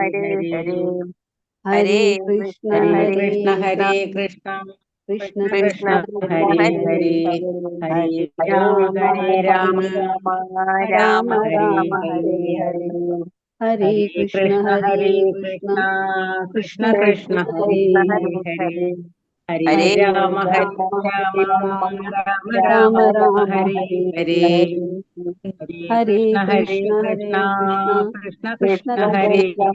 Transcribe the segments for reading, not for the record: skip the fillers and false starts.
ഹരേ ഹരേ ഹരേ ഹരേ കൃഷ്ണ ഹരേ ഹരേ കൃഷ്ണ ഹരേ കൃഷ്ണ കൃഷ്ണ കൃഷ്ണ കൃഷ്ണ ഹരേ ഹരേ ഹരേ ഹരേ ഹരേ രാമ രാമ ഹരേ രാമ രാമ രാമ ഹരേ രാമ ഹരേ ഹരേ ഹരേ ഹരേ ഹരേ കൃഷ്ണ കൃഷ്ണ ഹരേ ഹരേ കൃഷ്ണ കൃഷ്ണ കൃഷ്ണ കൃഷ്ണ കൃഷ്ണ കൃഷ്ണ ഹരേ ഹരേ ഹരേ ഹരേ ഹരേ ഹരേ ഹരേ രാമ ഹരേ രാമ രാമ ഹരേ രാമ രാമ രാമ രാമ ഹരേ ഹരേ ഹരേ ഹരേ ഹരേ ഹരേ ഹരേ കൃഷ്ണ ഹരേ കൃഷ്ണ കൃഷ്ണ കൃഷ്ണ കൃഷ്ണ കൃഷ്ണ ഹരേ കൃഷ്ണ ഹരേ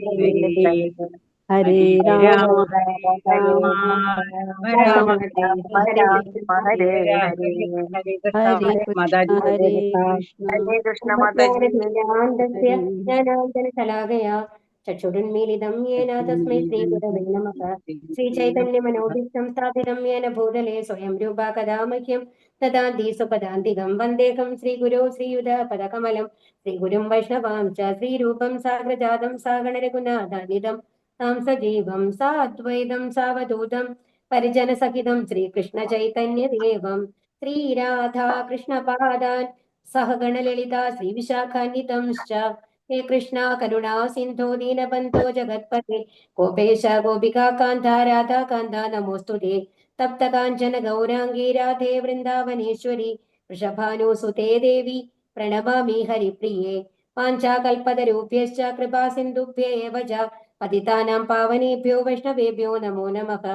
ഹരേ ഹരേ ഹരേ ഹരേ രാമ രാമ ഹരേ രാമ രാമ രാമ രാമ രാമ രാമ ഹരേ രാമ ഹരേ ഹരേ ഹരേ കൃഷ്ണ ഹരേ കൃഷ്ണ മാതാജി ഹരേ കൃഷ്ണ ഹരേ കൃഷ്ണ മാതാജി ഹരേ ജ്ഞാനാഞ്ജനശലാകയാ ചക്ഷുരുന്മീലിതം യേന തസ്മൈ ശ്രീഗുരവേ നമഃ ശ്രീചൈതന്യമനോഭീഷ്ടം സ്ഥാപിതം യേന ഭൂതലേ സ്വയം രൂപാ കഥാ മഹ്യം ദദാന്തി സുപദാന്തികം വന്ദേഹം ശ്രീഗുരോ ശ്രീയുതപദകമലം ശ്രീഗുരും വൈഷ്ണവാം ച ശ്രീരൂപം സാഗ്രജാതം സാഗണരഘുനാഥാനിതം താം സജീവം സാദ്വൈതം സാവധൂതം പരിജനസഹിതം ശ്രീകൃഷ്ണ ചൈതന്യദേവം ശ്രീരാധാ കൃഷ്ണപാദാൻ സഹഗണലളിതാ ശ്രീവിശാഖാന്വിതംശ്ച ഹേ കൃഷ്ണ കരുണാ സിന്ധോ ദീനബന്ധോ ജഗത്പതേ ഗോപേശ ഗോപികാ കാന്ത രാധാ കാന്ത നമോസ്തുതേ തപ്ത കാഞ്ചന ഗൗരാംഗീ രാധേ വൃന്ദാവനേശ്വരി വൃഷഭാനുസുതേ ദേവി പ്രണമാമി ഹരിപ്രിയേ വാഞ്ചാകൽപതരൂപ്യശ്ച കൃപാ സിന്ധുഭ്യ ഏവ ച പതിതാനാം പാവനേഭ്യോ വൈഷ്ണവേഭ്യോ നമോ നമഃ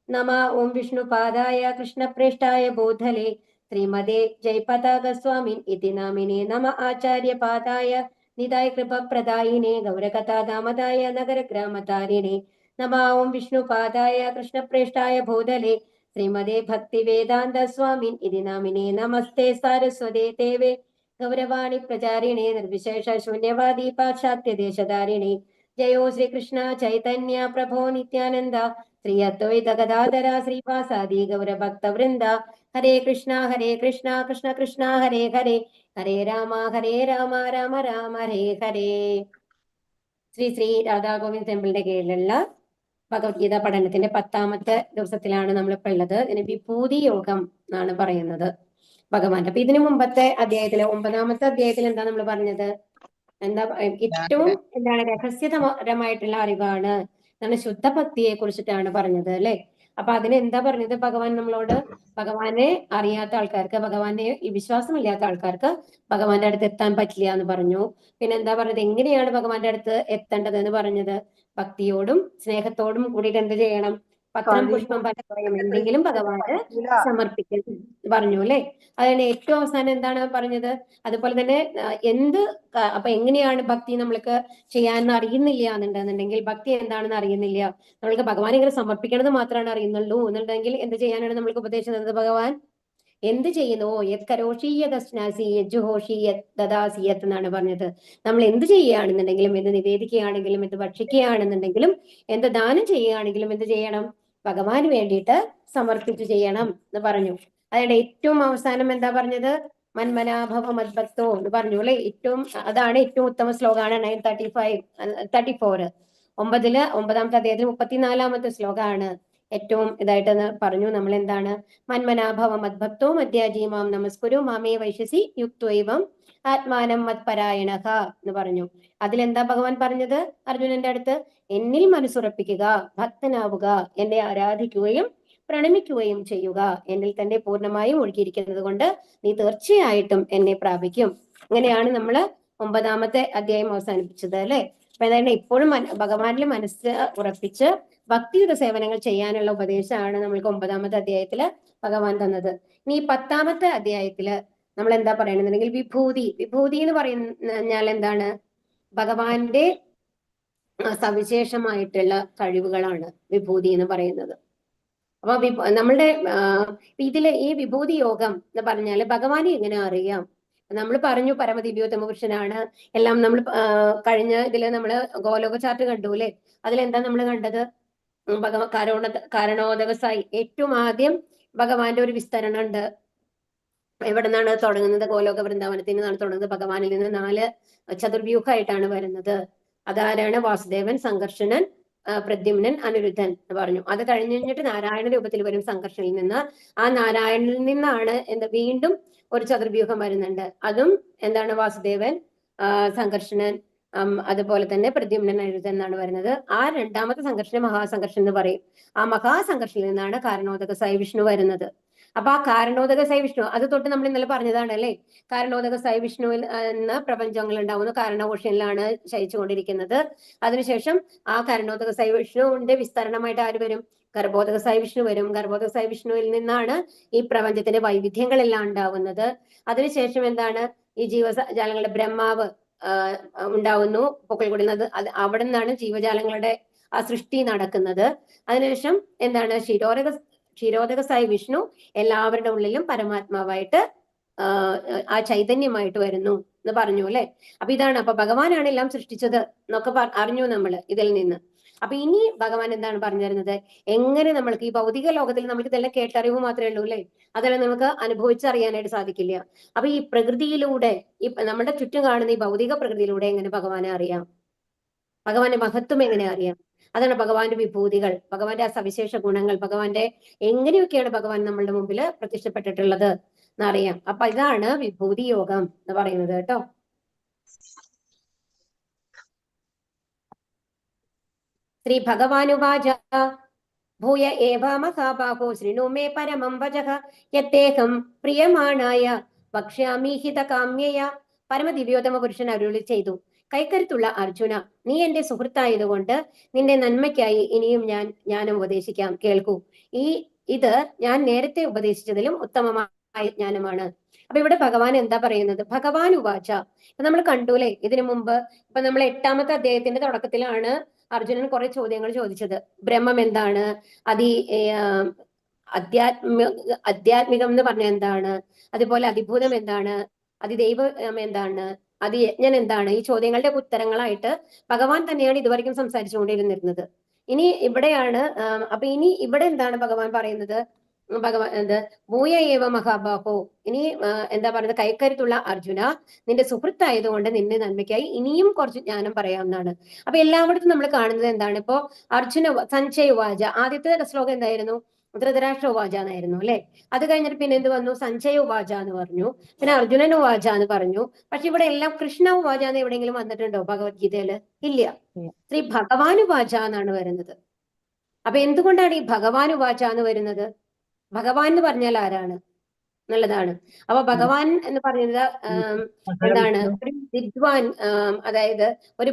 നമ ഓം വിഷ്ണുപാദായ കൃഷ്ണപ്രേഷ്ഠായ ബോധലേ ശ്രീമതേ ജയപതാകസ്വാമിൻ ഇതി നാമിനെ നമ ആചാര്യപാദായ നിതായ കൃപപ്രദായിനെ ഗൗരകഥാദാമതായ നഗരഗ്രാമതാരിണേ നമ ഓം വിഷ്ണുപാദായ കൃഷ്ണപ്രേഷ്ഠായ ബോധലേ ശ്രീമതേ ഭക്തിവേദാന്ത സ്വാമിൻ ഇതി നാമിനെ നമസ്തേ സാരസ്വതേ ദേവേ ഗൗരവാണി പ്രചാരിണേ നിർവിശേഷ ശൂന്യവാദി പാശ്ചാത്യദേശധാരിണേ ജയോ ശ്രീകൃഷ്ണ ചൈതന്യ പ്രഭോ നിത്യാനന്ദ ശ്രീ അദ്വൈത ഗദാധര ശ്രീവാസാദി ഗൗരഭക്തവൃന്ദ ഹരേ കൃഷ്ണ കൃഷ്ണ കൃഷ്ണ ഹരേ ഹരേ ഹരേ രാമ രാമ രാമ ഹരേ ഹരേ. ശ്രീ രാധാഗോവിന്ദ് ടെമ്പിളിന്റെ കീഴിലുള്ള ഭഗവത്ഗീത പഠനത്തിന്റെ 10ാമത്തെ ദിവസത്തിലാണ് നമ്മളിപ്പോൾ ഉള്ളത്. ഇതിന് വിഭൂതി യോഗം എന്നാണ് പറയുന്നത് ഭഗവാന്റെ. അപ്പൊ ഇതിനു മുമ്പത്തെ അധ്യായത്തില് 9ാമത്തെ അധ്യായത്തിൽ എന്താ നമ്മൾ പറഞ്ഞത്? എന്താ ഏറ്റവും എന്താണ് രഹസ്യപരമായിട്ടുള്ള അറിവാണ് എന്താണ് ശുദ്ധ ഭക്തിയെ കുറിച്ചിട്ടാണ് പറഞ്ഞത് അല്ലെ. അപ്പൊ അതിന് എന്താ പറഞ്ഞത് ഭഗവാൻ നമ്മളോട്? ഭഗവാനെ അറിയാത്ത ആൾക്കാർക്ക്, ഭഗവാനെ വിശ്വാസമില്ലാത്ത ആൾക്കാർക്ക് ഭഗവാന്റെ അടുത്ത് എത്താൻ പറ്റില്ല എന്ന് പറഞ്ഞു. പിന്നെ എന്താ പറഞ്ഞത്? എങ്ങനെയാണ് ഭഗവാന്റെ അടുത്ത് എത്തേണ്ടത് എന്ന് പറഞ്ഞത്? ഭക്തിയോടും സ്നേഹത്തോടും കൂടിയിട്ട് എന്ത് ചെയ്യണം? പത്രം പുഷ്പം പലപ്പോഴും എന്തെങ്കിലും ഭഗവാന് സമർപ്പിക്കണം പറഞ്ഞു അല്ലെ. അതിന് ഏറ്റവും അവസാനം എന്താണ് പറഞ്ഞത്? അതുപോലെ തന്നെ അപ്പൊ എങ്ങനെയാണ് ഭക്തി നമ്മൾക്ക് ചെയ്യാൻ അറിയുന്നില്ല എന്നുണ്ടെന്നുണ്ടെങ്കിൽ, ഭക്തി എന്താണെന്ന് അറിയുന്നില്ല, നമ്മൾക്ക് ഭഗവാൻ ഇങ്ങനെ സമർപ്പിക്കണത് മാത്രമാണ് അറിയുന്നുള്ളൂ എന്നുണ്ടെങ്കിൽ എന്ത് ചെയ്യാനാണ് നമ്മൾക്ക് ഉപദേശം തന്നത് ഭഗവാൻ? എന്ത് ചെയ്യുന്നു? എന്നാണ് പറഞ്ഞത്. നമ്മൾ എന്ത് ചെയ്യുകയാണെന്നുണ്ടെങ്കിലും, എന്ത് നിവേദിക്കുകയാണെങ്കിലും, എന്ത് ഭക്ഷിക്കുകയാണെന്നുണ്ടെങ്കിലും, എന്ത് ദാനം ചെയ്യുകയാണെങ്കിലും എന്ത് ചെയ്യണം? ഭഗവാന് വേണ്ടിയിട്ട് സമർപ്പിച്ച് ചെയ്യണം എന്ന് പറഞ്ഞു. അതിന്റെ ഏറ്റവും അവസാനം എന്താ പറഞ്ഞത്? മന്മനാഭവ മദ്ഭക്തോ എന്ന് പറഞ്ഞു അല്ലെ. അതാണ് ഏറ്റവും ഉത്തമ ശ്ലോകമാണ് 9:34 9ാമത്തെ അധ്യായത്തിൽ 34ാമത്തെ ശ്ലോകമാണ് ഏറ്റവും ഇതായിട്ടെന്ന് പറഞ്ഞു. നമ്മൾ എന്താണ്? മന്മനാഭവ മദ്ഭക്തോ മധ്യാജീമാം നമസ്കുരു മാമേ വൈശസി യുക്തൈവം ആത്മാനം മത്പരായണഹ എന്ന് പറഞ്ഞു. അതിലെന്താ ഭഗവാൻ പറഞ്ഞത് അർജുനന്റെ അടുത്ത്? എന്നിൽ മനസ്സുറപ്പിക്കുക, ഭക്തനാവുക, എന്നെ ആരാധിക്കുകയും പ്രണമിക്കുകയും ചെയ്യുക. എന്നിൽ തന്നെ പൂർണ്ണമായും ഒഴുകിയിരിക്കുന്നത് കൊണ്ട് നീ തീർച്ചയായിട്ടും എന്നെ പ്രാപിക്കും. അങ്ങനെയാണ് നമ്മൾ 9ാമത്തെ അധ്യായം അവസാനിപ്പിച്ചത് അല്ലെ. അപ്പൊ അതായത് ഇപ്പോഴും ഭഗവാനിൽ മനസ്സ് ഉറപ്പിച്ച് ഭക്തിയുടെ സേവനങ്ങൾ ചെയ്യാനുള്ള ഉപദേശമാണ് നമ്മൾക്ക് 9ാമത്തെ അധ്യായത്തില് ഭഗവാൻ തന്നത്. ഇനി 10ാമത്തെ അധ്യായത്തില് നമ്മൾ എന്താ പറയണെന്നുണ്ടെങ്കിൽ വിഭൂതി എന്ന് പറഞ്ഞാൽ എന്താണ്? ഭഗവാന്റെ സവിശേഷമായിട്ടുള്ള കഴിവുകളാണ് വിഭൂതി എന്ന് പറയുന്നത്. അപ്പൊ നമ്മളുടെ ഇതിലെ ഈ വിഭൂതി യോഗം എന്ന് പറഞ്ഞാല് ഭഗവാനെ എങ്ങനെ അറിയാം? നമ്മൾ പറഞ്ഞു പരമദിവ്യോത്തമ പുരുഷനാണ് എല്ലാം. നമ്മൾ കഴിഞ്ഞ ഇതില് നമ്മള് ഗോലോക ചാർട്ട് കണ്ടു അല്ലെ. അതിലെന്താ നമ്മൾ കണ്ടത്? കാരണോദകസായി ഏറ്റവും ആദ്യം ഭഗവാന്റെ ഒരു വിസ്തരണം ഉണ്ട്. എവിടെ നിന്നാണ് തുടങ്ങുന്നത്? ഗോലോക വൃന്ദാവനത്തിൽ നിന്നാണ് തുടങ്ങുന്നത്. ഭഗവാനിൽ നിന്ന് 4 ചതുർവ്യൂഹമായിട്ടാണ് വരുന്നത്. അതാരാണ്? വാസുദേവൻ, സംഘർഷണൻ, പ്രദ്യുമ്നൻ, അനിരുദ്ധൻ എന്ന് പറഞ്ഞു. അത് കഴിഞ്ഞിട്ട് നാരായണ രൂപത്തിൽ വരും സംഘർഷനിൽ നിന്ന്. ആ നാരായണനിൽ നിന്നാണ് വീണ്ടും ഒരു ചതുർവ്യൂഹം വരുന്നുണ്ട്. അതും എന്താണ്? വാസുദേവൻ, സംഘർഷണൻ, അതുപോലെ തന്നെ പ്രദ്യുമ്നൻ അനിരുദ്ധൻ എന്നാണ് വരുന്നത്. ആ രണ്ടാമത്തെ സംഘർഷനെ മഹാസംഘർഷം എന്ന് പറയും. ആ മഹാസംഘർഷത്തിൽ നിന്നാണ് കാരണോദക സൈവിഷ്ണു വരുന്നത്. അപ്പൊ ആ കാരണോദക സൈവിഷ്ണു അത് തൊട്ട് നമ്മൾ ഇന്നലെ പറഞ്ഞതാണ് അല്ലെ. കാരണോദക സൈവിഷ്ണുവിൽ എന്ന പ്രപഞ്ചങ്ങൾ ഉണ്ടാവുന്നു. കാരണകോശനിലാണ് ശയിച്ചുകൊണ്ടിരിക്കുന്നത്. അതിനുശേഷം ആ കാരണോദക സൈവിഷ്ണുവിന്റെ വിസ്തരണമായിട്ട് ആര് വരും? ഗർഭോദക സൈവിഷ്ണു വരും. ഗർഭോദക സൈവിഷ്ണുവിൽ നിന്നാണ് ഈ പ്രപഞ്ചത്തിന്റെ വൈവിധ്യങ്ങളെല്ലാം ഉണ്ടാവുന്നത്. അതിനുശേഷം എന്താണ്? ഈ ജീവജാലങ്ങളുടെ ബ്രഹ്മാവ് ഉണ്ടാവുന്നു. പൊക്കിൾ കൊടുന്നത് അത് അവിടെ നിന്നാണ് ജീവജാലങ്ങളുടെ ആ സൃഷ്ടി നടക്കുന്നത്. അതിനുശേഷം എന്താണ്? ക്ഷീരോദകസായി വിഷ്ണു എല്ലാവരുടെ ഉള്ളിലും പരമാത്മാവായിട്ട് ആ ചൈതന്യമായിട്ട് വരുന്നു എന്ന് പറഞ്ഞു അല്ലെ. അപ്പൊ ഇതാണ്. അപ്പൊ ഭഗവാനാണ് എല്ലാം സൃഷ്ടിച്ചത് എന്നൊക്കെ അറിഞ്ഞു നമ്മൾ ഇതിൽ നിന്ന്. അപ്പൊ ഇനി ഭഗവാൻ എന്താണ് പറഞ്ഞു തരുന്നത്? എങ്ങനെ നമ്മൾക്ക് ഈ ഭൗതിക ലോകത്തിൽ നമുക്ക് ഇതെല്ലാം കേട്ടറിവ് മാത്രമേ ഉള്ളൂ അല്ലെ. അതെല്ലാം നമുക്ക് അനുഭവിച്ചറിയാനായിട്ട് സാധിക്കില്ല. അപ്പൊ ഈ പ്രകൃതിയിലൂടെ ഈ നമ്മുടെ ചുറ്റും കാണുന്ന ഈ ഭൗതിക പ്രകൃതിയിലൂടെ എങ്ങനെ ഭഗവാനെ അറിയാം? ഭഗവാന്റെ മഹത്വം എങ്ങനെ അറിയാം? അതാണ് ഭഗവാന്റെ വിഭൂതികൾ, ഭഗവാന്റെ ആ സവിശേഷ ഗുണങ്ങൾ, ഭഗവാന്റെ എങ്ങനെയൊക്കെയാണ് ഭഗവാൻ നമ്മളുടെ മുമ്പിൽ പ്രത്യക്ഷപ്പെട്ടിട്ടുള്ളത് എന്നറിയാം. അപ്പൊ ഇതാണ് വിഭൂതി യോഗം എന്ന് പറയുന്നത് കേട്ടോ. ശ്രീ ഭഗവാനുവാച ഭൂയ ഏവ മഹാബാഹോ ശൃണു മേ പരമം വചഃ യത്തേഹം പ്രിയമാണായ വക്ഷ്യാമി ഹിതകാമ്യയ. പരമദിവ്യോത്തമ പുരുഷൻ അരുളി ചെയ്തു, കൈക്കരുത്തുള്ള അർജുന, നീ എന്റെ സുഹൃത്തായതുകൊണ്ട് നിന്റെ നന്മയ്ക്കായി ഇനിയും ഞാൻ ഉപദേശിക്കാം, കേൾക്കൂ. ഇത് ഞാൻ നേരത്തെ ഉപദേശിച്ചതിലും ഉത്തമമായ ജ്ഞാനമാണ്. അപ്പൊ ഇവിടെ ഭഗവാൻ എന്താ പറയുന്നത്? ഭഗവാൻ ഉവാച. നമ്മൾ കണ്ടൂലേ ഇതിനു മുമ്പ്. ഇപ്പൊ നമ്മൾ 8ാമത്തെ അധ്യായത്തിന്റെ തുടക്കത്തിലാണ് അർജുനൻ കുറെ ചോദ്യങ്ങൾ ചോദിച്ചത്. ബ്രഹ്മം എന്താണ്? ആധ്യാത്മികം എന്ന് പറഞ്ഞാൽ എന്താണ്? അതുപോലെ അതിഭൂതം എന്താണ്? അതിദൈവം എന്താണ്? അതിയജ്ഞൻ എന്താണ്? ഈ ചോദ്യങ്ങളുടെ ഉത്തരങ്ങളായിട്ട് ഭഗവാൻ തന്നെയാണ് ഇതുവരെയും സംസാരിച്ചുകൊണ്ടിരുന്നിരുന്നത്. ഇനി ഇവിടെയാണ് അപ്പൊ ഇനി ഇവിടെ എന്താണ് ഭഗവാൻ പറയുന്നത്? ഭഗവാൻ ഭൂയ ഏവ മഹാബാഹോ, ഇനി എന്താ പറയുന്നത്? കൈക്കരുത്തുള്ള അർജുന, നിന്റെ സുഹൃത്തായതുകൊണ്ട് നിന്റെ നന്മയ്ക്കായി ഇനിയും കുറച്ച് ജ്ഞാനം പറയാവുന്നതാണ്. അപ്പൊ എല്ലായിടത്തും നമ്മൾ കാണുന്നത് എന്താണ്? ഇപ്പോ അർജുന സഞ്ജയ് വാച, ആദ്യത്തെ ശ്ലോകം എന്തായിരുന്നു? ധൃതരാഷ്ട്ര ഉവാച എന്നായിരുന്നു അല്ലെ. അത് കഴിഞ്ഞിട്ട് പിന്നെ എന്ത് വന്നു? സഞ്ജയ് ഉവാച എന്ന് പറഞ്ഞു. പിന്നെ അർജുനൻ ഉവാച എന്ന് പറഞ്ഞു. പക്ഷെ ഇവിടെ എല്ലാം കൃഷ്ണ ഉവാച എന്ന് എവിടെയെങ്കിലും വന്നിട്ടുണ്ടോ ഭഗവത്ഗീതയില്? ഇല്ല. ശ്രീ ഭഗവാൻ ഉവാച എന്നാണ് വരുന്നത്. അപ്പൊ എന്തുകൊണ്ടാണ് ഈ ഭഗവാൻ ഉവാച എന്ന് വരുന്നത്? ഭഗവാൻ എന്ന് പറഞ്ഞാൽ ആരാണ് എന്നുള്ളതാണ്. അപ്പൊ ഭഗവാൻ എന്ന് പറയുന്നത് എന്താണ്? ഒരു വിദ്വാൻ, അതായത് ഒരു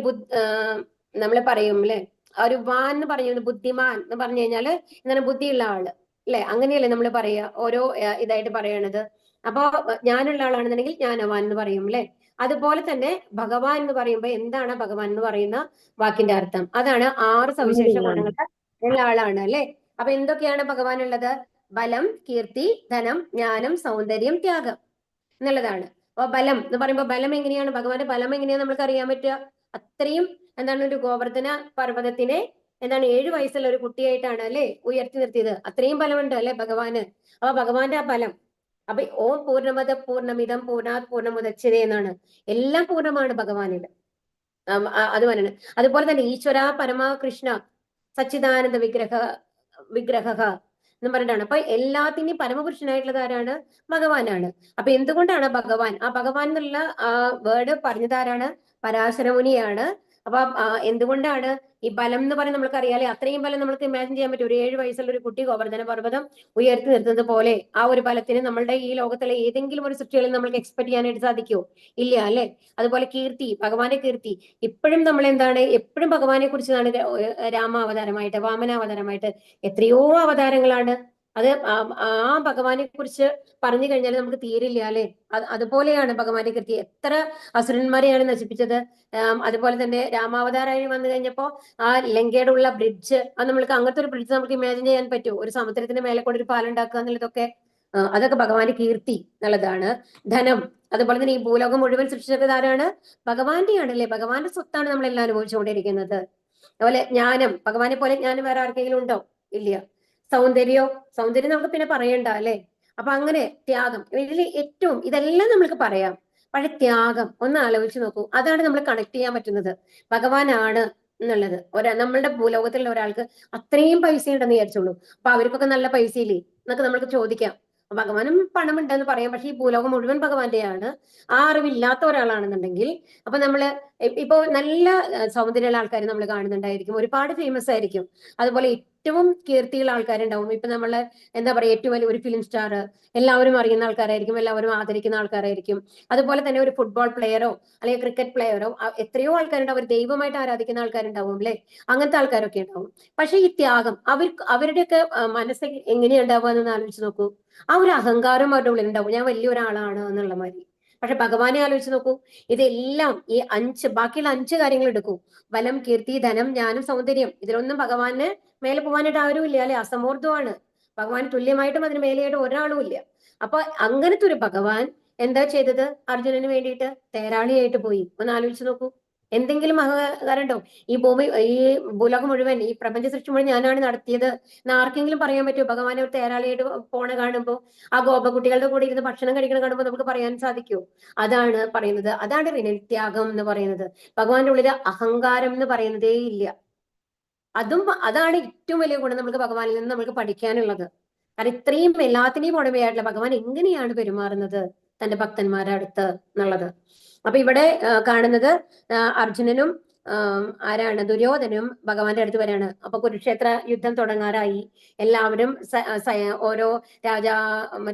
നമ്മൾ പറയും അല്ലെ, ഒരു വാൻ എന്ന് പറയുന്നത് ബുദ്ധിമാൻ എന്ന് പറഞ്ഞു കഴിഞ്ഞാല് എന്താണ്? ബുദ്ധിയുള്ള ആള് അല്ലെ, അങ്ങനെയല്ലേ നമ്മൾ പറയുക ഓരോ ഇതായിട്ട് പറയണത്. അപ്പൊ ഞാനുള്ള ആളാണെന്നുണ്ടെങ്കിൽ ജ്ഞാനവാൻ എന്ന് പറയും അല്ലെ. അതുപോലെ തന്നെ ഭഗവാൻ എന്ന് പറയുമ്പോൾ എന്താണ് ഭഗവാൻ എന്ന് പറയുന്ന വാക്കിന്റെ അർത്ഥം? അതാണ് 6 സവിശേഷ ഗുണങ്ങളുടെ ഉള്ള ആളാണ് അല്ലെ. അപ്പൊ എന്തൊക്കെയാണ് ഭഗവാൻ ഉള്ളത്? ബലം, കീർത്തി, ധനം, ജ്ഞാനം, സൗന്ദര്യം, ത്യാഗം എന്നുള്ളതാണ്. അപ്പൊ ബലം എന്ന് പറയുമ്പോൾ ബലം എങ്ങനെയാണ്? ഭഗവാന്റെ ബലം എങ്ങനെയാണ് നമുക്ക് അറിയാൻ പറ്റുക? അത്രയും എന്താണ്? ഒരു ഗോവർദ്ധന പർവ്വതത്തിനെ എന്താണ് 7 വയസ്സുള്ള ഒരു കുട്ടിയായിട്ടാണ് അല്ലെ ഉയർത്തി നിർത്തിയത്. അത്രയും ബലമുണ്ട് അല്ലെ ഭഗവാന്. അപ്പൊ ഭഗവാന്റെ ആ ബലം. അപ്പൊ ഓം പൂർണ്ണമത പൂർണ്ണമിതം പൂർണ്ണാത് പൂർണ്ണമുദച്ഛതേ എന്നാണ്. എല്ലാം പൂർണ്ണമാണ് ഭഗവാനിൽ. അത് പറയുന്നത്. അതുപോലെ തന്നെ ഈശ്വര പരമാ കൃഷ്ണ സച്ചിദാനന്ദ വിഗ്രഹ എന്ന് പറഞ്ഞിട്ടാണ്. അപ്പൊ എല്ലാത്തിന്റെയും പരമപുരുഷനായിട്ടുള്ളത് ആരാണ്? ഭഗവാനാണ്. അപ്പൊ എന്തുകൊണ്ടാണ് ഭഗവാൻ? ആ ഭഗവാൻ എന്നുള്ള ആ വേർഡ് പറഞ്ഞതാരാണ്? പരാശരമുനിയാണ്. അപ്പൊ എന്തുകൊണ്ടാണ് ഈ ബലം എന്ന് പറയുന്നത്? നമുക്ക് അറിയാലേ, അത്രയും ബലം നമുക്ക് ഇമാജിൻ ചെയ്യാൻ പറ്റും. ഒരു 7 വയസ്സുള്ള ഒരു കുട്ടി ഗോവർദ്ധന പർവ്വതം ഉയർത്തി നിർത്തുന്നത് പോലെ ആ ഒരു ബലത്തിന് നമ്മളുടെ ഈ ലോകത്തിലെ ഏതെങ്കിലും ഒരു സൃഷ്ടികളിൽ നമ്മൾക്ക് എക്സ്പെക്ട് ചെയ്യാനായിട്ട് സാധിക്കുമോ? ഇല്ല അല്ലെ. അതുപോലെ കീർത്തി, ഭഗവാന്റെ കീർത്തി. ഇപ്പോഴും നമ്മൾ എന്താണ്? എപ്പോഴും ഭഗവാനെ കുറിച്ചാണ് രാമാവതാരമായിട്ട്, വാമനാവതാരമായിട്ട് എത്രയോ അവതാരങ്ങളാണ്. അത് ആ ഭഗവാനെ കുറിച്ച് പറഞ്ഞു കഴിഞ്ഞാൽ നമുക്ക് തീരില്ല അല്ലെ. അതുപോലെയാണ് ഭഗവാന്റെ കീർത്തി. എത്ര അസുരന്മാരെയാണ് നശിപ്പിച്ചത്. അതുപോലെ തന്നെ രാമാവതാരമായി വന്നു കഴിഞ്ഞപ്പോ ആ ലങ്കയുടെ ഉള്ള ബ്രിഡ്ജ്, അത് നമ്മൾക്ക് അങ്ങനത്തെ ഒരു ബ്രിഡ്ജ് നമുക്ക് ഇമാജിൻ ചെയ്യാൻ പറ്റുമോ? ഒരു സമുദ്രത്തിന്റെ മേലെ കൂടെ ഒരു പാലം ഉണ്ടാക്കുക എന്നുള്ളതൊക്കെ അതൊക്കെ ഭഗവാന്റെ കീർത്തി എന്നുള്ളതാണ്. ധനം, അതുപോലെ തന്നെ ഈ ഭൂലോകം മുഴുവൻ സൃഷ്ടിച്ചത് ആരാണ്? ഭഗവാന്റെയാണ് അല്ലെ. ഭഗവാന്റെ സ്വത്താണ് നമ്മളെല്ലാം അനുഭവിച്ചുകൊണ്ടിരിക്കുന്നത്. അതുപോലെ ജ്ഞാനം, ഭഗവാനെ പോലെ ജ്ഞാനം വേറെ ആർക്കെങ്കിലും ഉണ്ടോ? ഇല്ല. സൗന്ദര്യം നമുക്ക് പിന്നെ പറയണ്ട അല്ലെ. അപ്പൊ അങ്ങനെ ത്യാഗം, ഇതിൽ ഏറ്റവും ഇതെല്ലാം നമ്മൾക്ക് പറയാം. പക്ഷെ ത്യാഗം ഒന്ന് ആലോചിച്ച് നോക്കൂ. അതാണ് നമ്മൾ കണക്ട് ചെയ്യാൻ പറ്റുന്നത്. ഭഗവാനാണ് എന്നുള്ളത്. നമ്മളുടെ ഭൂലോകത്തിലുള്ള ഒരാൾക്ക് അത്രയും പൈസ ഉണ്ടെന്ന് വിചാരിച്ചോളൂ. അപ്പൊ അവർക്കൊക്കെ നല്ല പൈസ ഇല്ലേ എന്നൊക്കെ നമുക്ക് ചോദിക്കാം. ഭഗവാനും പണമുണ്ടെന്ന് പറയാം. പക്ഷെ ഈ ഭൂലോകം മുഴുവൻ ഭഗവാന്റെയാണ്. ആ അറിവില്ലാത്ത ഒരാളാണെന്നുണ്ടെങ്കിൽ അപ്പൊ നമ്മള് ഇപ്പൊ നല്ല സൗന്ദര്യമുള്ള ആൾക്കാർ നമ്മൾ കാണുന്നുണ്ടായിരിക്കും, ഒരുപാട് ഫേമസ് ആയിരിക്കും. അതുപോലെ ഏറ്റവും കീർത്തിയുള്ള ആൾക്കാരുണ്ടാവും. ഇപ്പൊ നമ്മള് എന്താ പറയാ, ഏറ്റവും വലിയ ഒരു ഫിലിം സ്റ്റാർ, എല്ലാവരും അറിയുന്ന ആൾക്കാരായിരിക്കും, എല്ലാവരും ആദരിക്കുന്ന ആൾക്കാരായിരിക്കും. അതുപോലെ തന്നെ ഒരു ഫുട്ബോൾ പ്ലെയറോ അല്ലെങ്കിൽ ക്രിക്കറ്റ് പ്ലെയറോ എത്രയോ ആൾക്കാരുണ്ട്, അവർ ദൈവമായിട്ട് ആരാധിക്കുന്ന ആൾക്കാരുണ്ടാവും അല്ലെ, അങ്ങനത്തെ ആൾക്കാരൊക്കെ ഉണ്ടാവും. പക്ഷെ ഈ ത്യാഗം അവരുടെയൊക്കെ മനസ്സ് എങ്ങനെയുണ്ടാവുക എന്ന് ആലോചിച്ച് നോക്കൂ. ആ ഒരു അഹങ്കാരം അവരുടെ ഉള്ളിൽ ഉണ്ടാവും, ഞാൻ വലിയൊരാളാണ് എന്നുള്ള മാതിരി. പക്ഷെ ഭഗവാനെ ആലോചിച്ച് നോക്കൂ, ഇതെല്ലാം ഈ ബാക്കിയുള്ള 5 കാര്യങ്ങൾ എടുക്കൂ: ബലം, കീർത്തി, ധനം, ജ്ഞാനം, സൗന്ദര്യം. ഇതിലൊന്നും ഭഗവാന് മേലെ പോകാനായിട്ട് ആരും ഇല്ല അല്ലെ, അസമൂർദ്ധമാണ്. ഭഗവാൻ തുല്യമായിട്ടും അതിന് മേലെയായിട്ട് ഒരാളും ഇല്ല. അപ്പൊ അങ്ങനത്തെ ഒരു ഭഗവാൻ എന്താ ചെയ്തത്? അർജുനന് വേണ്ടിയിട്ട് തേരാളിയായിട്ട് പോയി. ഒന്ന് ആലോചിച്ച് നോക്കൂ. എന്തെങ്കിലും അഹങ്കാരം ഉണ്ടോ? ഈ ഭൂലോകം മുഴുവൻ, ഈ പ്രപഞ്ച സൃഷ്ടി മുഴുവൻ ഞാനാണ് നടത്തിയത് എന്ന് ആർക്കെങ്കിലും പറയാൻ പറ്റുമോ? ഭഗവാനെ ഒരു തേരാളിയായിട്ട് പോണ കാണുമ്പോൾ, ആ ഗോപകുട്ടികളുടെ കൂടെ ഇരുന്ന് ഭക്ഷണം കഴിക്കണ കാണുമ്പോൾ നമുക്ക് പറയാൻ സാധിക്കുമോ? അതാണ് പറയുന്നത്, അതാണ് വിനത്യാഗം എന്ന് പറയുന്നത്. ഭഗവാന്റെ ഉള്ളിൽ അഹങ്കാരം എന്ന് പറയുന്നതേ ഇല്ല. അതാണ് ഏറ്റവും വലിയ ഗുണം നമുക്ക് ഭഗവാനിൽ നിന്ന് നമുക്ക് പഠിക്കാനുള്ളത്. കാരണം ഇത്രയും എല്ലാത്തിനെയും ഉടമയായിട്ടുള്ള ഭഗവാൻ എങ്ങനെയാണ് പെരുമാറുന്നത് തന്റെ ഭക്തന്മാരുടെ അടുത്ത് എന്നുള്ളത്. അപ്പൊ ഇവിടെ കാണുന്നത് അർജുനനും ആരാണ്, ദുര്യോധനും ഭഗവാന്റെ അടുത്ത് വരാണ്. അപ്പൊ കുരുക്ഷേത്ര യുദ്ധം തുടങ്ങാറായി. എല്ലാവരും ഓരോ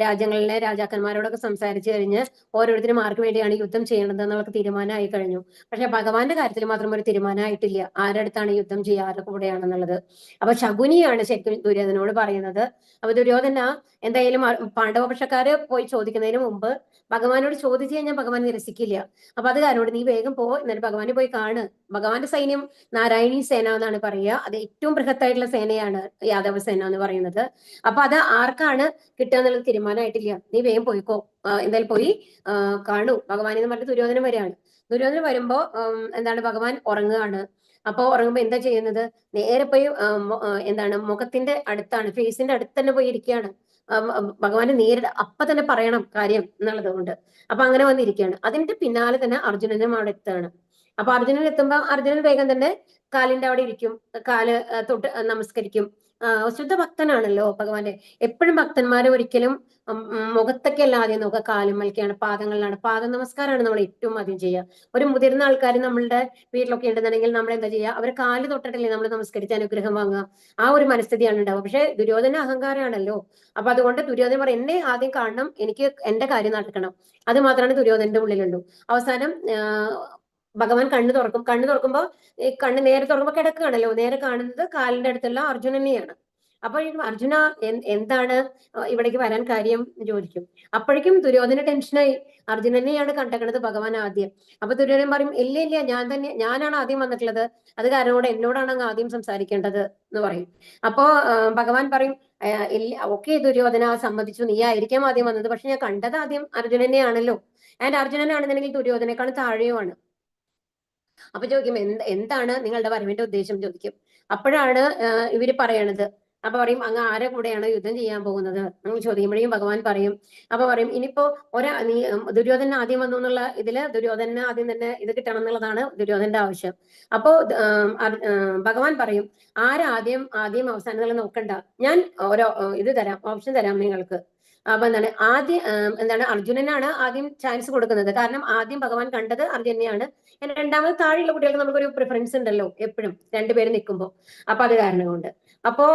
രാജ്യങ്ങളിലെ രാജാക്കന്മാരോടൊക്കെ സംസാരിച്ചു കഴിഞ്ഞ് ഓരോരുത്തരും ആർക്ക് വേണ്ടിയാണ് യുദ്ധം ചെയ്യണത് എന്നുള്ള തീരുമാനമായി കഴിഞ്ഞു. പക്ഷെ ഭഗവാന്റെ കാര്യത്തിൽ മാത്രം ഒരു തീരുമാനമായിട്ടില്ല, ആരുടെ അടുത്താണ് യുദ്ധം ചെയ്യുക, ആരുടെ കൂടെയാണെന്നുള്ളത്. അപ്പൊ ശകുനിയാണ് ശരിക്കും ദുര്യോധനോട് പറയുന്നത്. അപ്പൊ ദുര്യോധന എന്തായാലും പാണ്ഡവപക്ഷക്കാര് പോയി ചോദിക്കുന്നതിന് മുമ്പ് ഭഗവാനോട് ചോദിച്ചു കഴിഞ്ഞാൽ ഭഗവാൻ നിരസിക്കില്ല. അപ്പൊ അത് കാരണോട് നീ വേഗം എന്നിട്ട് ഭഗവാനെ പോയി കാണ്. ഭഗവാന്റെ സൈന്യം നാരായണീ സേന എന്നാണ് പറയുക. അത് ഏറ്റവും ബൃഹത്തായിട്ടുള്ള സേനയാണ് യാദവ സേന എന്ന് പറയുന്നത്. അപ്പൊ അത് ആർക്കാണ് കിട്ടുക എന്നുള്ളത് തീരുമാനമായിട്ടില്ല. നീ വേഗം പോയിക്കോ, എന്തായാലും പോയി കാണൂ ഭഗവാൻ എന്ന് പറഞ്ഞിട്ട് ദുര്യോധനൻ വരികയാണ്. ദുര്യോധനൻ വരുമ്പോ എന്താണ്, ഭഗവാൻ ഉറങ്ങുകയാണ്. അപ്പൊ ഉറങ്ങുമ്പോ എന്താ ചെയ്യുന്നത്? നേരെ പോയി എന്താണ്, മുഖത്തിന്റെ അടുത്താണ്, ഫേസിന്റെ അടുത്ത് തന്നെ പോയി ഇരിക്കുകയാണ്. ഭഗവാന്റെ നേരിട്ട് അപ്പൊ തന്നെ പറയണം കാര്യം എന്നുള്ളത് കൊണ്ട്. അപ്പൊ അങ്ങനെ വന്നിരിക്കുകയാണ്. അതിന്റെ പിന്നാലെ തന്നെ അർജുനനും അവിടെ എത്തുകയാണ്. അപ്പൊ അർജുനൻ എത്തുമ്പോ അർജുനൻ വേഗം തന്നെ കാലിന്റെ അവിടെ ഇരിക്കും, കാല് തൊട്ട് നമസ്കരിക്കും. ശുദ്ധ ഭക്തനാണല്ലോ ഭഗവാന്റെ. എപ്പോഴും ഭക്തന്മാരെ ഒരിക്കലും മുഖത്തൊക്കെ അല്ല ആദ്യം നോക്കുക, കാലുമൽക്കാണ്, പാദങ്ങളിലാണ്. പാദ നമസ്കാരമാണ് നമ്മൾ ഏറ്റവും ആദ്യം ചെയ്യുക. ഒരു മുതിർന്ന ആൾക്കാർ നമ്മളുടെ വീട്ടിലൊക്കെ ഉണ്ടെന്നുണ്ടെങ്കിൽ നമ്മൾ എന്താ ചെയ്യുക? അവർ കാല് തൊട്ടിട്ടല്ലേ നമ്മൾ നമസ്കരിച്ച് അനുഗ്രഹം വാങ്ങുക. ആ ഒരു മനസ്ഥിതിയാണ് ഉണ്ടാവുക. പക്ഷെ ദുര്യോധന അഹങ്കാരമാണല്ലോ. അപ്പൊ അതുകൊണ്ട് ദുര്യോധന പറയും, എന്നെ ആദ്യം കാണണം, എനിക്ക് എന്റെ കാര്യം നടക്കണം. അത് മാത്രമാണ് ദുര്യോധനന്റെ ഉള്ളിലുള്ളൂ. അവസാനം ഭഗവാൻ കണ്ണു തുറക്കും. കണ്ണു തുറക്കുമ്പോൾ ഈ കണ്ണ് നേരെ തുറക്കുമ്പോൾ കിടക്കുകയാണല്ലോ, നേരെ കാണുന്നത് കാലിന്റെ അടുത്തുള്ള അർജുനനെയാണ്. അപ്പോഴേക്കും അർജുന എന്താണ് ഇവിടേക്ക് വരാൻ കാര്യം എന്ന് ചോദിക്കും. അപ്പോഴേക്കും ദുര്യോധന ടെൻഷനായി. അർജുനനെയാണ് കണ്ടത് ഭഗവാൻ ആദ്യം. അപ്പൊ ദുര്യോധനൻ പറയും, ഇല്ല ഇല്ല, ഞാനാണ് ആദ്യം വന്നിട്ടുള്ളത്, അത് കാരണം എന്നോടാണ് അങ്ങ് ആദ്യം സംസാരിക്കേണ്ടത് എന്ന് പറയും. അപ്പോ ഭഗവാൻ പറയും, ഇല്ല, ഓക്കെ ദുര്യോധന, സമ്മതിച്ചു, നീ ആയിരിക്കാം ആദ്യം വന്നത്, പക്ഷെ ഞാൻ കണ്ടത് ആദ്യം അർജുനനെയാണല്ലോ. ആൻഡ് അർജുനനാണെന്നുണ്ടെങ്കിൽ ദുര്യോധനേക്കാൾ താഴെയുമാണ്. അപ്പൊ ചോദിക്കും, എന്താണ് നിങ്ങളുടെ വരവിന്റെ ഉദ്ദേശം ചോദിക്കും. അപ്പോഴാണ് ഇവര് പറയണത്. അപ്പൊ പറയും, അങ്ങ് ആരെ കൂടെയാണ് യുദ്ധം ചെയ്യാൻ പോകുന്നത് നമ്മൾ ചോദിക്കുമ്പോഴേക്കും ഭഗവാൻ പറയും, അപ്പൊ പറയും, ഇനിയിപ്പോ ദുര്യോധന ആദ്യം വന്നു എന്നുള്ള ഇതില് ദുര്യോധന ആദ്യം തന്നെ ഇത് കിട്ടണം എന്നുള്ളതാണ് ദുര്യോധന്റെ ആവശ്യം. അപ്പോ ഭഗവാൻ പറയും, ആദ്യം അവസാനം നോക്കണ്ട, ഞാൻ ഓരോ ഇത് തരാം, ഓപ്ഷൻ തരാം നിങ്ങൾക്ക്. അപ്പൊ എന്താണ് അർജുനനാണ് ആദ്യം ചാൻസ് കൊടുക്കുന്നത്. കാരണം ആദ്യം ഭഗവാൻ കണ്ടത് അർജുനെയാണ്. രണ്ടാമത് താഴെയുള്ള കുട്ടികൾക്ക് നമുക്കൊരു പ്രിഫറൻസ് ഉണ്ടല്ലോ എപ്പോഴും, രണ്ടുപേരും നിൽക്കുമ്പോൾ. അപ്പൊ അത് കാരണം കൊണ്ട് അപ്പോ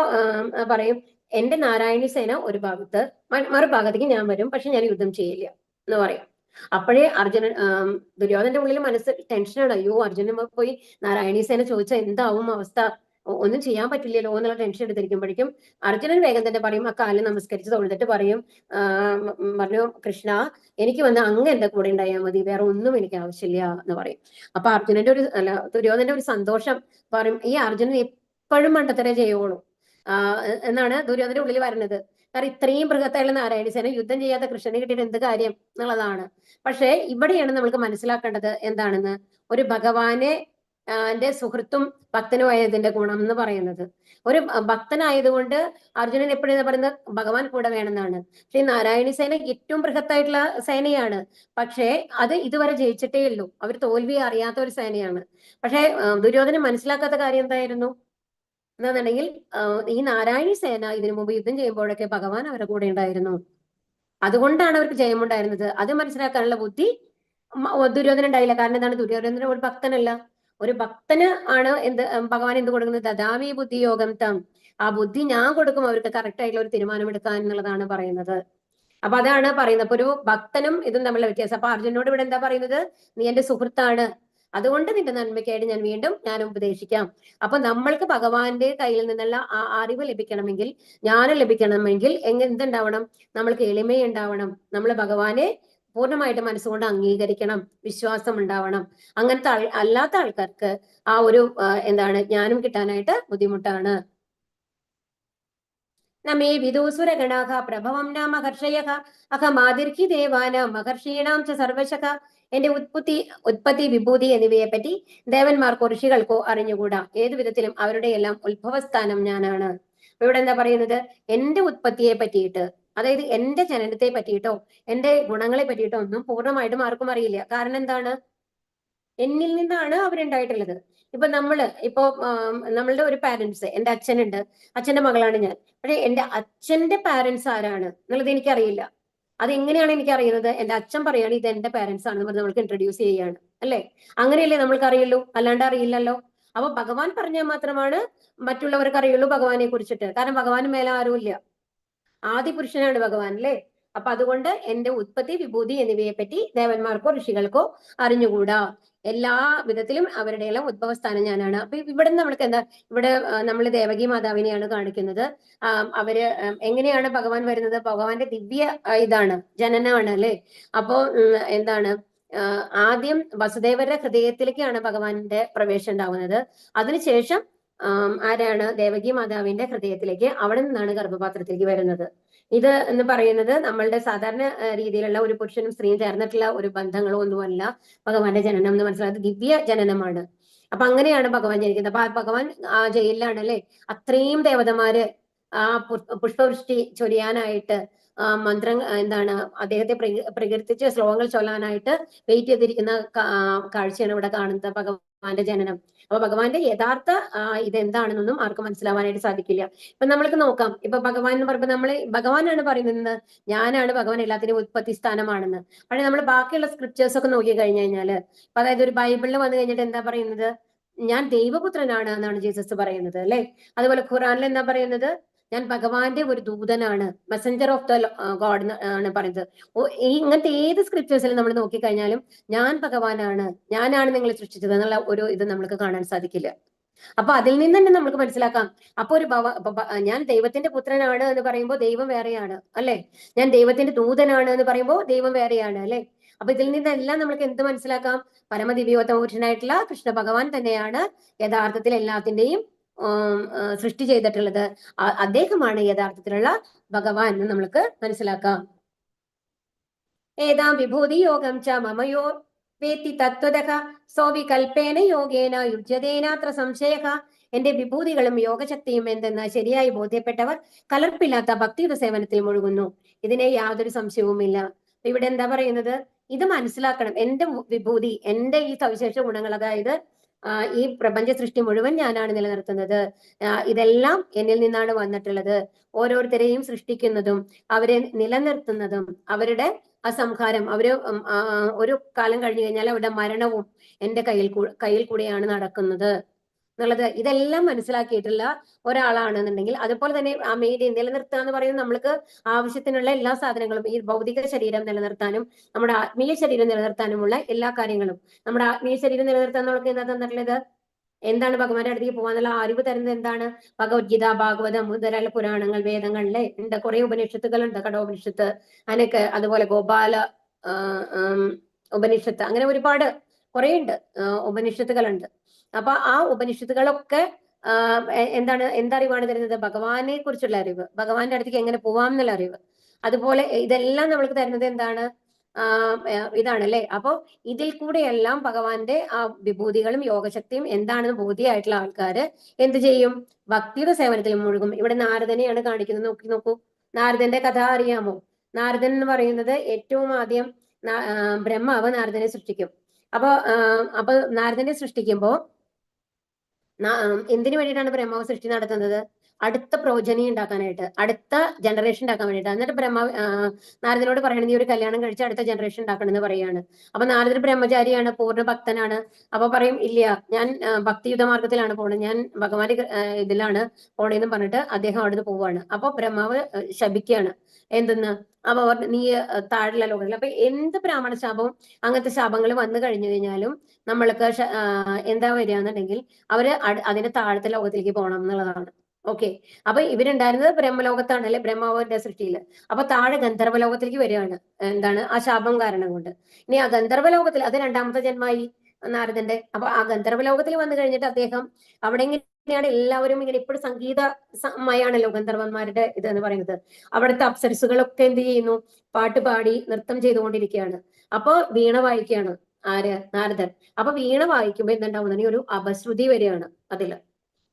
പറയും, എന്റെ നാരായണി സേന ഒരു ഭാഗത്ത്, മറുഭാഗത്തേക്ക് ഞാൻ വരും, പക്ഷെ ഞാൻ യുദ്ധം ചെയ്യില്ല എന്ന് പറയും. അപ്പോഴേ ദുര്യോധന്റെ ഉള്ളിൽ മനസ്സ് ടെൻഷനാണ്. അയ്യോ, അർജുനൻ പോയി നാരായണീ സേന ചോദിച്ചാൽ എന്താവും അവസ്ഥ, ഒന്നും ചെയ്യാൻ പറ്റില്ലല്ലോ എന്നുള്ള ടെൻഷൻ എടുത്തിരിക്കുമ്പോഴേക്കും അർജുനൻ വേഗം തന്നെ പറയും, ആ കാലിൽ നമസ്കരിച്ച് തൊഴുതിട്ട് പറയും, പറഞ്ഞു, കൃഷ്ണ, എനിക്ക് വന്ന് അങ്ങ് എന്റെ കൂടെ ഉണ്ടായാൽ മതി, വേറെ ഒന്നും എനിക്ക് ആവശ്യമില്ല എന്ന് പറയും. അപ്പൊ ദുര്യോധന്റെ ഒരു സന്തോഷം പറയും, ഈ അർജുനൻ എപ്പോഴും മണ്ടത്തരേ ചെയ്യുള്ളൂ എന്നാണ് ദുര്യോധന്റെ ഉള്ളിൽ വരുന്നത്. കാരണം ഇത്രയും ബൃഹത്തായുള്ള നാരായണീസേന യുദ്ധം ചെയ്യാത്ത കൃഷ്ണനെ കിട്ടിയിട്ട് എന്ത് കാര്യം എന്നുള്ളതാണ്. പക്ഷെ ഇവിടെയാണ് നമുക്ക് മനസ്സിലാക്കേണ്ടത് എന്താണെന്ന്, ഒരു ഭഗവാനെ സുഹൃത്തും ഭക്തനുമായതിന്റെ ഗുണം എന്ന് പറയുന്നത്. ഒരു ഭക്തനായതുകൊണ്ട് അർജുനൻ എപ്പോഴും പറയുന്നത് ഭഗവാൻ കൂടെ വേണമെന്നാണ്. പക്ഷെ ഈ നാരായണി സേന ഏറ്റവും ബൃഹത്തായിട്ടുള്ള സേനയാണ്. പക്ഷേ അത് ഇതുവരെ ജയിച്ചിട്ടേ ഉള്ളൂ. അവർ തോൽവി അറിയാത്ത ഒരു സേനയാണ്. പക്ഷെ ദുര്യോധനൻ മനസ്സിലാക്കാത്ത കാര്യം എന്തായിരുന്നു എന്നാണെന്നുണ്ടെങ്കിൽ, ഈ നാരായണി സേന ഇതിനു മുമ്പ് യുദ്ധം ചെയ്യുമ്പോഴൊക്കെ ഭഗവാൻ അവരുടെ കൂടെ ഉണ്ടായിരുന്നു. അതുകൊണ്ടാണ് അവർക്ക് ജയമുണ്ടായിരുന്നത്. അത് മനസ്സിലാക്കാനുള്ള ബുദ്ധി ദുര്യോധനൻ ഉണ്ടായില്ല. കാരണം എന്താണ്? ദുര്യോധനൻ ഒരു ഭക്തനല്ല. ഒരു ഭക്തന് ആണ് ഭഗവാൻ എന്ത് കൊടുക്കുന്നത്? ദദാമി ബുദ്ധിയോഗം തം. ആ ബുദ്ധി ഞാൻ കൊടുക്കും അവർക്ക് കറക്റ്റ് ആയിട്ടുള്ള ഒരു തീരുമാനം എടുക്കാൻ എന്നുള്ളതാണ് പറയുന്നത്. അപ്പൊ അതാണ് പറയുന്നത്. അപ്പൊ ഒരു ഭക്തനും ഇതും തമ്മിലുള്ള വ്യത്യാസം. അപ്പൊ അർജുനോട് ഇവിടെ എന്താ പറയുന്നത്? നീ എന്റെ സുഹൃത്താണ്, അതുകൊണ്ട് നിന്റെ നന്മയ്ക്കായിട്ട് ഞാൻ ഉപദേശിക്കാം. അപ്പൊ നമ്മൾക്ക് ഭഗവാന്റെ കയ്യിൽ നിന്നുള്ള ആ അറിവ് ലഭിക്കണമെങ്കിൽ, ജ്ഞാനം ലഭിക്കണമെങ്കിൽ എന്തുണ്ടാവണം? നമ്മൾക്ക് എളിമയുണ്ടാവണം. നമ്മൾ ഭഗവാനെ പൂർണ്ണമായിട്ട് മനസ്സുകൊണ്ട് അംഗീകരിക്കണം, വിശ്വാസം ഉണ്ടാവണം. അങ്ങനത്തെ അല്ലാത്ത ആൾക്കാർക്ക് ആ ഒരു എന്താണ് ജ്ഞാനം കിട്ടാനായിട്ട് ബുദ്ധിമുട്ടാണ്. നമേ വിദൂസുരഗണാഹ പ്രഭവം നാം മഹർഷയഃ അഹമാതിർഹി ദേവാനാം മഹർഷീണാം ച സർവശഃ. എന്റെ ഉത്പത്തി വിഭൂതി എന്നിവയെ പറ്റി ദേവന്മാർക്കോ ഋഷികൾക്കോ അറിഞ്ഞുകൂടാ. ഏതു വിധത്തിലും അവരുടെ എല്ലാം ഉത്ഭവസ്ഥാനം ഞാനാണ്. അപ്പൊ ഇവിടെ എന്താ പറയുന്നത്? എന്റെ ഉത്പത്തിയെ പറ്റിയിട്ട്, അതായത് എന്റെ ജനനത്തെ പറ്റിയിട്ടോ എന്റെ ഗുണങ്ങളെ പറ്റിയിട്ടോ ഒന്നും പൂർണ്ണമായിട്ടും ആർക്കും അറിയില്ല. കാരണം എന്താണ്? എന്നിൽ നിന്നാണ് അവരുണ്ടായിട്ടുള്ളത്. ഇപ്പൊ നമ്മളുടെ ഒരു പാരന്റ്സ്, എന്റെ അച്ഛനുണ്ട്, അച്ഛന്റെ മകളാണ് ഞാൻ. പക്ഷെ എന്റെ അച്ഛന്റെ പാരന്റ്സ് ആരാണ് എന്നുള്ളത് എനിക്കറിയില്ല. അതെങ്ങനെയാണ് എനിക്ക് അറിയുന്നത്? എന്റെ അച്ഛൻ പറയാണ് ഇത് എന്റെ പാരന്റ്സ് ആണെന്ന് പറഞ്ഞ് നമ്മൾക്ക് ഇൻട്രൊഡ്യൂസ് ചെയ്യാണ്, അല്ലെ? അങ്ങനെയല്ലേ നമ്മൾക്ക് അറിയുള്ളൂ, അല്ലാണ്ട് അറിയില്ലല്ലോ. അപ്പൊ ഭഗവാൻ പറഞ്ഞാൽ മാത്രമാണ് മറ്റുള്ളവർക്ക് അറിയുള്ളൂ ഭഗവാനെ കുറിച്ചിട്ട്. കാരണം ഭഗവാന് മേലെ ആരുമില്ല, ആദിപുരുഷനാണ് ഭഗവാൻ, അല്ലേ? അപ്പൊ അതുകൊണ്ട് എന്റെ ഉത്പത്തി വിഭൂതി എന്നിവയെ പറ്റി ദേവന്മാർക്കോ ഋഷികൾക്കോ അറിഞ്ഞുകൂടാ. എല്ലാ വിധത്തിലും അവരുടെ എല്ലാം ഉദ്ഭവസ്ഥാനം ഞാനാണ്. അപ്പൊ ഇവിടെ നമ്മൾക്ക് എന്താ, ഇവിടെ നമ്മൾ ദേവകി മാതാവിനെയാണ് കാണിക്കുന്നത്. അവര് എങ്ങനെയാണ് ഭഗവാൻ വരുന്നത്? ഭഗവാന്റെ ദിവ്യ ഇതാണ്, ജനനമാണ്, അല്ലെ? അപ്പോ എന്താണ്, ആദ്യം വസുദേവരുടെ ഹൃദയത്തിലേക്കാണ് ഭഗവാന്റെ പ്രവേശം ഉണ്ടാവുന്നത്. അതിനുശേഷം ആരാണ്? ദേവകി മാതാവിന്റെ ഹൃദയത്തിലേക്ക്, അവിടെ നിന്നാണ് ഗർഭപാത്രത്തിലേക്ക് വരുന്നത്. ഇത് എന്ന് പറയുന്നത് നമ്മളുടെ സാധാരണ രീതിയിലുള്ള ഒരു പുരുഷനും സ്ത്രീയും ചേർന്നിട്ടുള്ള ഒരു ബന്ധങ്ങളോ ഒന്നുമല്ല ഭഗവാന്റെ ജനനം എന്ന് മനസ്സിലായത്. ദിവ്യ ജനനമാണ്. അപ്പൊ അങ്ങനെയാണ് ഭഗവാൻ ജനിക്കുന്നത്. അപ്പൊ ഭഗവാൻ ആ ജയിലിലാണ്, അല്ലെ? അത്രയും ദേവതമാര് ആ പുഷ്പവൃഷ്ടി ചൊരിയാനായിട്ട്, മന്ത്രം എന്താണ് അദ്ദേഹത്തെ പ്രകീർത്തിച്ച് ശ്ലോകങ്ങൾ ചൊല്ലാനായിട്ട് വെയിറ്റ് ചെയ്തിരിക്കുന്ന കാഴ്ചയാണ് ഇവിടെ കാണുന്നത്, ഭഗവാന്റെ ജനനം. അപ്പൊ ഭഗവാന്റെ യഥാർത്ഥ ഇതെന്താണെന്നൊന്നും ആർക്കും മനസ്സിലാവാനായിട്ട് സാധിക്കില്ല. ഇപ്പൊ നമ്മൾക്ക് നോക്കാം, ഇപ്പൊ ഭഗവാൻ എന്ന് പറയുമ്പോൾ ഭഗവാനാണ് പറയുന്നത് ഞാനാണ് ഭഗവാൻ എല്ലാത്തിനും ഉത്പത്തി സ്ഥാനമാണെന്ന്. പക്ഷെ നമ്മൾ ബാക്കിയുള്ള സ്ക്രിപ്റ്റേഴ്സ് ഒക്കെ നോക്കി കഴിഞ്ഞു കഴിഞ്ഞാല്, അതായത് ഒരു ബൈബിളിൽ വന്നു കഴിഞ്ഞിട്ട് എന്താ പറയുന്നത്? ഞാൻ ദൈവപുത്രനാണ് എന്നാണ് ജീസസ് പറയുന്നത്, അല്ലെ? അതുപോലെ ഖുറാനിൽ എന്താ പറയുന്നത്? ഞാൻ ഭഗവാന്റെ ഒരു ദൂതനാണ്, മെസഞ്ചർ ഓഫ് ദ ഗോഡ് ആണ് പറയുന്നത്. ഇങ്ങനത്തെ ഏത് സ്ക്രിപ്റ്റേഴ്സിലും നമ്മൾ നോക്കിക്കഴിഞ്ഞാലും ഞാൻ ഭഗവാനാണ്, ഞാനാണ് നിങ്ങളെ സൃഷ്ടിച്ചത് എന്നുള്ള ഒരു ഇത് നമ്മൾക്ക് കാണാൻ സാധിക്കില്ല. അപ്പൊ അതിൽ നിന്ന് തന്നെ നമുക്ക് മനസ്സിലാക്കാം, അപ്പൊ ഞാൻ ദൈവത്തിന്റെ പുത്രനാണ് എന്ന് പറയുമ്പോൾ ദൈവം വേറെയാണ്, അല്ലെ? ഞാൻ ദൈവത്തിന്റെ ദൂതനാണ് എന്ന് പറയുമ്പോൾ ദൈവം വേറെയാണ്, അല്ലെ? അപ്പൊ ഇതിൽ നിന്നെല്ലാം നമുക്ക് എന്ത് മനസ്സിലാക്കാം? പരമദിവ്യോത്തമ പുരുഷനായിട്ടുള്ള കൃഷ്ണ ഭഗവാൻ തന്നെയാണ് യഥാർത്ഥത്തിൽ എല്ലാത്തിന്റെയും സൃഷ്ടി ചെയ്തിട്ടുള്ളത്. അദ്ദേഹമാണ് യഥാർത്ഥത്തിലുള്ള ഭഗവാൻ എന്ന് നമ്മൾക്ക് മനസ്സിലാക്കാം. ഏതാം വിഭൂതി യോഗം ച മമയോ വേത്തി തത്വതഃ സ്വവികൽപ്പേന യോഗേന യുജ്യതേനാത്ര സംശയഃ. എന്റെ വിഭൂതികളും യോഗശക്തിയും എന്തെന്ന് ശരിയായി ബോധ്യപ്പെട്ടവർ കലർപ്പില്ലാത്ത ഭക്തിയുത സേവനത്തിൽ മുഴുകുന്നു. ഇതിനെ യാതൊരു സംശയവുമില്ല. ഇവിടെ എന്താ പറയുന്നത്? ഇത് മനസ്സിലാക്കണം. എന്റെ വിഭൂതി, എന്റെ ഈ സവിശേഷ ഗുണങ്ങൾ, അതായത് ഈ പ്രപഞ്ച സൃഷ്ടി മുഴുവൻ ഞാനാണ് നിലനിർത്തുന്നത്. ഇതെല്ലാം എന്നിൽ നിന്നാണ് വന്നിട്ടുള്ളത്. ഓരോരുത്തരെയും സൃഷ്ടിക്കുന്നതും അവരെ നിലനിർത്തുന്നതും അവരുടെ സംഹാരം, അവര് ഒരു കാലം കഴിഞ്ഞു കഴിഞ്ഞാൽ അവരുടെ മരണവും എന്റെ കയ്യിൽ കൂടെയാണ് നടക്കുന്നത് എന്നുള്ളത്, ഇതെല്ലാം മനസ്സിലാക്കിയിട്ടുള്ള ഒരാളാണെന്നുണ്ടെങ്കിൽ, അതുപോലെ തന്നെ ആ നിലനിർത്തുക എന്ന് പറയുന്നത് നമ്മൾക്ക് ആവശ്യത്തിനുള്ള എല്ലാ സാധനങ്ങളും, ഈ ഭൗതിക ശരീരം നിലനിർത്താനും നമ്മുടെ ആത്മീയ ശരീരം നിലനിർത്താനുമുള്ള എല്ലാ കാര്യങ്ങളും. നമ്മുടെ ആത്മീയ ശരീരം നിലനിർത്താൻ നമുക്ക് എന്താ തന്നിട്ടുള്ളത്? എന്താണ് ഭഗവാന്റെ അടുത്തേക്ക് പോകാനുള്ള അറിവ് തരുന്നത്? എന്താണ്? ഭഗവത്ഗീത, ഭാഗവതം മുതലായ പുരാണങ്ങൾ, വേദങ്ങളിലെ ഉണ്ട്, കുറെ ഉപനിഷത്തുകളുണ്ട്, കഠോപനിഷത്ത്, അനക്ക്, അതുപോലെ ഗോപാല ഉപനിഷത്ത്, അങ്ങനെ ഒരുപാട് കുറെ ഉണ്ട്, ഉപനിഷത്തുകളുണ്ട്. അപ്പൊ ആ ഉപനിഷത്തുകളൊക്കെ എന്തറിവാണ് തരുന്നത്? ഭഗവാനെ കുറിച്ചുള്ള അറിവ്, ഭഗവാന്റെ അടുത്തേക്ക് എങ്ങനെ പോവാം എന്നുള്ള അറിവ്. അതുപോലെ ഇതെല്ലാം നമ്മൾക്ക് തരുന്നത് എന്താണ്? ഇതാണല്ലേ. അപ്പൊ ഇതിൽ കൂടെയെല്ലാം ഭഗവാന്റെ ആ വിഭൂതികളും യോഗശക്തിയും എന്താണെന്ന് ബോധ്യമായിട്ടുള്ള ആൾക്കാര് എന്ത് ചെയ്യും? ഭക്തിയുടെ സേവനത്തിൽ മുഴുകും. ഇവിടെ നാരദനെയാണ് കാണിക്കുന്നത്. നോക്കൂ, നാരദന്റെ കഥ അറിയാമോ? നാരദൻ എന്ന് പറയുന്നത് ഏറ്റവും ആദ്യം ബ്രഹ്മാവ് നാരദനെ സൃഷ്ടിക്കും. അപ്പൊ നാരദനെ സൃഷ്ടിക്കുമ്പോ എന്തിനു വേണ്ടിയിട്ടാണ് ബ്രഹ്മാവ് സൃഷ്ടി നടത്തുന്നത്? അടുത്ത പ്രോജനി ഉണ്ടാക്കാനായിട്ട്, അടുത്ത ജനറേഷൻ ഉണ്ടാക്കാൻ വേണ്ടിയിട്ട്. എന്നിട്ട് നാരദനോട് പറയണത് നീ ഒരു കല്യാണം കഴിച്ച് അടുത്ത ജനറേഷൻ ഉണ്ടാക്കണം എന്ന് പറയാണ്. അപ്പൊ നാരദർ ബ്രഹ്മചാരിയാണ്, പൂർണ്ണ ഭക്തനാണ്. അപ്പൊ പറയും ഇല്ല, ഞാൻ ഭക്തിയുത മാർഗത്തിലാണ് പോണത്, ഞാൻ ഭഗവാന്റെ ഇതിലാണ് പോണേന്ന് പറഞ്ഞിട്ട് അദ്ദേഹം അവിടുന്ന് പോവാണ്. അപ്പൊ ബ്രഹ്മാവ് ശപിക്കുകയാണ്. എന്തെന്ന്? അപ്പൊ നീ താഴെയുള്ള ലോകത്തിൽ. അപ്പൊ എന്ത് ബ്രാഹ്മണ ശാപവും അങ്ങനത്തെ ശാപങ്ങൾ വന്നു കഴിഞ്ഞു കഴിഞ്ഞാലും നമ്മൾക്ക് എന്താ വരിക എന്നുണ്ടെങ്കിൽ അവര് അതിന്റെ താഴത്തെ ലോകത്തിലേക്ക് പോകണം എന്നുള്ളതാണ്. ഓക്കെ. അപ്പൊ ഇവരുണ്ടായിരുന്നത് ബ്രഹ്മലോകത്താണ്, അല്ലെ, ബ്രഹ്മാവിന്റെ സൃഷ്ടിയിൽ. അപ്പൊ താഴെ ഗന്ധർവലോകത്തിലേക്ക് വരികയാണ്. എന്താണ്? ആ ശാപം കാരണം കൊണ്ട്. ഇനി ആ ഗന്ധർവലോകത്തിൽ അത് രണ്ടാമത്തെ ജന്മായി നാരദന്റെ. അപ്പൊ ആ ഗന്ധർവലോകത്തിൽ വന്നു കഴിഞ്ഞിട്ട് അദ്ദേഹം അവിടെ ഇങ്ങനെയാണ് എല്ലാവരും ഇങ്ങനെ ഇപ്പോഴും സംഗീതമയാണല്ലോ ഗന്ധർവന്മാരുടെ ഇത് എന്ന് പറയുന്നത്. അവിടുത്തെ അപ്സരസുകളൊക്കെ എന്ത് ചെയ്യുന്നു? പാട്ട് പാടി നൃത്തം ചെയ്തുകൊണ്ടിരിക്കുകയാണ്. അപ്പൊ വീണ വായിക്കുകയാണ് ആര്? നാരദൻ. അപ്പൊ വീണ വായിക്കുമ്പോ എന്തുണ്ടാവുന്ന ഒരു അപശ്രുതി വരികയാണ് അതില്.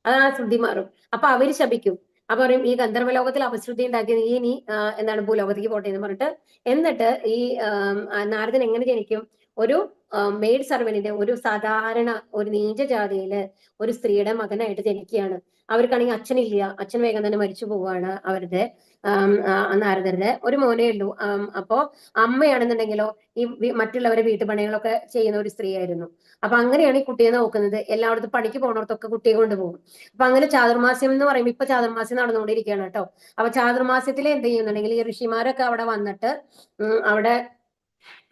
അത് ആ ശ്രുതി മാറും. അപ്പൊ അവര് ശപിക്കും. അപ്പൊ പറയും ഈ ഗന്ധർവലോകത്തിൽ അപശ്രുതി ഉണ്ടാക്കിയത് നീ ഇനി എന്താണ് ഭൂലോകത്തേക്ക് പോട്ടെ എന്ന് പറഞ്ഞിട്ട്. എന്നിട്ട് ഈ നാരദൻ എങ്ങനെ ജനിക്കും? ഒരു മെയ്ഡ് സർവന്റിന്റെ, ഒരു സാധാരണ ഒരു നീചജാതിയില് ഒരു സ്ത്രീയുടെ മകനായിട്ട് ജനിക്കുകയാണ്. അവർക്കാണെങ്കിൽ അച്ഛനില്ല, അച്ഛൻ വേഗം തന്നെ മരിച്ചു പോവാണ്. അവരുടെ നാരദരുടെ ഒരു മോനേ ഉള്ളൂ. അപ്പോ അമ്മയാണെന്നുണ്ടെങ്കിലോ ഈ മറ്റുള്ളവരെ വീട്ടുപണികളൊക്കെ ചെയ്യുന്ന ഒരു സ്ത്രീയായിരുന്നു. അപ്പൊ അങ്ങനെയാണ് ഈ കുട്ടിയെ നോക്കുന്നത്. എല്ലായിടത്തും പണിക്ക് പോണടത്തൊക്കെ കുട്ടിയെ കൊണ്ടുപോകും. അപ്പൊ അങ്ങനെ ചാതുർമാസ്യം എന്ന് പറയുമ്പോൾ ഇപ്പൊ ചാതുർമാസ്യം നടന്നുകൊണ്ടിരിക്കുകയാണ് കേട്ടോ. അപ്പൊ ചാതുർമാസ്യത്തിൽ എന്ത് ചെയ്യുന്നുണ്ടെങ്കിൽ ഈ ഋഷിമാരൊക്കെ അവിടെ വന്നിട്ട് അവിടെ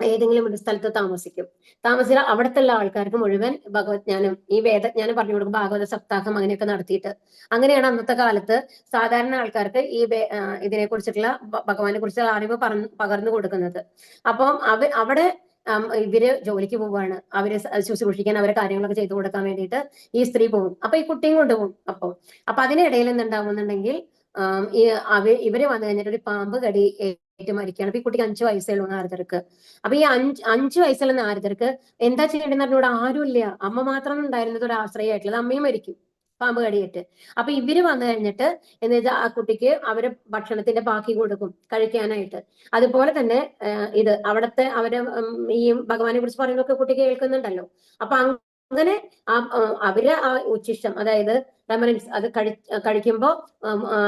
ഏതെങ്കിലും ഒരു സ്ഥലത്ത് താമസിച്ച അവിടത്തുള്ള ആൾക്കാർക്ക് മുഴുവൻ ഭഗവത്ജ്ഞാനം, ഈ വേദജ്ഞാനം പറഞ്ഞു കൊടുക്കും. ഭാഗവത സപ്താഹം അങ്ങനെയൊക്കെ നടത്തിയിട്ട് അങ്ങനെയാണ് അന്നത്തെ കാലത്ത് സാധാരണ ആൾക്കാർക്ക് ഈ ഇതിനെ കുറിച്ചിട്ടുള്ള ഭഗവാനെ കുറിച്ചുള്ള അറിവ് പകർന്നു കൊടുക്കുന്നത്. അപ്പം അവിടെ ഇവര് ജോലിക്ക് പോവുകയാണ്. അവര് ശുശ്രൂഷിക്കാൻ, അവരെ കാര്യങ്ങളൊക്കെ ചെയ്തു കൊടുക്കാൻ വേണ്ടിയിട്ട് ഈ സ്ത്രീ പോകും. അപ്പൊ ഈ കുട്ടിയും കൊണ്ടുപോകും. അപ്പൊ അതിനിടയിൽ എന്തുണ്ടാവുന്നുണ്ടെങ്കിൽ ഇവര് വന്നു കഴിഞ്ഞിട്ട് ഒരു പാമ്പ് കടി ഏറ്റു മരിക്കുകയാണ്. അപ്പൊ ഈ കുട്ടിക്ക് 5 വയസ്സേ ഉള്ളൂ നാരദർക്ക്. അപ്പൊ ഈ അഞ്ചു വയസ്സുള്ള നാരദർക്ക് എന്താ ചെയ്യേണ്ടതെന്ന് പറഞ്ഞൂടെ? ആരുമില്ല. അമ്മ മാത്രം ഉണ്ടായിരുന്നത് ഒരു ആശ്രയമായിട്ടുള്ളത്. അമ്മയും മരിക്കും പാമ്പ് കടിയേറ്റ്. അപ്പൊ ഇവര് വന്നു കഴിഞ്ഞിട്ട് എന്ന് വെച്ചാൽ ആ കുട്ടിക്ക് അവര് ഭക്ഷണത്തിന്റെ ബാക്കി കൊടുക്കും കഴിക്കാനായിട്ട്. അതുപോലെ തന്നെ ഇത് അവിടുത്തെ ഈ ഭഗവാനെ കുറിച്ച് പറയുന്നതൊക്കെ കുട്ടി കേൾക്കുന്നുണ്ടല്ലോ. അപ്പൊ അങ്ങനെ അവര് ആ ഉച്ഛിഷ്ടം, അതായത് റെമനൻസ്, അത് കഴിക്കുമ്പോ ആ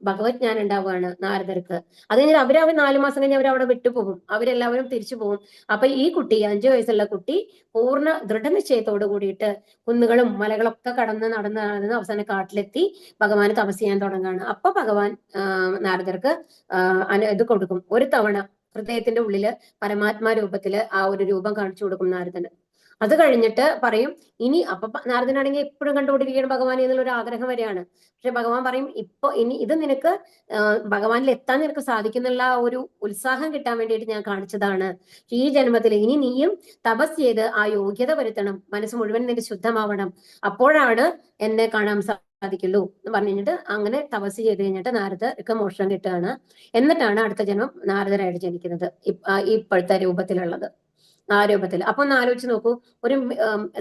ഭഗവത്ജ്ഞാനം ഉണ്ടാവുകയാണ് നാരദർക്ക്. അത് കഴിഞ്ഞാൽ അവർ 4 മാസം കഴിഞ്ഞ് അവരവിടെ വിട്ടുപോകും. അവരെല്ലാവരും തിരിച്ചു പോകും. അപ്പൊ ഈ കുട്ടി, 5 വയസ്സുള്ള കുട്ടി, പൂർണ്ണ ദൃഢനിശ്ചയത്തോട് കൂടിയിട്ട് കുന്നുകളും മലകളൊക്കെ നടന്ന് അവസാനം കാട്ടിലെത്തി ഭഗവാന് തപസ് ചെയ്യാൻ തുടങ്ങുകയാണ്. അപ്പൊ ഭഗവാൻ നാരദർക്ക് ഇത് കൊടുക്കും. ഒരു തവണ ഹൃദയത്തിന്റെ ഉള്ളില് പരമാത്മാ രൂപത്തില് ആ ഒരു രൂപം കാണിച്ചു കൊടുക്കും നാരദന്. അത് കഴിഞ്ഞിട്ട് പറയും ഇനി, അപ്പൊ നാരദനാണെങ്കിൽ എപ്പോഴും കണ്ടുകൊണ്ടിരിക്കണം ഭഗവാൻ എന്നുള്ള ഒരു ആഗ്രഹം വരെയാണ്. പക്ഷെ ഭഗവാൻ പറയും ഇനി ഇത് നിനക്ക് ഭഗവാനിൽ എത്താൻ നിനക്ക് സാധിക്കുന്നുള്ള ഒരു ഉത്സാഹം കിട്ടാൻ വേണ്ടിയിട്ട് ഞാൻ കാണിച്ചതാണ്. ഈ ജന്മത്തിൽ ഇനി നീയും തപസ് ചെയ്ത് ആ യോഗ്യത വരുത്തണം, മനസ്സ് മുഴുവൻ നിന്റെ ശുദ്ധമാവണം, അപ്പോഴാണ് എന്നെ കാണാൻ സാധിക്കുള്ളൂ എന്ന് പറഞ്ഞു കഴിഞ്ഞിട്ട് അങ്ങനെ തപസ് ചെയ്ത് കഴിഞ്ഞിട്ട് നാരദർക്ക് മോക്ഷം കിട്ടുകയാണ്. എന്നിട്ടാണ് അടുത്ത ജന്മം നാരദരായിട്ട് ജനിക്കുന്നത്, ഇപ്പോഴത്തെ രൂപത്തിലുള്ളത്. ആ രൂപത്തിൽ. അപ്പൊ ഒന്ന് ആലോചിച്ച് നോക്കൂ, ഒരു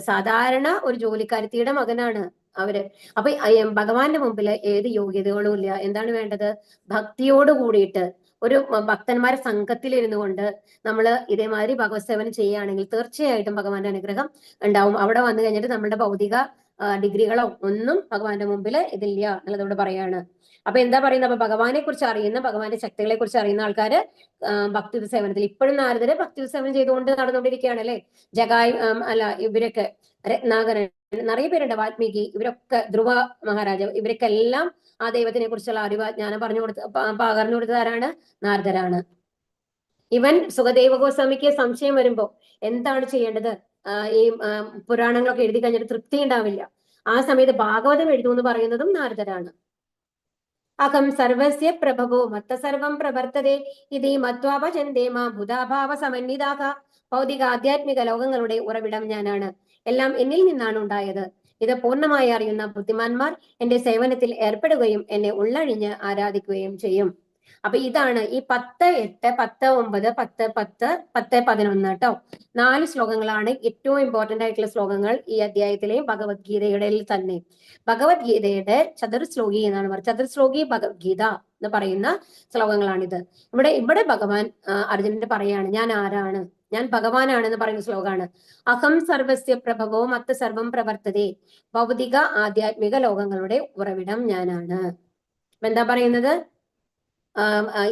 സാധാരണ ഒരു ജോലിക്കാരത്തിയുടെ മകനാണ് അവര്. അപ്പൊ ഭഗവാന്റെ മുമ്പിൽ ഏത് യോഗ്യതകളും ഇല്ല. എന്താണ് വേണ്ടത്? ഭക്തിയോട് കൂടിയിട്ട് ഒരു ഭക്തന്മാരെ സംഘത്തിലിരുന്നു കൊണ്ട് നമ്മൾ ഇതേമാതിരി ഭഗവത് സേവനം ചെയ്യുകയാണെങ്കിൽ തീർച്ചയായിട്ടും ഭഗവാന്റെ അനുഗ്രഹം ഉണ്ടാവും. അവിടെ വന്നു കഴിഞ്ഞിട്ട് നമ്മുടെ ഭൗതിക ഡിഗ്രികളോ ഒന്നും ഭഗവാന്റെ മുമ്പിൽ ഇതില്ല എന്നുള്ളത് ഇവിടെ പറയാണ്. അപ്പൊ എന്താ പറയുന്നത്? അപ്പൊ ഭഗവാനെ കുറിച്ച് അറിയുന്ന, ഭഗവാന്റെ ശക്തികളെ കുറിച്ച് അറിയുന്ന ആൾക്കാര് ഭക്തിയുത സേവനത്തിൽ, ഇപ്പോഴും നാരദര് ഭക്തിയുത സേവനം ചെയ്തുകൊണ്ട് നടന്നുകൊണ്ടിരിക്കുകയാണ് അല്ലെ. ജഗായ് അല്ല ഇവരൊക്കെ, രത്നാകരൻ, നിറയെ പേരുണ്ട്, വാൽമീകി, ഇവരൊക്കെ, ധ്രുവ മഹാരാജാവ്, ഇവരൊക്കെ എല്ലാം ആ ദൈവത്തിനെ കുറിച്ചുള്ള അറിവ് ജ്ഞാനം പകർന്നു കൊടുത്തത് ആരാണ്? നാരദരാണ്. ഇവൻ സുഖദേവ ഗോസ്വാമിക്ക് സംശയം വരുമ്പോ എന്താണ് ചെയ്യേണ്ടത്? ഈ പുരാണങ്ങളൊക്കെ എഴുതി കഴിഞ്ഞിട്ട് തൃപ്തി ഉണ്ടാവില്ല. ആ സമയത്ത് ഭാഗവതം എഴുതൂന്ന് പറയുന്നതും നാരദരാണ്. അഹം സർവസ്യ പ്രഭവോ മത്ത സർവം പ്രവർത്തതേ ഇതി മത്വാ ഭജന്തേ മാം ഭൂതാഭാവ സമന്വിതാഹ. ഭൗതിക ആധ്യാത്മിക ലോകങ്ങളുടെ ഉറവിടം ഞാനാണ്, എല്ലാം എന്നിൽ നിന്നാണ് ഉണ്ടായത്. ഇത് പൂർണ്ണമായി അറിയുന്ന ബുദ്ധിമാന്മാർ എന്റെ സേവനത്തിൽ ഏർപ്പെടുകയും എന്നെ ഉള്ളഴിഞ്ഞ് ആരാധിക്കുകയും ചെയ്യും. അപ്പൊ ഇതാണ് ഈ 10, 8, 10, 9, 10, 10, 10, 11 കേട്ടോ. 4 ശ്ലോകങ്ങളാണ് ഏറ്റവും ഇമ്പോർട്ടന്റ് ആയിട്ടുള്ള ശ്ലോകങ്ങൾ ഈ അധ്യായത്തിലെ ഭഗവത്ഗീതയുടെ തന്നെ. ഭഗവത്ഗീതയുടെ ചതുർശ്ലോകി എന്നാണ് പറയുന്നത്. ചതുർശ്ലോകി ഭഗവത്ഗീത എന്ന് പറയുന്ന ശ്ലോകങ്ങളാണിത്. ഇവിടെ ഭഗവാൻ അർജുനന്റെ പറയാണ്, ഞാൻ ആരാണ്, ഞാൻ ഭഗവാനാണെന്ന് പറയുന്ന ശ്ലോകമാണ്. അഹം സർവസ്യ പ്രഭവോ മത്ത് സർവം പ്രവർത്തതേ, ഭൗതിക ആധ്യാത്മിക ലോകങ്ങളുടെ ഉറവിടം ഞാനാണ്. എന്താ പറയുന്നത്?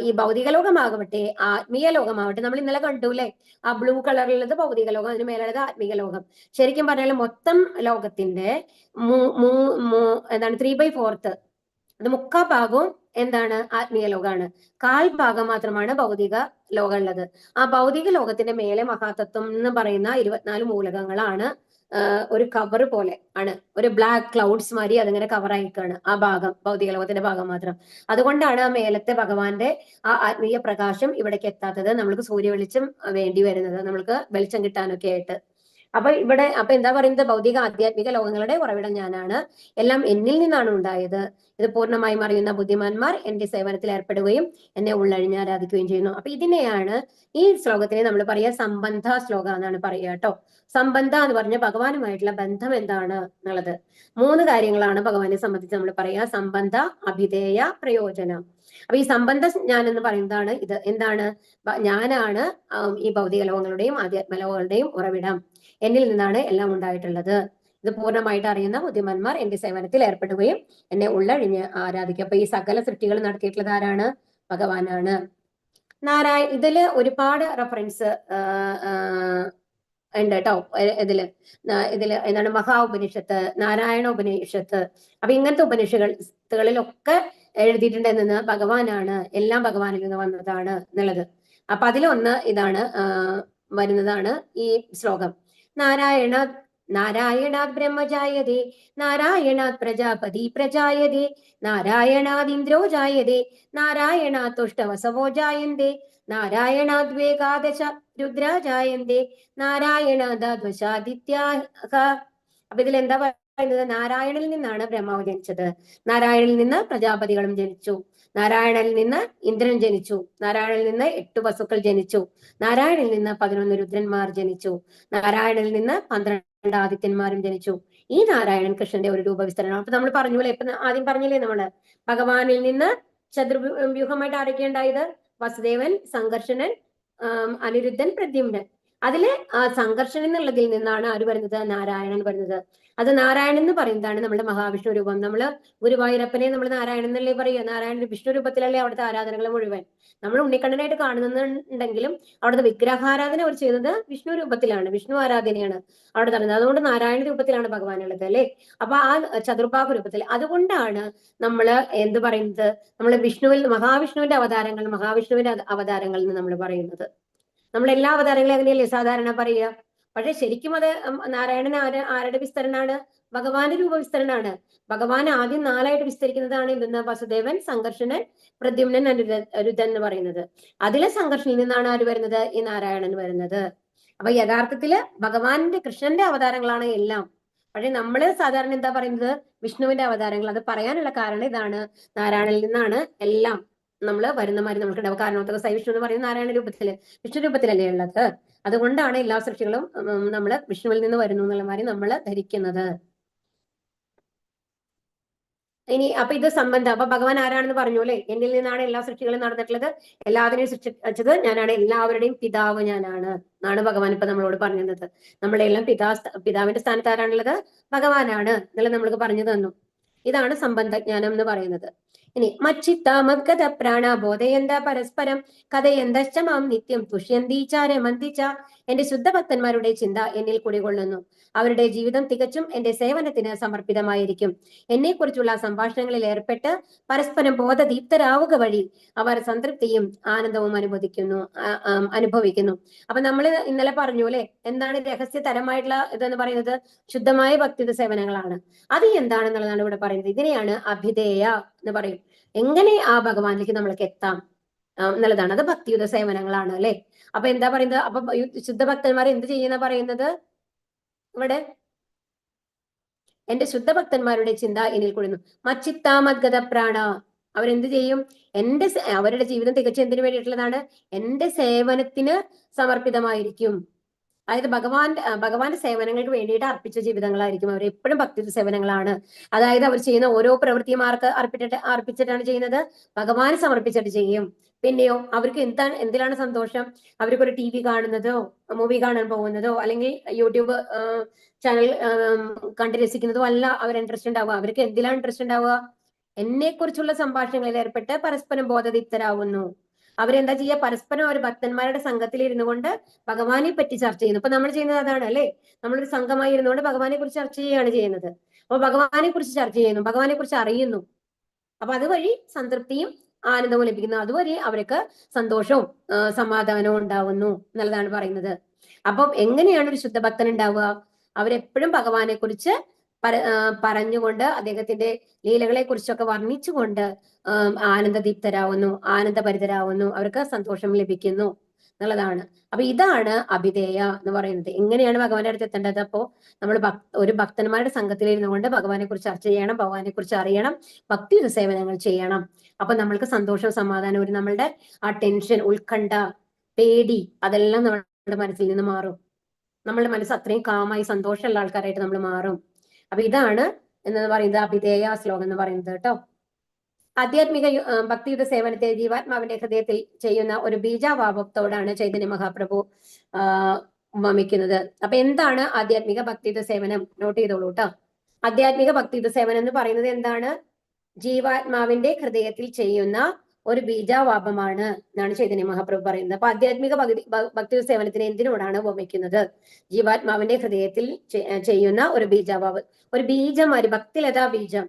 ഈ ഭൗതിക ലോകമാകട്ടെ ആത്മീയ ലോകമാവട്ടെ, നമ്മൾ ഇന്നലെ കണ്ടു അല്ലെ, ആ ബ്ലൂ കളറിലുള്ളത് ഭൗതിക ലോകം, അതിന് മേലുള്ളത് ആത്മീക ലോകം. ശരിക്കും പറഞ്ഞാൽ മൊത്തം ലോകത്തിന്റെ എന്താണ് 3/4, അത് 3/4 എന്താണ് ആത്മീയ ലോകമാണ്. 1/4 മാത്രമാണ് ഭൗതിക ലോകം ഉള്ളത്. ആ ഭൗതിക ലോകത്തിന്റെ മേലെ മഹാതത്വം എന്ന് പറയുന്ന 24 മൂലകങ്ങളാണ്. ഒരു കവർ പോലെ ആണ്, ഒരു ബ്ലാക്ക് ക്ലൗഡ്സ് മാതിരി അതിങ്ങനെ കവർ ആയിക്കാണ് ആ ഭാഗം, ഭൗതിക ലോകത്തിന്റെ ഭാഗം മാത്രം. അതുകൊണ്ടാണ് ആ മേലത്തെ ഭഗവാന്റെ ആ ആത്മീയ പ്രകാശം ഇവിടേക്ക് എത്താത്തത്, നമ്മൾക്ക് സൂര്യ വെളിച്ചം വേണ്ടി വരുന്നത്, നമ്മൾക്ക് വെളിച്ചം കിട്ടാനൊക്കെ ആയിട്ട്. അപ്പൊ എന്താ പറയുന്നത്? ഭൗതിക ആധ്യാത്മിക ലോകങ്ങളുടെ ഉറവിടം ഞാനാണ്, എല്ലാം എന്നിൽ നിന്നാണ് ഉണ്ടായത്. ഇത് പൂർണ്ണമായും അറിയുന്ന ബുദ്ധിമാന്മാർ എന്റെ സേവനത്തിൽ ഏർപ്പെടുകയും എന്നെ ഉള്ളഴിഞ്ഞ് ആരാധിക്കുകയും ചെയ്യുന്നു. അപ്പൊ ഇതിനെയാണ് ഈ ശ്ലോകത്തിനെ നമ്മൾ പറയുക സംബന്ധ ശ്ലോക എന്നാണ് പറയുക കേട്ടോ. സംബന്ധ എന്ന് പറഞ്ഞ ഭഗവാനുമായിട്ടുള്ള ബന്ധം എന്താണ് എന്നുള്ളത് 3 കാര്യങ്ങളാണ് ഭഗവാനെ സംബന്ധിച്ച് നമ്മൾ പറയുക: സംബന്ധ, അഭിധേയ, പ്രയോജനം. അപ്പൊ ഈ സംബന്ധ ഞാൻ എന്ന് പറയുന്നതാണ് ഇത്. എന്താണ്? ഞാനാണ് ഈ ഭൗതിക ലോകങ്ങളുടെയും ആധ്യാത്മലോകങ്ങളുടെയും ഉറവിടം, എന്നിൽ നിന്നാണ് എല്ലാം ഉണ്ടായിട്ടുള്ളത്. ഇത് പൂർണ്ണമായിട്ട് അറിയുന്ന ബുദ്ധിമാന്മാർ എന്റെ സേവനത്തിൽ ഏർപ്പെടുകയും എന്നെ ഉള്ളഴിഞ്ഞ് ആരാധിക്കും. അപ്പൊ ഈ സകല സൃഷ്ടികൾ നടത്തിയിട്ടുള്ളത് ആരാണ്? ഭഗവാനാണ്. ഇതില് ഒരുപാട് റെഫറൻസ് ഉണ്ട് കേട്ടോ. ഇതില് എന്താണ്? മഹാ ഉപനിഷത്ത്, നാരായണ ഉപനിഷത്ത്. അപ്പൊ ഇങ്ങനത്തെ ഉപനിഷത്തുകളിലൊക്കെ എഴുതിയിട്ടുണ്ട് എന്ന് ഭഗവാനാണ്, എല്ലാം ഭഗവാനിൽ നിന്ന് വന്നതാണ് എന്നുള്ളത്. അപ്പൊ അതിലൊന്ന് ഇതാണ് വരുന്നതാണ് ഈ ശ്ലോകം. നാരായണാത് ബ്രഹ്മജായതേ, നാരായണാത് പ്രജാപതി പ്രജായതേ, നാരായണാദിന്ദ്രോ ജായതേ, നാരായണാത് തുഷ്ടവസവോ ജായന്തേ, നാരായണാദ്വേകാദശ രുദ്ര ജായന്തേ, നാരായണാദ്വശാദിത്യാഹ. അപ്പൊ ഇതിൽ എന്താ പറയുന്നത്? നാരായണനിൽ നിന്നാണ് ബ്രഹ്മാവ് ജനിച്ചത്, നാരായണനിൽ നിന്ന് പ്രജാപതികളും ജനിച്ചു, നാരായണനിൽ നിന്ന് ഇന്ദ്രൻ ജനിച്ചു, നാരായണനിൽ നിന്ന് 8 വസുക്കൾ ജനിച്ചു, നാരായണനിൽ നിന്ന് 11 രുദ്രന്മാർ ജനിച്ചു, നാരായണനിൽ നിന്ന് 12 ആദിത്യന്മാരും ജനിച്ചു. ഈ നാരായണൻ കൃഷ്ണന്റെ ഒരു രൂപവിസ്തരണം. അപ്പൊ നമ്മൾ പറഞ്ഞുപോലെ, ഇപ്പൊ ആദ്യം പറഞ്ഞില്ലേ നമ്മള്, ഭഗവാനിൽ നിന്ന് ചതുർവ്യൂഹമായിട്ട് ആരൊക്കെ ഉണ്ടായത്? വസുദേവൻ, സംഘർഷണൻ, അനിരുദ്ധൻ, പ്രദ്യുമ്നൻ. അതില് ആ സംഘർഷണൻ എന്നുള്ളതിൽ നിന്നാണ് ആര് വരുന്നത്? നാരായണൻ വരുന്നത്. അത് നാരായണൻ എന്ന് പറയുന്നതാണ് നമ്മുടെ മഹാവിഷ്ണു രൂപം. നമ്മള് ഗുരുവായൂരപ്പനെ നമ്മൾ നാരായണൻ എന്നല്ലേ പറയുക? നാരായണൻ വിഷ്ണു രൂപത്തിലല്ലേ അവിടുത്തെ ആരാധനകൾ മുഴുവൻ. നമ്മൾ ഉണ്ണിക്കണ്ണനായിട്ട് കാണുന്നുണ്ടെങ്കിലും അവിടുത്തെ വിഗ്രഹാരാധന അവർ ചെയ്യുന്നത് വിഷ്ണു രൂപത്തിലാണ്, വിഷ്ണു ആരാധനയാണ് അവിടെ നടന്നത്. അതുകൊണ്ട് നാരായണ രൂപത്തിലാണ് ഭഗവാനുള്ളത് അല്ലെ. അപ്പൊ ആ ചതുർഭാഗ രൂപത്തിൽ. അതുകൊണ്ടാണ് നമ്മള് എന്ത് പറയുന്നത്? നമ്മൾ മഹാവിഷ്ണുവിന്റെ അവതാരങ്ങൾ എന്ന് നമ്മൾ പറയുന്നത്. നമ്മൾ എല്ലാ അവതാരങ്ങളും എങ്ങനെയല്ലേ സാധാരണ പറയുക? പക്ഷെ ശരിക്കും അത് നാരായണൻ ആരുടെ വിസ്തരണമാണ്? ഭഗവാന്റെ രൂപവിസ്തരണമാണ്. ഭഗവാൻ ആദ്യം 4ആയിട്ട് വിസ്തരിക്കുന്നതാണ് എന്തെന്ന്? വസുദേവൻ, സംഘർഷണൻ, പ്രദ്യുമ്നൻ, അനിരുദ്ധൻ എന്ന് പറയുന്നത്. അതിലെ സംഘർഷനിൽ നിന്നാണ് ആര് വരുന്നത്? ഈ നാരായണൻ വരുന്നത്. അപ്പൊ യഥാർത്ഥത്തില് ഭഗവാന്റെ കൃഷ്ണന്റെ അവതാരങ്ങളാണ് എല്ലാം. പക്ഷെ നമ്മള് സാധാരണ എന്താ പറയുന്നത്? വിഷ്ണുവിന്റെ അവതാരങ്ങൾ. അത് പറയാനുള്ള കാരണം ഇതാണ്, നാരായണനിൽ നിന്നാണ് എല്ലാം നമ്മൾ വരുന്ന മാതിരി നമുക്കുണ്ടാവും. കാരണോത്തര സൈവിഷ്ണു എന്ന് പറയുന്ന നാരായണ രൂപത്തില്, വിഷ്ണു രൂപത്തിലല്ലേ ഉള്ളത്. അതുകൊണ്ടാണ് എല്ലാ സൃഷ്ടികളും നമ്മള് വിഷ്ണുവിൽ നിന്ന് വരുന്നു എന്നുള്ള മാതിരി നമ്മൾ ധരിക്കുന്നത്. ഇനി അപ്പൊ ഇത് സംബന്ധം. അപ്പൊ ഭഗവാൻ ആരാണെന്ന് പറഞ്ഞു അല്ലെ? എന്നിൽ നിന്നാണ് എല്ലാ സൃഷ്ടികളും നടന്നിട്ടുള്ളത്, എല്ലാവരെയും സൃഷ്ടിച്ചത് ഞാനാണ്, എല്ലാവരുടെയും പിതാവ് ഞാനാണ് എന്നാണ് ഭഗവാൻ ഇപ്പൊ നമ്മളോട് പറഞ്ഞത്. നമ്മളെല്ലാം പിതാവിന്റെ സ്ഥാനത്ത് ആരാണുള്ളത്? ഭഗവാനാണ് എന്നുള്ളത് നമ്മൾക്ക് പറഞ്ഞു തന്നു. ഇതാണ് സംബന്ധജ്ഞാനം എന്ന് പറയുന്നത്. ഇനി മച്ചിത്ത മദ്ഗത പ്രാണ ബോധയന്ത പരസ്പരം കഥയന്തശ്ച മാം നിത്യം തുഷ്യന്തീചാരമന്തിച്ച. എന്റെ ശുദ്ധഭക്തന്മാരുടെ ചിന്ത എന്നിൽ കുടികൊള്ളുന്നു, അവരുടെ ജീവിതം തികച്ചും എന്റെ സേവനത്തിന് സമർപ്പിതമായിരിക്കും. എന്നെക്കുറിച്ചുള്ള സംഭാഷണങ്ങളിൽ ഏർപ്പെട്ട് പരസ്പരം ബോധദീപ്തരാവുക വഴി അവർ സംതൃപ്തിയും ആനന്ദവും അനുഭവിക്കുന്നു. അപ്പൊ നമ്മൾ ഇന്നലെ പറഞ്ഞു അല്ലെ, എന്താണ് രഹസ്യതരമായിട്ടുള്ള ഇതെന്ന് പറയുന്നത്? ശുദ്ധമായ ഭക്തിയുടെ സേവനങ്ങളാണ്. അത് എന്താണെന്നുള്ളതാണ് ഇവിടെ പറയുന്നത്. ഇതിനെയാണ് അഭിധേയ എന്ന് പറയും. എങ്ങനെ ആ ഭഗവാനിലേക്ക് നമ്മൾക്ക് എത്താം എന്നുള്ളതാണ്. അത് ഭക്തിയുത സേവനങ്ങളാണ് അല്ലെ. അപ്പൊ എന്താ പറയുന്നത്? അപ്പൊ ശുദ്ധഭക്തന്മാർ എന്ത് ചെയ്യുന്ന പറയുന്നത് ഇവിടെ? എന്റെ ശുദ്ധഭക്തന്മാരുടെ ചിന്ത എന്നിൽ കുഴിഞ്ഞു. മച്ചിത്താമദ്ഗത പ്രാണ. അവരെന്ത് ചെയ്യും? അവരുടെ ജീവിതം തികച്ചും എന്തിനു വേണ്ടിയിട്ടുള്ളതാണ്? എന്റെ സേവനത്തിന് സമർപ്പിതമായിരിക്കും. അതായത് ഭഗവാന്റെ സേവനങ്ങൾക്ക് വേണ്ടിയിട്ട് അർപ്പിച്ച ജീവിതങ്ങളായിരിക്കും. അവർ എപ്പോഴും ഭക്തി സേവനങ്ങളാണ്. അതായത് അവർ ചെയ്യുന്ന ഓരോ പ്രവൃത്തിയും അർപ്പിച്ചിട്ടാണ് ചെയ്യുന്നത്, ഭഗവാന് സമർപ്പിച്ചിട്ട് ചെയ്യും. പിന്നെയോ അവർക്ക് എന്തിലാണ് സന്തോഷം? അവർക്കൊരു TV കാണുന്നതോ മൂവി കാണാൻ പോകുന്നതോ അല്ലെങ്കിൽ യൂട്യൂബ് ചാനൽ കണ്ട് രസിക്കുന്നതോ അല്ല അവർ ഇൻട്രസ്റ്റ് ഉണ്ടാവുക. അവർക്ക് എന്തിലാണ് ഇൻട്രസ്റ്റ് ഉണ്ടാവുക? എന്നെ കുറിച്ചുള്ള സംഭാഷണങ്ങളിൽ ഏർപ്പെട്ട് പരസ്പരം ബോധദീപ്തരാകുന്നു. അവരെന്താ ചെയ്യുക? പരസ്പരം ഒരു ഭക്തന്മാരുടെ സംഘത്തിൽ ഇരുന്നു കൊണ്ട് ഭഗവാനെ പറ്റി ചർച്ച ചെയ്യുന്നു. ഇപ്പൊ നമ്മൾ ചെയ്യുന്നത് അതാണ് അല്ലേ? നമ്മളൊരു സംഘമായി ഇരുന്നുകൊണ്ട് ഭഗവാനെ കുറിച്ച് ചർച്ച ചെയ്യുകയാണ് ചെയ്യുന്നത്. അപ്പൊ ഭഗവാനെ കുറിച്ച് ചർച്ച ചെയ്യുന്നു, ഭഗവാനെ കുറിച്ച് അറിയുന്നു. അപ്പൊ അതുവഴി സംതൃപ്തിയും ആനന്ദവും ലഭിക്കുന്നു. അതുവഴി അവർക്ക് സന്തോഷവും സമാധാനവും ഉണ്ടാവുന്നു എന്നുള്ളതാണ് പറയുന്നത്. അപ്പം എങ്ങനെയാണ് ഒരു ശുദ്ധഭക്തൻ ഉണ്ടാവുക? അവരെപ്പോഴും ഭഗവാനെ കുറിച്ച് പറഞ്ഞുകൊണ്ട് അദ്ദേഹത്തിന്റെ ലീലകളെ കുറിച്ചൊക്കെ വർണ്ണിച്ചുകൊണ്ട് ആനന്ദദീപ്തരാവുന്നു, ആനന്ദഭരിതരാവുന്നു, അവർക്ക് സന്തോഷം ലഭിക്കുന്നു എന്നുള്ളതാണ്. അപ്പൊ ഇതാണ് അഭിധേയ എന്ന് പറയുന്നത്. എങ്ങനെയാണ് ഭഗവാന്റെ അടുത്ത് എത്തേണ്ടത്? അപ്പോ നമ്മൾ ഒരു ഭക്തന്മാരുടെ സംഘത്തിലിരുന്നു കൊണ്ട് ഭഗവാനെ കുറിച്ച് ചർച്ച ചെയ്യണം, ഭഗവാനെ കുറിച്ച് അറിയണം, ഭക്തി സേവനങ്ങൾ ചെയ്യണം. അപ്പൊ നമ്മൾക്ക് സന്തോഷവും സമാധാനവും, നമ്മളുടെ ആ ടെൻഷൻ, ഉത്കണ്ഠ, പേടി അതെല്ലാം നമ്മുടെ മനസ്സിൽ നിന്ന് മാറും. നമ്മളുടെ മനസ്സ് അത്രയും കാമായി സന്തോഷമുള്ള ആൾക്കാരായിട്ട് നമ്മൾ മാറും. അപ്പൊ ഇതാണ് എന്ന് പറയുന്നത് അഭിധേയ ശ്ലോകം എന്ന് പറയുന്നത് കേട്ടോ. ആധ്യാത്മിക ഭക്തിയുടെ സേവനത്തെ ജീവാത്മാവിന്റെ ഹൃദയത്തിൽ ചെയ്യുന്ന ഒരു ബീജാവാപത്തോടാണ് ചൈതന്യ മഹാപ്രഭു ഉപമിക്കുന്നത്. അപ്പൊ എന്താണ് ആധ്യാത്മിക ഭക്തിയുടെ സേവനം? നോട്ട് ചെയ്തോളൂ കേട്ടോ. ആധ്യാത്മിക ഭക്തിയുടെ സേവനം എന്ന് പറയുന്നത് എന്താണ്? ജീവാത്മാവിന്റെ ഹൃദയത്തിൽ ചെയ്യുന്ന ഒരു ബീജാവാപമാണ് എന്നാണ് ചൈതന്യ മഹാപ്രഭു പറയുന്നത്. അപ്പൊ ആധ്യാത്മിക ഭക്തി സേവനത്തിന് എന്തിനോടാണ് ഉപമിക്കുന്നത്? ജീവാത്മാവിന്റെ ഹൃദയത്തിൽ ചെയ്യുന്ന ഒരു ബീജാവാപം. ഒരു ബീജം, ഒരു ഭക്തിലതാ ബീജം,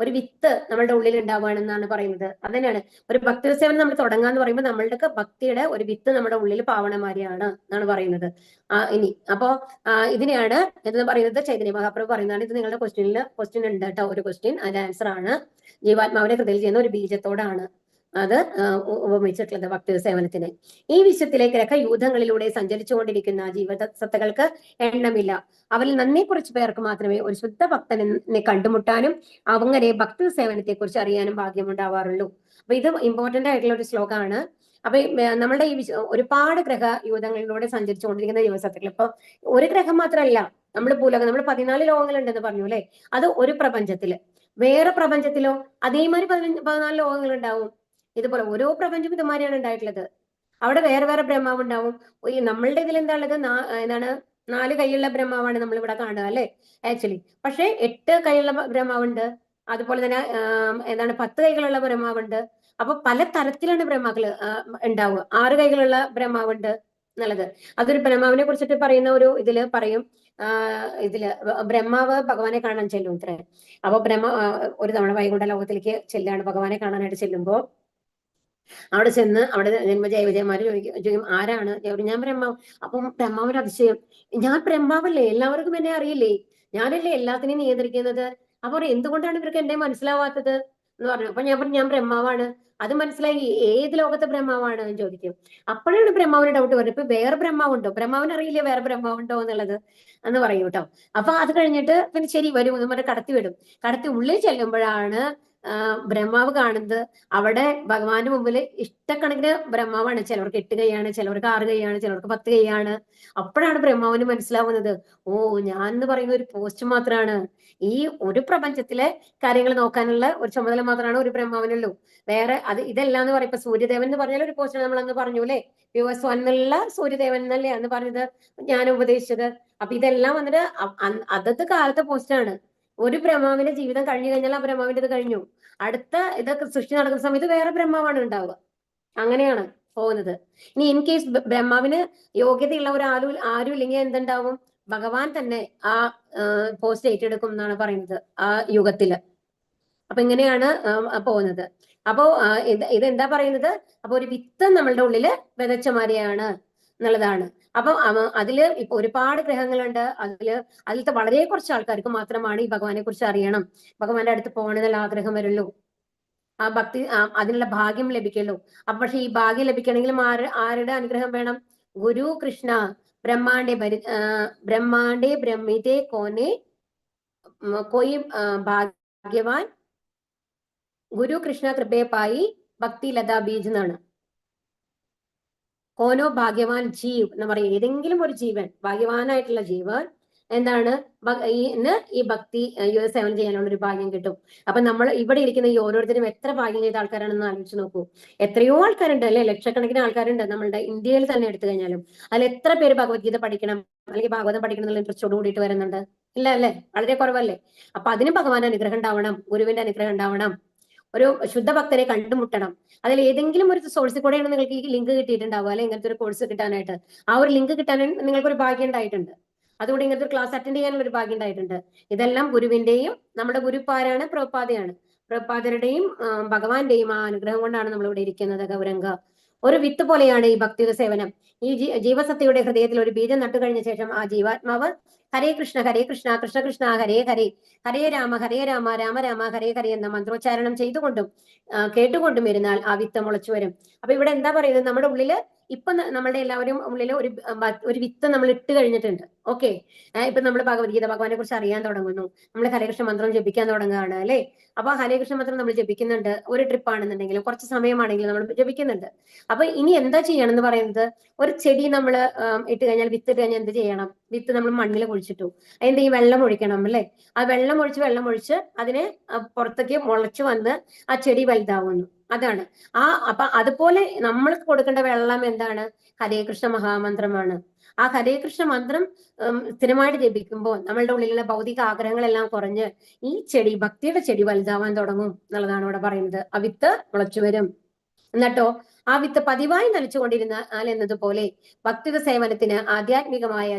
ഒരു വിത്ത് നമ്മളുടെ ഉള്ളിൽ ഉണ്ടാവുകയാണെന്നാണ് പറയുന്നത്. അതന്നെയാണ് ഒരു ഭക്തി സേവനം നമ്മൾ തുടങ്ങാന്ന് പറയുമ്പോൾ നമ്മളുടെ ഭക്തിയുടെ ഒരു വിത്ത് നമ്മുടെ ഉള്ളിൽ പാവണമാരിയാണ് എന്നാണ് പറയുന്നത്. ഇനി അപ്പോ ഇതിനെയാണ് എന്ന് പറയുന്നത് ചൈതന്യ മഹാപ്രഭു പറയുന്നതാണ്. ഇത് നിങ്ങളുടെ ക്വസ്റ്റ്യൻ ഉണ്ട് കേട്ടോ, ഒരു ക്വസ്റ്റ്യൻ. അതിന്റെ ആൻസർ ആണ് ജീവാത്മാവിന്റെ ഹൃദയത്തിൽ ചെയ്യുന്ന ഒരു ബീജത്തോടാണ് അത് ഉപമിച്ചിട്ടുള്ളത് ഭക്തി സേവനത്തിന്. ഈ വിശ്വത്തിലെ ഗ്രഹയൂഥങ്ങളിലൂടെ സഞ്ചരിച്ചുകൊണ്ടിരിക്കുന്ന ജീവിത സത്തകൾക്ക് എണ്ണമില്ല. അവരിൽ നന്നേ കുറച്ച് പേർക്ക് മാത്രമേ ഒരു ശുദ്ധ ഭക്തനെ കണ്ടുമുട്ടാനും അങ്ങനെ ഭക്തി സേവനത്തെ കുറിച്ച് അറിയാനും ഭാഗ്യമുണ്ടാവാറുള്ളൂ. അപ്പൊ ഇത് ഇമ്പോർട്ടന്റ് ആയിട്ടുള്ള ഒരു ശ്ലോകമാണ്. അപ്പൊ നമ്മളുടെ ഈ ഒരുപാട് ഗ്രഹയൂഥങ്ങളിലൂടെ സഞ്ചരിച്ചുകൊണ്ടിരിക്കുന്ന ജീവിതസത്തകൾ, ഇപ്പൊ ഒരു ഗ്രഹം മാത്രമല്ല, നമ്മൾ ഭൂലോകം, നമ്മൾ 14 ലോകങ്ങളുണ്ടെന്ന് പറഞ്ഞു അല്ലെ? അത് ഒരു പ്രപഞ്ചത്തില്. വേറെ പ്രപഞ്ചത്തിലോ അതേമാതിരി 14 ലോകങ്ങൾ ഉണ്ടാവും. ഇതുപോലെ ഓരോ പ്രപഞ്ചം ഇതുമാതിരിയാണ് ഉണ്ടായിട്ടുള്ളത്. അവിടെ വേറെ വേറെ ബ്രഹ്മാവ് ഉണ്ടാവും. ഈ നമ്മളുടെ ഇതിൽ എന്താ ഉള്ളത്? എന്താണ്, 4 കൈയുള്ള ബ്രഹ്മാവാണ് നമ്മൾ ഇവിടെ കാണുക അല്ലെ ആക്ച്വലി. പക്ഷെ 8 കൈയുള്ള ബ്രഹ്മാവുണ്ട്. അതുപോലെ തന്നെ എന്താണ് 10 കൈകളുള്ള ബ്രഹ്മാവുണ്ട്. അപ്പൊ പല തരത്തിലാണ് ബ്രഹ്മാക്കള് ഉണ്ടാവുക. 6 കൈകളുള്ള ബ്രഹ്മാവുണ്ട് എന്നുള്ളത്. അതൊരു ബ്രഹ്മാവിനെ കുറിച്ചിട്ട് പറയുന്ന ഒരു ഇതില് പറയും. ഇതില് ബ്രഹ്മാവ് ഭഗവാനെ കാണാൻ ചെല്ലും ഇത്രേ. അപ്പൊ ഒരു തവണ വൈകുണ്ഠ ലോകത്തിലേക്ക് ചെല്ലാണ്. ഭഗവാനെ കാണാനായിട്ട് ചെല്ലുമ്പോ അവിടെ ചെന്ന് അവിടെ ജൈവജയന്മാര് ചോദിക്കും ആരാണ്? ഞാൻ ബ്രഹ്മാവ്. അപ്പം ബ്രഹ്മാവിന് അതിശയം, ഞാൻ ബ്രഹ്മാവല്ലേ, എല്ലാവർക്കും എന്നെ അറിയില്ലേ, ഞാനല്ലേ എല്ലാത്തിനെയും നിയന്ത്രിക്കുന്നത്. അപ്പൊ എന്തുകൊണ്ടാണ് ഇവർക്ക് എന്നെ മനസ്സിലാവാത്തത് എന്ന് പറഞ്ഞു. അപ്പൊ ഞാൻ പറഞ്ഞു ഞാൻ ബ്രഹ്മാവാണ്. അത് മനസ്സിലായി, ഏത് ലോകത്തെ ബ്രഹ്മാവാണ് എന്ന് ചോദിക്കും. അപ്പോഴാണ് ബ്രഹ്മാവിന് ഡൗട്ട് വരുന്നത്, ഇപ്പൊ വേറെ ബ്രഹ്മാവുണ്ടോ? ബ്രഹ്മാവിന് അറിയില്ലേ വേറെ ബ്രഹ്മാവുണ്ടോ എന്നുള്ളത് എന്ന് പറയും കേട്ടോ. അപ്പൊ അത് കഴിഞ്ഞിട്ട് പിന്നെ ശരി വരും എന്ന് പറഞ്ഞ് കടത്തി വിടും. കടത്തി ഉള്ളിൽ ചെല്ലുമ്പോഴാണ് ബ്രഹ്മാവ് കാണുന്നത് അവിടെ ഭഗവാന്റെ മുമ്പിൽ ഇഷ്ടക്കണക്കിന് ബ്രഹ്മാവാണ്. ചിലവർക്ക് 8 കൈയാണ്, ചിലവർക്ക് 6 കൈയാണ്, ചിലവർക്ക് 10 കൈയാണ്. അപ്പോഴാണ് ബ്രഹ്മാവിന് മനസ്സിലാവുന്നത്, ഓ ഞാൻ എന്ന് പറയുന്ന ഒരു പോസ്റ്റ് മാത്രമാണ്. ഈ ഒരു പ്രപഞ്ചത്തിലെ കാര്യങ്ങൾ നോക്കാനുള്ള ഒരു ചുമതല മാത്രമാണ് ഒരു ബ്രഹ്മാവിനുള്ളൂ. വേറെ ഇതെല്ലാം എന്ന് പറയും. ഇപ്പൊ സൂര്യദേവൻ എന്ന് പറഞ്ഞാൽ ഒരു പോസ്റ്റ് നമ്മൾ അന്ന് പറഞ്ഞു അല്ലെ, PS1 എന്നുള്ള സൂര്യദേവൻ എന്നല്ലേ അന്ന് പറഞ്ഞത്, ഞാൻ ഉപദേശിച്ചത്. അപ്പൊ ഇതെല്ലാം വന്നിട്ട് അതത് കാലത്തെ പോസ്റ്റാണ്. ഒരു ബ്രഹ്മാവിന്റെ ജീവിതം കഴിഞ്ഞു കഴിഞ്ഞാൽ ആ ബ്രഹ്മാവിന്റെ ഇത് കഴിഞ്ഞു. അടുത്ത ഇതൊക്കെ സൃഷ്ടി നടക്കുന്ന സമയത്ത് വേറെ ബ്രഹ്മാവാണ് ഉണ്ടാവുക. അങ്ങനെയാണ് പോകുന്നത്. ഇനി ഇൻ കേസ് ബ്രഹ്മാവിന് യോഗ്യതയുള്ള ആരും ഇല്ലെങ്കിൽ എന്തുണ്ടാവും? ഭഗവാൻ തന്നെ ആ പോസ്റ്റ് ഏറ്റെടുക്കും എന്നാണ് പറയുന്നത് ആ യുഗത്തില്. അപ്പൊ ഇങ്ങനെയാണ് പോകുന്നത്. അപ്പോ ഇതെന്താ പറയുന്നത്? അപ്പൊ ഒരു വിത്ത് നമ്മളുടെ ഉള്ളില് വിതച്ച മാതിരിയാണ് എന്നുള്ളതാണ്. അപ്പൊ അതില് ഇപ്പൊ ഒരുപാട് ഗ്രഹങ്ങളുണ്ട്. അതിലത്തെ വളരെ കുറച്ച് ആൾക്കാർക്ക് മാത്രമാണ് ഈ ഭഗവാനെ കുറിച്ച് അറിയണം, ഭഗവാന്റെ അടുത്ത് പോകണമെന്നുള്ള ആഗ്രഹം വരുള്ളൂ, ആ ഭക്തി അതിനുള്ള ഭാഗ്യം ലഭിക്കുള്ളൂ. അപ്പൊ പക്ഷെ ഈ ഭാഗ്യം ലഭിക്കണമെങ്കിൽ ആരുടെ അനുഗ്രഹം വേണം? ഗുരു കൃഷ്ണ ബ്രഹ്മാണ്ഡേ ബ്രഹ്മിതേ കോനെ കോയി ഭാഗ്യവാൻ ഗുരു കൃഷ്ണ കൃപയെ പായി ഭക്തി ലതാ ബീജ് എന്നാണ്. കോനോ ഭാഗ്യവാൻ ജീവ് എന്ന് പറയും. ഏതെങ്കിലും ഒരു ജീവൻ, ഭാഗ്യവാനായിട്ടുള്ള ജീവൻ എന്താണ് ഈ ഭക്തി സേവനം ചെയ്യാനുള്ള ഒരു ഭാഗ്യം കിട്ടും. അപ്പൊ നമ്മൾ ഇവിടെ ഇരിക്കുന്ന ഈ ഓരോരുത്തരും എത്ര ഭാഗ്യം ചെയ്ത ആൾക്കാരാണെന്ന് ആലോചിച്ച് നോക്കൂ. എത്രയോ ആൾക്കാരുണ്ട് അല്ലെ, ലക്ഷക്കണക്കിന് ആൾക്കാരുണ്ട് നമ്മളുടെ ഇന്ത്യയിൽ തന്നെ എടുത്തു കഴിഞ്ഞാലും. അതിൽ എത്ര പേര് ഭഗവത്ഗീത പഠിക്കണം അല്ലെങ്കിൽ ഭാഗവതം പഠിക്കണം എന്നുള്ള ഇൻട്രസ്റ്റോട് കൂടിയിട്ട് വരുന്നുണ്ട്? ഇല്ല അല്ലേ, വളരെ കുറവല്ലേ. അപ്പൊ അതിനും ഭഗവാന്റെ അനുഗ്രഹം ഉണ്ടാവണം, ഗുരുവിന്റെ അനുഗ്രഹം ഉണ്ടാവണം, ഒരു ശുദ്ധ ഭക്തരെ കണ്ടുമുട്ടണം. അതിൽ ഏതെങ്കിലും ഒരു സോഴ്സിൽ കൂടെയാണ് നിങ്ങൾക്ക് ഈ ലിങ്ക് കിട്ടിയിട്ടുണ്ടാവുക, അല്ലെ ഇങ്ങനത്തെ ഒരു കോഴ്സ് കിട്ടാനായിട്ട്. ആ ഒരു ലിങ്ക് കിട്ടാൻ നിങ്ങൾക്ക് ഒരു ഭാഗ്യം ഉണ്ടായിട്ടുണ്ട്. അതുകൊണ്ട് ഇങ്ങനത്തെ ഒരു ക്ലാസ് അറ്റൻഡ് ചെയ്യാനുള്ള ഒരു ഭാഗ്യം ഉണ്ടായിട്ടുണ്ട്. ഇതെല്ലാം ഗുരുവിന്റെയും, നമ്മുടെ ഗുരുപ്പാരാണ് പ്രഭുപാദയാണ്, പ്രഭുപാദരുടെയും ഭഗവാന്റെയും ആ അനുഗ്രഹം കൊണ്ടാണ് നമ്മൾ ഇവിടെ ഇരിക്കുന്നത്. ഗൗരംഗ ഒരു വിത്ത് പോലെയാണ് ഈ ഭക്തിയുടെ സേവനം. ഈ ജീവസത്തയുടെ ഹൃദയത്തിൽ ഒരു ബീജം നട്ടു കഴിഞ്ഞ ശേഷം ആ ജീവാത്മാവ് ഹരേ കൃഷ്ണ കൃഷ്ണ കൃഷ്ണ ഹരേ ഹരേ, ഹരേ രാമ രാമ രാമ ഹരേ ഹരേ എന്ന മന്ത്രോച്ചാരണം ചെയ്തുകൊണ്ടും കേട്ടുകൊണ്ടും ഇരുന്നാൽ ആ വിത്ത് മുളച്ചു വരും. അപ്പൊ ഇവിടെ എന്താ പറയുന്നത്, നമ്മുടെ ഉള്ളില് ഇപ്പൊ നമ്മുടെ എല്ലാവരും ഉള്ളിൽ ഒരു വിത്ത് നമ്മൾ ഇട്ട് കഴിഞ്ഞിട്ടുണ്ട്. ഓക്കെ, ഇപ്പൊ നമ്മൾ ഭഗവത്ഗീത ഭഗവാനെ കുറിച്ച് അറിയാൻ തുടങ്ങുന്നു, നമ്മൾ ഹരേകൃഷ്ണ മന്ത്രം ജപിക്കാൻ തുടങ്ങുകയാണ് അല്ലെ. അപ്പൊ ഹരേകൃഷ്ണ മന്ത്രം നമ്മൾ ജപിക്കുന്നുണ്ട്, ഒരു ട്രിപ്പ് ആണെന്നുണ്ടെങ്കിലും കുറച്ച് സമയമാണെങ്കിലും നമ്മൾ ജപിക്കുന്നുണ്ട്. അപ്പൊ ഇനി എന്താ ചെയ്യണം എന്ന് പറയുന്നത്, ഒരു ചെടി നമ്മൾ ഇട്ട് കഴിഞ്ഞാൽ, വിത്ത് ഇട്ട് കഴിഞ്ഞാൽ എന്ത് ചെയ്യണം? വിത്ത് നമ്മൾ മണ്ണിൽ കുഴിച്ചിട്ടു, അതിന്റെ ഈ വെള്ളം ഒഴിക്കണം അല്ലെ. ആ വെള്ളം ഒഴിച്ച് അതിനെ പുറത്തേക്ക് മുളച്ചു വന്ന് ആ ചെടി വലുതാവുന്നു. അതാണ് അപ്പൊ അതുപോലെ നമ്മൾ കൊടുക്കേണ്ട വെള്ളം എന്താണ്? ഹരേ കൃഷ്ണ മഹാമന്ത്രമാണ്. ആ ഹരേ കൃഷ്ണ മന്ത്രം സ്ഥിരമായിട്ട് ജപിക്കുമ്പോൾ നമ്മളുടെ ഉള്ളിലുള്ള ഭൗതിക ആഗ്രഹങ്ങളെല്ലാം കുറഞ്ഞ് ഈ ചെടി, ഭക്തിയുടെ ചെടി വലുതാവാൻ തുടങ്ങും എന്നുള്ളതാണ് ഇവിടെ പറയുന്നത്. ആ വിത്ത് മുളച്ചു വരും. എന്നിട്ടോ ആ വിത്ത് പതിവായി നനച്ചുകൊണ്ടിരുന്നാൽ എന്നതുപോലെ ഭക്തിയുത സേവനത്തിന് ആധ്യാത്മികമായ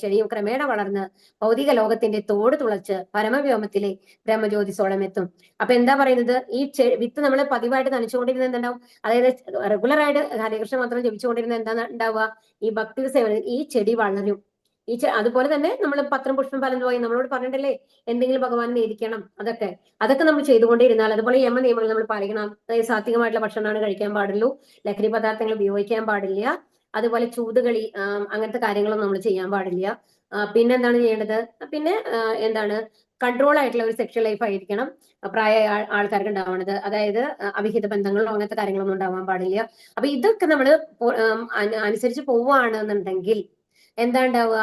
ചെടിയും ക്രമേണ വളർന്ന് ഭൗതിക ലോകത്തിന്റെ തോട് തുളച്ച് പരമവ്യോമത്തിലെ ബ്രഹ്മജ്യോതിസോളം എത്തും. അപ്പൊ എന്താ പറയുന്നത്, ഈ വിത്ത് നമ്മൾ പതിവായിട്ട് നനച്ചുകൊണ്ടിരുന്ന എന്തുണ്ടാവും? അതായത് റെഗുലർ ആയിട്ട് ഹരികൃഷ്ണ മന്ത്രം ജപിച്ചുകൊണ്ടിരുന്ന എന്താ ഉണ്ടാവുക? ഈ ഭക്തിയുത സേവനം, ഈ ചെടി വളരും. അതുപോലെ തന്നെ നമ്മൾ പത്രം പുഷ്പം ഫലം പോയി നമ്മളോട് പറഞ്ഞിട്ടല്ലേ എന്തെങ്കിലും ഭഗവാനെ നേദിക്കണം. അതൊക്കെ നമ്മൾ ചെയ്തുകൊണ്ടിരുന്നാൽ, അതുപോലെ യമ നിയമങ്ങൾ നമ്മൾ പാലിക്കണം. അതായത് സാത്വികമായിട്ടുള്ള ഭക്ഷണമാണ് കഴിക്കാൻ പാടുള്ളൂ, ലഹരി പദാർത്ഥങ്ങൾ ഉപയോഗിക്കാൻ പാടില്ല, അതുപോലെ ചൂതുകളി അങ്ങനത്തെ കാര്യങ്ങളൊന്നും നമ്മൾ ചെയ്യാൻ പാടില്ല. പിന്നെന്താണ് ചെയ്യേണ്ടത്? പിന്നെ എന്താണ്, കൺട്രോൾ ആയിട്ടുള്ള ഒരു സെക്ഷൽ ലൈഫ് ആയിരിക്കണം പ്രായ ആൾക്കാർക്ക് ഉണ്ടാവുന്നത്. അതായത് അവിഹിത ബന്ധങ്ങളോ അങ്ങനത്തെ കാര്യങ്ങളൊന്നും ഉണ്ടാവാൻ പാടില്ല. അപ്പൊ ഇതൊക്കെ നമ്മൾ അനുസരിച്ച് പോവുകയാണെന്നുണ്ടെങ്കിൽ എന്താ ഉണ്ടാവുക?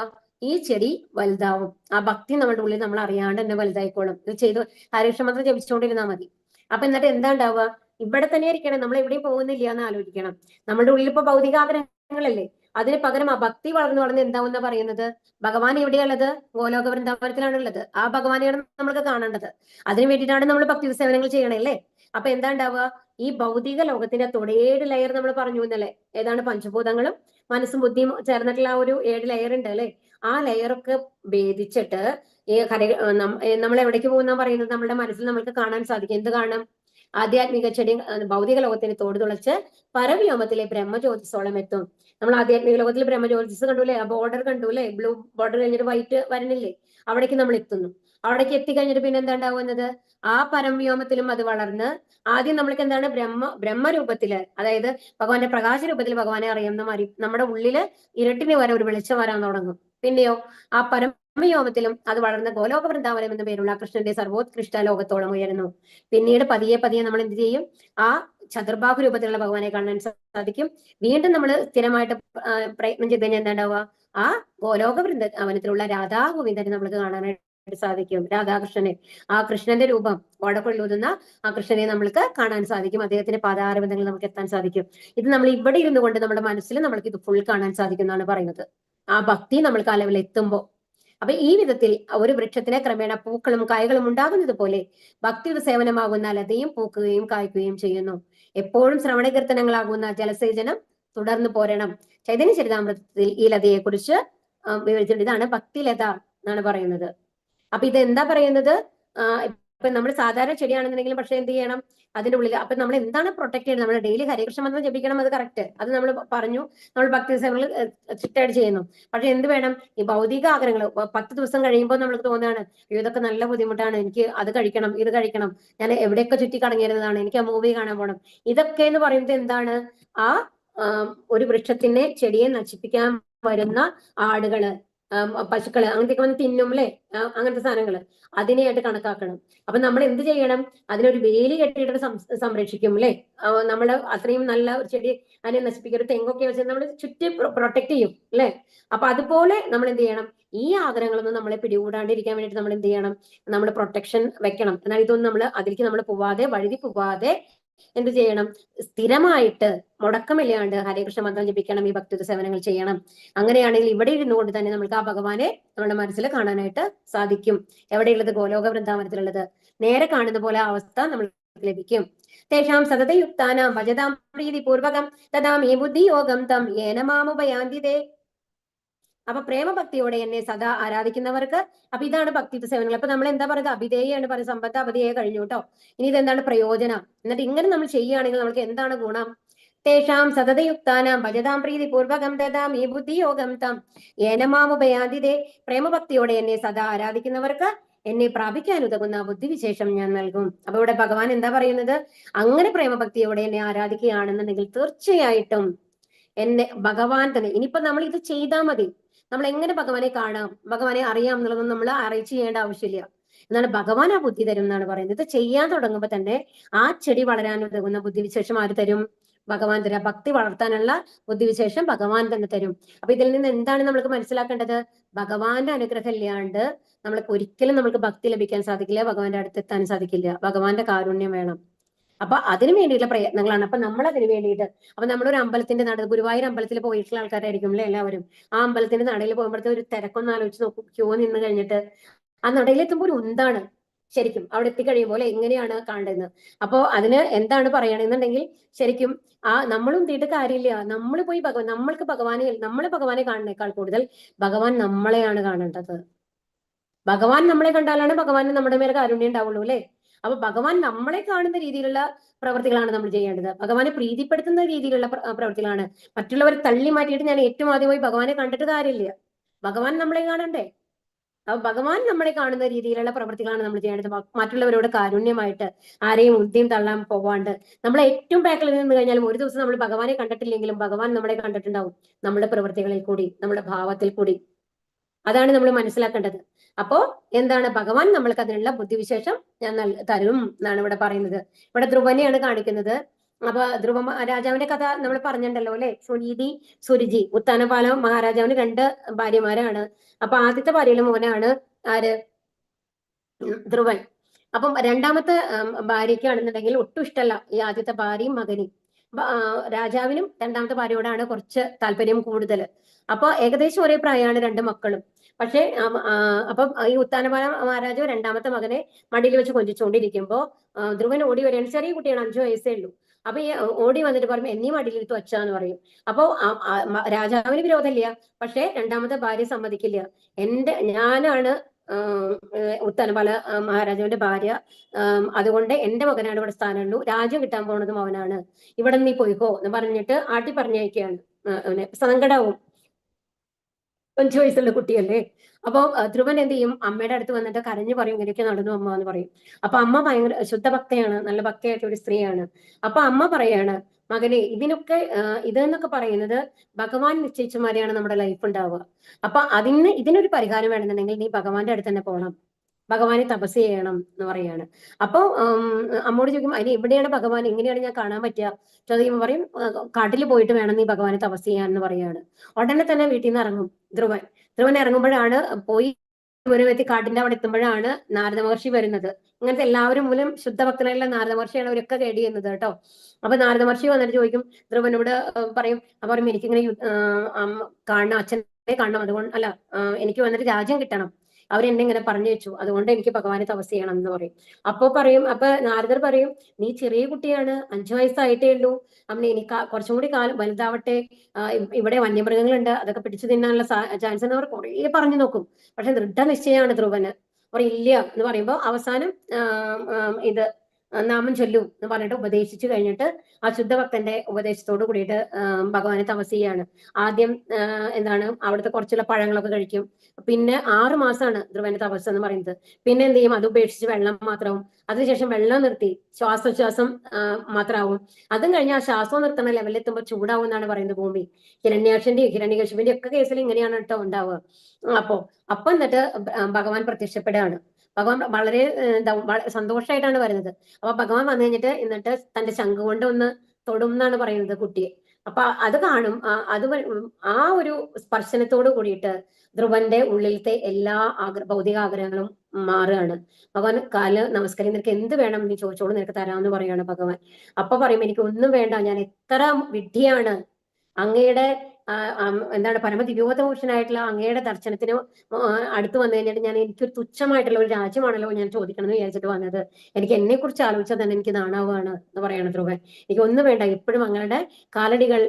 ഈ ചെടി വലുതാവും. ആ ഭക്തി നമ്മുടെ ഉള്ളിൽ നമ്മൾ അറിയാണ്ട് തന്നെ വലുതായിക്കോളും. ഇത് ചെയ്ത് ഹരികൃഷ്ണ മന്ത്രം ജപിച്ചുകൊണ്ടിരുന്നാൽ മതി. അപ്പൊ എന്നിട്ട് എന്താ ഉണ്ടാവുക? ഇവിടെ തന്നെ ഇരിക്കണം, നമ്മൾ എവിടെയും പോകുന്നില്ല എന്ന് ആലോചിക്കണം. നമ്മുടെ ഉള്ളിൽ ഇപ്പൊ ഭൗതിക ആഗ്രഹങ്ങളല്ലേ, അതിന് പകരം ആ ഭക്തി വളർന്ന് എന്താവുന്ന പറയുന്നത്? ഭഗവാൻ എവിടെയുള്ളത്? ഗോലോക വൃന്ദാവനത്തിലാണുള്ളത്. ആ ഭഗവാനെയാണ് നമ്മൾക്ക് കാണേണ്ടത്. അതിനു വേണ്ടിയിട്ടാണ് നമ്മൾ ഭക്തി സേവനങ്ങൾ ചെയ്യണേ അല്ലേ. അപ്പൊ എന്താ ഉണ്ടാവുക? ഈ ഭൗതിക ലോകത്തിന്റെ തൊടേഴ് ലെയർ നമ്മൾ പറഞ്ഞു എന്നല്ലേ, ഏതാണ്? പഞ്ചഭൂതങ്ങളും മനസ്സും ബുദ്ധിയും ചേർന്നിട്ടുള്ള ആ ഒരു 7 ലെയർ ഉണ്ട് അല്ലെ. ആ ലെയറൊക്കെ ഭേദിച്ചിട്ട് നമ്മൾ എവിടേക്ക് പോകുന്ന പറയുന്നത്? നമ്മുടെ മനസ്സിൽ നമ്മൾക്ക് കാണാൻ സാധിക്കും. എന്ത് കാണാം? ആധ്യാത്മിക ചെടി ഭൗതിക ലോകത്തിന് തോട് തുളച്ച് പരവ്യോമത്തിലെ ബ്രഹ്മജ്യോതിസോളം എത്തും. നമ്മൾ ആധ്യാത്മിക ലോകത്തിൽ ബ്രഹ്മജ്യോതിസ് കണ്ടു, ആ ബോർഡർ കണ്ടു അല്ലെ, ബ്ലൂ ബോർഡർ കഴിഞ്ഞിട്ട് വൈറ്റ് വരണില്ലേ, അവിടേക്ക് നമ്മൾ എത്തുന്നു. അവിടേക്ക് എത്തിക്കഴിഞ്ഞിട്ട് പിന്നെ എന്താ ഉണ്ടാവുന്നത്? ആ പരംവ്യോമത്തിലും അത് വളർന്ന് ആദ്യം നമ്മൾക്ക് എന്താണ്? ബ്രഹ്മരൂപത്തില്, അതായത് ഭഗവാന്റെ പ്രകാശ രൂപത്തിൽ ഭഗവാനെ അറിയുന്ന മാതിരി നമ്മുടെ ഉള്ളില് ഇരുട്ടിന് വരെ ഒരു വെളിച്ചം വരാൻ തുടങ്ങും. പിന്നെയോ ആ പരമവ്യോമത്തിലും അത് വളർന്ന ഗോലോക വൃന്ദാവനം എന്ന പേരുള്ള കൃഷ്ണന്റെ സർവോത്കൃഷ്ട ലോകത്തോളം ഉയരുന്നു. പിന്നീട് പതിയെ നമ്മൾ എന്ത് ചെയ്യും? ആ ചതുർബാഹു രൂപത്തിലുള്ള ഭഗവാനെ കാണാൻ സാധിക്കും. വീണ്ടും നമ്മൾ സ്ഥിരമായിട്ട് പ്രയത്നം ചെയ്ത് കഴിഞ്ഞാൽ എന്താ ഉണ്ടാവുക? ആ ഗോലോക വൃന്ദാവനത്തിലുള്ള രാധാ ഗോവിന്ദനെ നമ്മൾക്ക് കാണാനായിട്ട് സാധിക്കും. രാധാകൃഷ്ണനെ, ആ കൃഷ്ണന്റെ രൂപം ഓടക്കൊള്ളൂതുന്ന ആ കൃഷ്ണനെ നമ്മൾക്ക് കാണാൻ സാധിക്കും. അദ്ദേഹത്തിന്റെ പാതാരബന്ധങ്ങളിൽ നമുക്ക് എത്താൻ സാധിക്കും. ഇത് നമ്മൾ ഇവിടെ ഇരുന്നു കൊണ്ട് നമ്മുടെ മനസ്സിൽ നമ്മൾക്ക് ഇത് ഫുൾ കാണാൻ സാധിക്കും എന്നാണ് പറയുന്നത്. ആ ഭക്തി നമ്മൾക്ക് ആ ലെവലിൽ എത്തുമ്പോൾ. അപ്പൊ ഈ വിധത്തിൽ ഒരു വൃക്ഷത്തിന് ക്രമേണ പൂക്കളും കായ്കളും ഉണ്ടാകുന്നത് പോലെ ഭക്തിയുടെ സേവനമാകുന്ന ലതയും പൂക്കുകയും കായ്ക്കുകയും ചെയ്യുന്നു. എപ്പോഴും ശ്രവണകീർത്തനങ്ങളാകുന്ന ജലസേചനം തുടർന്ന് പോരണം. ചൈതന്യ ചരിതാമൃതത്തിൽ ഈ ലതയെ കുറിച്ച് വിവരിച്ചിട്ടുണ്ട്. ഇതാണ് ഭക്തിലത എന്നാണ് പറയുന്നത്. അപ്പൊ ഇത് എന്താ പറയുന്നത്? ഇപ്പൊ നമ്മൾ സാധാരണ ചെടിയാണെന്നുണ്ടെങ്കിലും പക്ഷെ എന്ത് ചെയ്യണം? അതിന്റെ ഉള്ളിൽ അപ്പൊ നമ്മൾ എന്താണ് പ്രൊട്ടക്ട് ചെയ്യുന്നത്? നമ്മൾ ഡെയിലി ഹരികൃഷ്ണ മന്ത്രം ജപിക്കണം, അത് കറക്റ്റ്, അത് നമ്മൾ പറഞ്ഞു. നമ്മൾ ഭക്തി സേവനങ്ങൾ സ്ട്രിക്റ്റായിട്ട് ചെയ്യുന്നു. പക്ഷെ എന്ത് വേണം? ഈ ഭൗതിക ആഗ്രഹങ്ങൾ 10 ദിവസം കഴിയുമ്പോൾ നമ്മൾക്ക് തോന്നുകയാണ്, ഇതൊക്കെ നല്ല ബുദ്ധിമുട്ടാണ്, എനിക്ക് അത് കഴിക്കണം, ഇത് കഴിക്കണം, ഞാൻ എവിടെയൊക്കെ ചുറ്റി കടങ്ങിയിരുന്നതാണ്, എനിക്ക് ആ മൂവി കാണാൻ പോകണം. ഇതൊക്കെ എന്ന് പറയുന്നത് എന്താണ്? ആ ഒരു വൃക്ഷത്തിനെ, ചെടിയെ നശിപ്പിക്കാൻ വരുന്ന ആടുകള്, പശുക്കള് അങ്ങനത്തെയൊക്കെ വന്ന് തിന്നും അല്ലെ, അങ്ങനത്തെ സാധനങ്ങള് അതിനെയായിട്ട് കണക്കാക്കണം. അപ്പൊ നമ്മൾ എന്ത് ചെയ്യണം, അതിനൊരു വേലി കെട്ടിയിട്ട് സംരക്ഷിക്കും അല്ലെ. നമ്മള് അത്രയും നല്ല ഒരു ചെടി അതിനെ നശിപ്പിക്കരുത്, തെങ്ങൊക്കെ വെച്ച് നമ്മൾ ചുറ്റി പ്രൊട്ടക്ട് ചെയ്യും അല്ലെ. അപ്പൊ അതുപോലെ നമ്മൾ എന്ത് ചെയ്യണം, ഈ ആഗ്രഹങ്ങളൊന്നും നമ്മളെ പിടികൂടാണ്ടിരിക്കാൻ വേണ്ടിയിട്ട് നമ്മൾ എന്ത് ചെയ്യണം, നമ്മൾ പ്രൊട്ടക്ഷൻ വെക്കണം. എന്നാൽ ഇതൊന്നും നമ്മൾ അതിലേക്ക് നമ്മൾ പോവാതെ, വഴുതി പോവാതെ എന്ത് ചെയ്യണം, സ്ഥിരമായിട്ട് മുടക്കമില്ലാണ്ട് ഹരേകൃഷ്ണ മന്ത്രം ജപിക്കണം, ഈ ഭക്തി സേവനങ്ങൾ ചെയ്യണം. അങ്ങനെയാണെങ്കിൽ ഇവിടെ ഇരുന്നുകൊണ്ട് തന്നെ നമുക്ക് ആ ഭഗവാനെ നമ്മുടെ മനസ്സിൽ കാണാനായിട്ട് സാധിക്കും. എവിടെയുള്ളത്, ഗോലോക വൃന്ദാവനത്തിലുള്ളത് നേരെ കാണുന്ന പോലെ ആ അവസ്ഥ നമ്മൾക്ക് ലഭിക്കും. തേഷാം സതതയുക്താനാം ഭജതാം പ്രീതിപൂർവകം തഥാ മേ ബുദ്ധിയോഗം തം യേന മാമുപയാന്തിതേ. അപ്പൊ പ്രേമഭക്തിയോടെ എന്നെ സദാ ആരാധിക്കുന്നവർക്ക്, അപ്പൊ ഇതാണ് ഭക്തി സേവനങ്ങൾ. അപ്പൊ നമ്മൾ എന്താ പറയുക, അഭിധേയാണ് പറയുന്നത്, സമ്പത്ത് അഭിധേയ കഴിഞ്ഞു കേട്ടോ. ഇനി ഇതെന്താണ് പ്രയോജനം, എന്നിട്ട് ഇങ്ങനെ നമ്മൾ ചെയ്യുകയാണെങ്കിൽ നമുക്ക് എന്താണ് ഗുണം. തേഷാം സതതയുക്താനാം ഭജതാം പ്രീതിപൂർവകം തഥാ മേ ബുദ്ധിയോഗം തം യേന മാമുപയാന്തിതേ. പ്രേമഭക്തിയോടെ എന്നെ സദാ ആരാധിക്കുന്നവർക്ക് എന്നെ പ്രാപിക്കാൻ ഉതകുന്ന ബുദ്ധിവിശേഷം ഞാൻ നൽകും. അപ്പൊ ഇവിടെ ഭഗവാൻ എന്താ പറയുന്നത്, അങ്ങനെ പ്രേമഭക്തിയോടെ എന്നെ ആരാധിക്കുകയാണെന്നുണ്ടെങ്കിൽ തീർച്ചയായിട്ടും എന്നെ ഭഗവാൻ തന്നെ, ഇനിയിപ്പോ നമ്മൾ ഇത് ചെയ്താൽ മതി. നമ്മൾ എങ്ങനെ ഭഗവാനെ കാണാം, ഭഗവാനെ അറിയാം എന്നുള്ളതൊന്നും നമ്മൾ അറിയിച്ചു ചെയ്യേണ്ട ആവശ്യമില്ല. എന്നാണ് ഭഗവാൻ ആ ബുദ്ധി തരും എന്നാണ് പറയുന്നത്. ഇത് ചെയ്യാൻ തുടങ്ങുമ്പോൾ തന്നെ ആ ചെടി വളരാൻ ഉതകുന്ന ബുദ്ധിവിശേഷം ആര് തരും, ഭഗവാൻ തരാം. ഭക്തി വളർത്താനുള്ള ബുദ്ധിവിശേഷം ഭഗവാൻ തന്നെ തരും. അപ്പൊ ഇതിൽ നിന്ന് എന്താണ് നമ്മൾക്ക് മനസ്സിലാക്കേണ്ടത്, ഭഗവാന്റെ അനുഗ്രഹം ഇല്ലാണ്ട് നമ്മൾക്ക് ഒരിക്കലും നമുക്ക് ഭക്തി ലഭിക്കാൻ സാധിക്കില്ല, ഭഗവാന്റെ അടുത്തെത്താൻ സാധിക്കില്ല. ഭഗവാന്റെ കാരുണ്യം വേണം. അപ്പൊ അതിനു വേണ്ടിയിട്ടുള്ള പ്രയത്നങ്ങളാണ്. അപ്പൊ നമ്മൾ അതിന് വേണ്ടിയിട്ട്, അപ്പൊ നമ്മളൊരു അമ്പലത്തിന്റെ നട, ഗുരുവായൂർ അമ്പലത്തിൽ പോയിട്ടുള്ള ആൾക്കാരായിരിക്കും അല്ലെ എല്ലാവരും. ആ അമ്പലത്തിന്റെ നടയിൽ പോകുമ്പോഴത്തെ ഒരു തിരക്കൊന്ന് ആലോചിച്ച് നോക്കും. ക്യൂ നിന്ന് കഴിഞ്ഞിട്ട് ആ നടയിലെത്തുമ്പോൾ ഒരു ഉന്താണ് ശരിക്കും. അവിടെ എത്തിക്കഴിയുമ്പോൾ എങ്ങനെയാണ് കാണേണ്ടത്. അപ്പോ അതിന് എന്താണ് പറയണെന്നുണ്ടെങ്കിൽ, ശരിക്കും നമ്മൾ ഉന്തിയിട്ട് കാര്യമില്ല. നമ്മൾ പോയി നമ്മൾക്ക് ഭഗവാനെ കാണുന്നേക്കാൾ കൂടുതൽ ഭഗവാൻ നമ്മളെയാണ് കാണേണ്ടത്. ഭഗവാൻ നമ്മളെ കണ്ടാലാണ് ഭഗവാന് നമ്മുടെ മേലെ കാരുണ്യം ഉണ്ടാവുള്ളൂ അല്ലെ. അപ്പൊ ഭഗവാൻ നമ്മളെ കാണുന്ന രീതിയിലുള്ള പ്രവൃത്തികളാണ് നമ്മൾ ചെയ്യേണ്ടത്. ഭഗവാനെ പ്രീതിപ്പെടുത്തുന്ന രീതിയിലുള്ള പ്രവൃത്തികളാണ്. മറ്റുള്ളവരെ തള്ളി മാറ്റിയിട്ട് ഞാൻ ഏറ്റവും ആദ്യമായി ഭഗവാനെ കണ്ടിട്ട് കാര്യമില്ല, ഭഗവാൻ നമ്മളെ കാണണ്ടേ. അപ്പൊ ഭഗവാൻ നമ്മളെ കാണുന്ന രീതിയിലുള്ള പ്രവൃത്തികളാണ് നമ്മൾ ചെയ്യേണ്ടത്. മറ്റുള്ളവരോട് കാരുണ്യമായിട്ട്, ആരെയും ഉന്തിയും തള്ളാൻ പോവാണ്ട്. നമ്മൾ ഏറ്റവും ബാക്കിൽ നിന്ന് കഴിഞ്ഞാലും ഒരു ദിവസം നമ്മൾ ഭഗവാനെ കണ്ടിട്ടില്ലെങ്കിലും ഭഗവാൻ നമ്മളെ കണ്ടിട്ടുണ്ടാവും, നമ്മുടെ പ്രവൃത്തികളിൽ കൂടി, നമ്മുടെ ഭാവത്തിൽ കൂടി. അതാണ് നമ്മൾ മനസ്സിലാക്കേണ്ടത്. അപ്പോ എന്താണ്, ഭഗവാൻ നമ്മൾക്ക് അതിനുള്ള ബുദ്ധിവിശേഷം ഞാൻ തരും എന്നാണ് ഇവിടെ പറയുന്നത്. ഇവിടെ ധ്രുവനെയാണ് കാണിക്കുന്നത്. അപ്പൊ ധ്രുവ രാജാവിന്റെ കഥ നമ്മൾ പറഞ്ഞിട്ടുണ്ടല്ലോ അല്ലെ. സുനീതി, സുരുചി. ഉത്താനപാല മഹാരാജാവിന് 2 ഭാര്യമാരാണ്. അപ്പൊ ആദ്യത്തെ ഭാര്യയിലെ മോനാണ് ആര്, ധ്രുവൻ. അപ്പം രണ്ടാമത്തെ ഭാര്യയ്ക്കാണെന്നുണ്ടെങ്കിൽ ഒട്ടും ഇഷ്ടമല്ല ഈ ആദ്യത്തെ ഭാര്യയും മകനും. രാജാവിനും രണ്ടാമത്തെ ഭാര്യയോടാണ് കുറച്ച് താല്പര്യം കൂടുതൽ. അപ്പൊ ഏകദേശം ഒരേ പ്രായമാണ് 2 മക്കളും. പക്ഷെ അപ്പം ഈ ഉത്താനപാല മഹാരാജാവ് രണ്ടാമത്തെ മകനെ മടിയിൽ വെച്ച് കൊഞ്ചിച്ചുകൊണ്ടിരിക്കുമ്പോ ധ്രുവൻ ഓടി വരികയാണ്. ചെറിയ കുട്ടിയാണ്, 5 വയസ്സേ ഉള്ളൂ. അപ്പൊ ഈ ഓടി വന്നിട്ട് പറയും, എന്നീ മടിയിലിരുത്ത് വച്ചാന്ന് പറയും. അപ്പോ രാജാവിന് വിരോധമില്ല, പക്ഷെ രണ്ടാമത്തെ ഭാര്യ സമ്മതിക്കില്ല. ഞാനാണ് ഉത്താനപാല മഹാരാജാവിന്റെ ഭാര്യ, അതുകൊണ്ട് എന്റെ മകനാണ് ഇവിടെ സ്ഥാനമുള്ളൂ, രാജ്യം കിട്ടാൻ പോണതും അവനാണ്, ഇവിടെ നീ പോയിക്കോ എന്ന് പറഞ്ഞിട്ട് ആട്ടി പറഞ്ഞയക്കുകയാണ്. സങ്കടാവും, 5 വയസ്സുള്ള കുട്ടിയല്ലേ. അപ്പൊ ധ്രുവൻ എന്ത് ചെയ്യും, അമ്മയുടെ അടുത്ത് വന്നിട്ട് കരഞ്ഞു പറയും, ഇങ്ങനെയൊക്കെ നടന്നു അമ്മ എന്ന് പറയും. അപ്പൊ അമ്മ ഭയങ്കര ശുദ്ധഭക്തയാണ്, നല്ല ഭക്തയായിട്ട് ഒരു സ്ത്രീയാണ്. അപ്പൊ അമ്മ പറയാണ്, മകനെ ഇതിനൊക്കെ ഇതെന്നൊക്കെ പറയുന്നത് ഭഗവാൻ നിശ്ചയിച്ച മാതിരിയാണ് നമ്മുടെ ലൈഫ് ഉണ്ടാവുക. അപ്പൊ ഇതിനൊരു പരിഹാരം വേണമെന്നുണ്ടെങ്കിൽ നീ ഭഗവാന്റെ അടുത്ത് തന്നെ പോകണം, ഭഗവാനെ തപസ് ചെയ്യണം എന്ന് പറയാണ്. അപ്പൊ അമ്മോട് ചോദിക്കും, അതിന് എവിടെയാണ് ഭഗവാൻ, എങ്ങനെയാണ് ഞാൻ കാണാൻ പറ്റുക ചോദിക്കുമ്പോൾ പറയും, കാട്ടിൽ പോയിട്ട് വേണം നീ ഭഗവാനെ തപസ് ചെയ്യാൻ എന്ന് പറയാണ്. ഉടനെ തന്നെ വീട്ടിൽ നിന്ന് ഇറങ്ങും ധ്രുവൻ ഇറങ്ങുമ്പോഴാണ്, പോയി ഒരു വ്യക്തി കാട്ടിന്റെ അവിടെ എത്തുമ്പോഴാണ് നാരദ മഹർഷി വരുന്നത്. ഇങ്ങനത്തെ എല്ലാവരും മൂലം ശുദ്ധഭക്തനായുള്ള നാരദ മഹർഷിയാണ് അവരൊക്കെ തേടി ചെയ്യുന്നത് കേട്ടോ. അപ്പൊ നാരദ മഹർഷി വന്നിട്ട് ചോദിക്കും, ധ്രുവനോട് പറയും, എനിക്കിങ്ങനെ കാണണം, അച്ഛനെ കാണണം, അതുകൊണ്ട് അല്ല എനിക്ക് വന്നിട്ട് രാജ്യം കിട്ടണം, അവരെന്നെ ഇങ്ങനെ പറഞ്ഞു വെച്ചു, അതുകൊണ്ട് എനിക്ക് ഭഗവാനെ തപസ് ചെയ്യണം എന്ന് പറയും. അപ്പൊ നാരദർ പറയും, നീ ചെറിയ കുട്ടിയാണ്, 5 വയസ്സായിട്ടേ ഉള്ളൂ, അവനെ എനിക്ക് കുറച്ചും കൂടി കാലം വലുതാവട്ടെ, ഇവിടെ വന്യമൃഗങ്ങളുണ്ട്, അതൊക്കെ പിടിച്ചു തിന്നാനുള്ള ചാൻസ് എന്ന് അവർ കുറെ പറഞ്ഞു നോക്കും. പക്ഷെ ദൃഢനിശ്ചയമാണ് ധ്രുവന്. ഇല്ല എന്ന് പറയുമ്പോൾ അവസാനം ഇത് നാമം ചൊല്ലൂ എന്ന് പറഞ്ഞിട്ട് ഉപദേശിച്ചു കഴിഞ്ഞിട്ട് ആ ശുദ്ധഭക്തന്റെ ഉപദേശത്തോട് കൂടിയിട്ട് ഭഗവാനെ തപസ് ചെയ്യാണ്. ആദ്യം എന്താണ് അവിടുത്തെ കുറച്ചുള്ള പഴങ്ങളൊക്കെ കഴിക്കും. പിന്നെ 6 മാസമാണ് ധ്രുവന്റെ തപസ് എന്ന് പറയുന്നത്. പിന്നെ എന്ത് ചെയ്യും? അത് ഉപേക്ഷിച്ച് വെള്ളം മാത്രമാവും. അതിനുശേഷം വെള്ളം നിർത്തി ശ്വാസോച്ഛ്വാസം മാത്രമാവും. അതും കഴിഞ്ഞ് ആ ശ്വാസം നിർത്തുന്ന ലെവലിൽ എത്തുമ്പോൾ ചൂടാവും എന്നാണ് പറയുന്നത് ഭൂമി. ഹിരണ്യാക്ഷന്റെയും ഹിരണ്യകശിപിന്റെയും ഒക്കെ കേസിൽ ഇങ്ങനെയാണ് കേട്ടോ ഉണ്ടാവുക. അപ്പൊ എന്നിട്ട് ഭഗവാൻ പ്രത്യക്ഷപ്പെടുകയാണ്. ഭഗവാൻ വളരെ സന്തോഷമായിട്ടാണ് വരുന്നത്. അപ്പൊ ഭഗവാൻ വന്നു കഴിഞ്ഞിട്ട് എന്നിട്ട് തന്റെ ശംഖ് കൊണ്ട് ഒന്ന് തൊടും എന്നാണ് പറയുന്നത് കുട്ടിയെ. അപ്പൊ അത് കാണും. അത് ആ ഒരു സ്പർശനത്തോട് കൂടിയിട്ട് ധ്രുവന്റെ ഉള്ളിലത്തെ എല്ലാ ഭൗതിക ആഗ്രഹങ്ങളും മാറുകയാണ്. ഭഗവാൻ കാല് നമസ്കരിക്കും, നിനക്ക് എന്ത് വേണം നീ ചോദിച്ചോളൂ, നിനക്ക് തരാമെന്ന് പറയാണ് ഭഗവാൻ. അപ്പൊ പറയും, എനിക്ക് ഒന്നും വേണ്ട, ഞാൻ എത്ര വിഡ്ഢിയാണ്, അങ്ങയുടെ എന്താണ് പരമദിവ്യോധഭൂഷനായിട്ടുള്ള അങ്ങയുടെ ദർശനത്തിന് അടുത്ത് വന്നു കഴിഞ്ഞിട്ട് ഞാൻ എനിക്കൊരു തുച്ഛമായിട്ടുള്ള ഒരു രാജ്യമാണല്ലോ ഞാൻ ചോദിക്കണം എന്ന് വിചാരിച്ചിട്ട് വന്നത്. എനിക്ക് എന്നെ കുറിച്ച് ആലോചിച്ചാൽ തന്നെ എനിക്ക് നാണാവാണ് എന്ന് പറയണം ധ്രുവൻ. എനിക്ക് ഒന്നും വേണ്ട, എപ്പോഴും അങ്ങയുടെ കാലടികൾ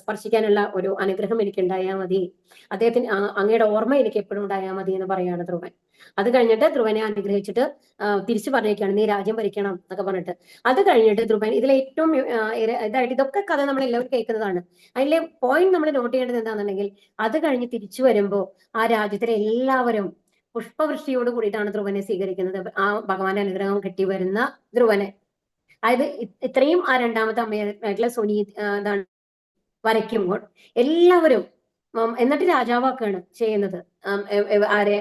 സ്പർശിക്കാനുള്ള ഒരു അനുഗ്രഹം എനിക്ക് ഉണ്ടായാൽ മതി, അദ്ദേഹത്തിന് അങ്ങയുടെ ഓർമ്മ എനിക്ക് എപ്പോഴും ഉണ്ടായാൽ മതി എന്ന് പറയാണ് ധ്രുവൻ. അത് കഴിഞ്ഞിട്ട് ധ്രുവനെ അനുഗ്രഹിച്ചിട്ട് തിരിച്ചു പറഞ്ഞേക്കാണ്, നീ രാജ്യം ഭരിക്കണം എന്നൊക്കെ പറഞ്ഞിട്ട്. അത് കഴിഞ്ഞിട്ട് ധ്രുവൻ ഇതിലെ ഏറ്റവും ഇതായിട്ട്, ഇതൊക്കെ കഥ നമ്മൾ എല്ലാവരും കേൾക്കുന്നതാണ്. അതിലെ പോയിന്റ് നമ്മൾ നോട്ട് ചെയ്യേണ്ടത് എന്താണെന്നുണ്ടെങ്കിൽ, അത് കഴിഞ്ഞ് തിരിച്ചു വരുമ്പോൾ ആ രാജ്യത്തിലെ എല്ലാവരും പുഷ്പവൃഷ്ടിയോട് കൂടിയിട്ടാണ് ധ്രുവനെ സ്വീകരിക്കുന്നത്. ആ ഭഗവാന്റെ അനുഗ്രഹം കിട്ടി വരുന്ന ധ്രുവനെ. അതായത് ഇത്രയും ആ രണ്ടാമത്തെ അമ്മയായിട്ടുള്ള സുനി എന്താണ് വരയ്ക്കുമ്പോൾ എല്ലാവരും എന്നിട്ട് രാജാവാക്കാണ് ചെയ്യുന്നത് ആരെ?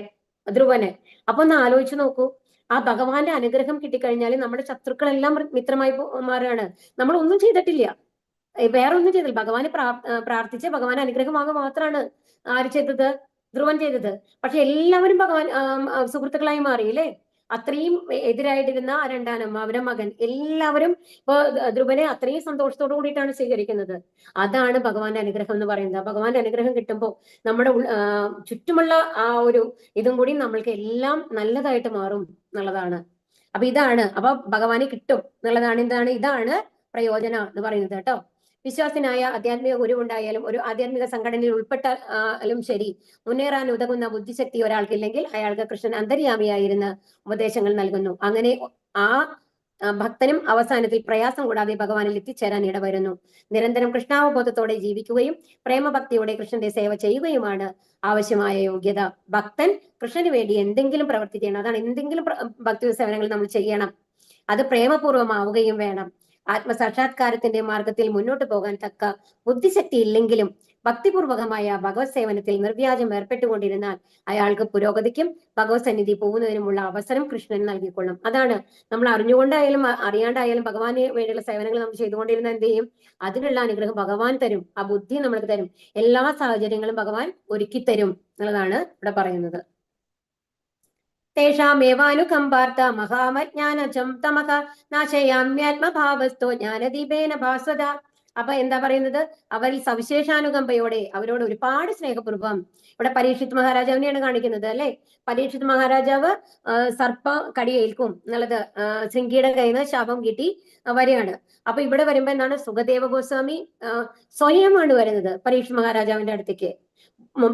ധ്രുവനെ. അപ്പൊ ഒന്ന് ആലോചിച്ച് നോക്കൂ, ആ ഭഗവാന്റെ അനുഗ്രഹം കിട്ടിക്കഴിഞ്ഞാൽ നമ്മുടെ ശത്രുക്കളെല്ലാം മിത്രമായി മാറുകയാണ്. നമ്മൾ ഒന്നും ചെയ്തിട്ടില്ല, വേറെ ഒന്നും ചെയ്തില്ല. ഭഗവാനെ പ്രാർത്ഥിച്ച് ഭഗവാൻ അനുഗ്രഹമാകുക മാത്രമാണ് ആര് ചെയ്തത്? ധ്രുവൻ ചെയ്തത്. പക്ഷെ എല്ലാവരും ഭഗവാൻ സുഹൃത്തുക്കളായി മാറി അല്ലേ? അത്രയും എതിരായിട്ടിരുന്ന ആ രണ്ടാനമ്മ, അവരുടെ മകൻ, എല്ലാവരും ഇപ്പൊ ധ്രുവനെ അത്രയും സന്തോഷത്തോടു കൂടിയിട്ടാണ് സ്വീകരിക്കുന്നത്. അതാണ് ഭഗവാന്റെ അനുഗ്രഹം എന്ന് പറയുന്നത്. ഭഗവാന്റെ അനുഗ്രഹം കിട്ടുമ്പോൾ നമ്മുടെ ചുറ്റുമുള്ള ആ ഒരു ഇതും കൂടി നമ്മൾക്ക് എല്ലാം നല്ലതായിട്ട് മാറും എന്നുള്ളതാണ്. അപ്പൊ ഇതാണ്, അപ്പൊ ഭഗവാന് കിട്ടും എന്നുള്ളതാണ്. ഇതാണ് പ്രയോജനം എന്ന് പറയുന്നത് കേട്ടോ. വിശ്വാസിനായ ആധ്യാത്മിക ഗുരുവുണ്ടായാലും ഒരു ആധ്യാത്മിക സംഘടനയിൽ ഉൾപ്പെട്ടാലും ശരി, മുന്നേറാൻ ഉതകുന്ന ബുദ്ധിശക്തി ഒരാൾക്കില്ലെങ്കിൽ അയാൾക്ക് കൃഷ്ണൻ അന്തര്യാമിയായിരുന്ന ഉപദേശങ്ങൾ നൽകുന്നു. അങ്ങനെ ആ ഭക്തനും അവസാനത്തിൽ പ്രയാസം കൂടാതെ ഭഗവാനിൽ എത്തിച്ചേരാൻ ഇടവരുന്നു. നിരന്തരം കൃഷ്ണാവബോധത്തോടെ ജീവിക്കുകയും പ്രേമഭക്തിയോടെ കൃഷ്ണന്റെ സേവ ചെയ്യുകയുമാണ് ആവശ്യമായ യോഗ്യത. ഭക്തൻ കൃഷ്ണന് വേണ്ടി എന്തെങ്കിലും പ്രവൃത്തി ചെയ്യണം. അതാണ്, എന്തെങ്കിലും ഭക്തി സേവനങ്ങൾ നമ്മൾ ചെയ്യണം. അത് പ്രേമപൂർവ്വമാവുകയും വേണം. ആത്മസാക്ഷാത്കാരത്തിന്റെ മാർഗത്തിൽ മുന്നോട്ട് പോകാൻ തക്ക ബുദ്ധിശക്തി ഇല്ലെങ്കിലും ഭക്തിപൂർവകമായ ഭഗവത് സേവനത്തിൽ നിർവ്യാജം ഏർപ്പെട്ടുകൊണ്ടിരുന്നാൽ അയാൾക്ക് പുരോഗതിക്കും ഭഗവത് സന്നിധി പോകുന്നതിനുമുള്ള അവസരം കൃഷ്ണൻ നൽകിക്കൊള്ളും. അതാണ്, നമ്മൾ അറിഞ്ഞുകൊണ്ടായാലും അറിയാണ്ടായാലും ഭഗവാന് വേണ്ടിയുള്ള സേവനങ്ങൾ നമ്മൾ ചെയ്തുകൊണ്ടിരുന്ന എന്ത് ചെയ്യും? അതിനുള്ള അനുഗ്രഹം ഭഗവാൻ തരും, ആ ബുദ്ധി നമ്മൾക്ക് തരും, എല്ലാ സാഹചര്യങ്ങളും ഭഗവാൻ ഒരുക്കി തരും എന്നുള്ളതാണ് ഇവിടെ പറയുന്നത്. തേഷാമേവാനുകമ്പാർത്ഥ മഹാമജ്ഞാനജം തമക നാശയാമ്യാത്മഭാവസ്ഥോ ജ്ഞാനദീപേന ഭാസ്വത. അപ്പൊ എന്താ പറയുന്നത്? അവരിൽ സവിശേഷാനുകമ്പയോടെ അവരോട് ഒരുപാട് സ്നേഹപൂർവ്വം. ഇവിടെ പരീക്ഷിത് മഹാരാജാവിനെയാണ് കാണിക്കുന്നത് അല്ലെ? പരീക്ഷിത് മഹാരാജാവ് സർപ്പ കടിയേൽക്കും എന്നുള്ളത് ശൃംഗിയുടെ കയ്യിൽ നിന്ന് ശാപം കിട്ടി വരികയാണ്. അപ്പൊ ഇവിടെ വരുമ്പോ എന്താണ്? സുഖദേവ ഗോസ്വാമി സ്വയമാണ് വരുന്നത് പരീക്ഷിത് മഹാരാജാവിന്റെ അടുത്തേക്ക്.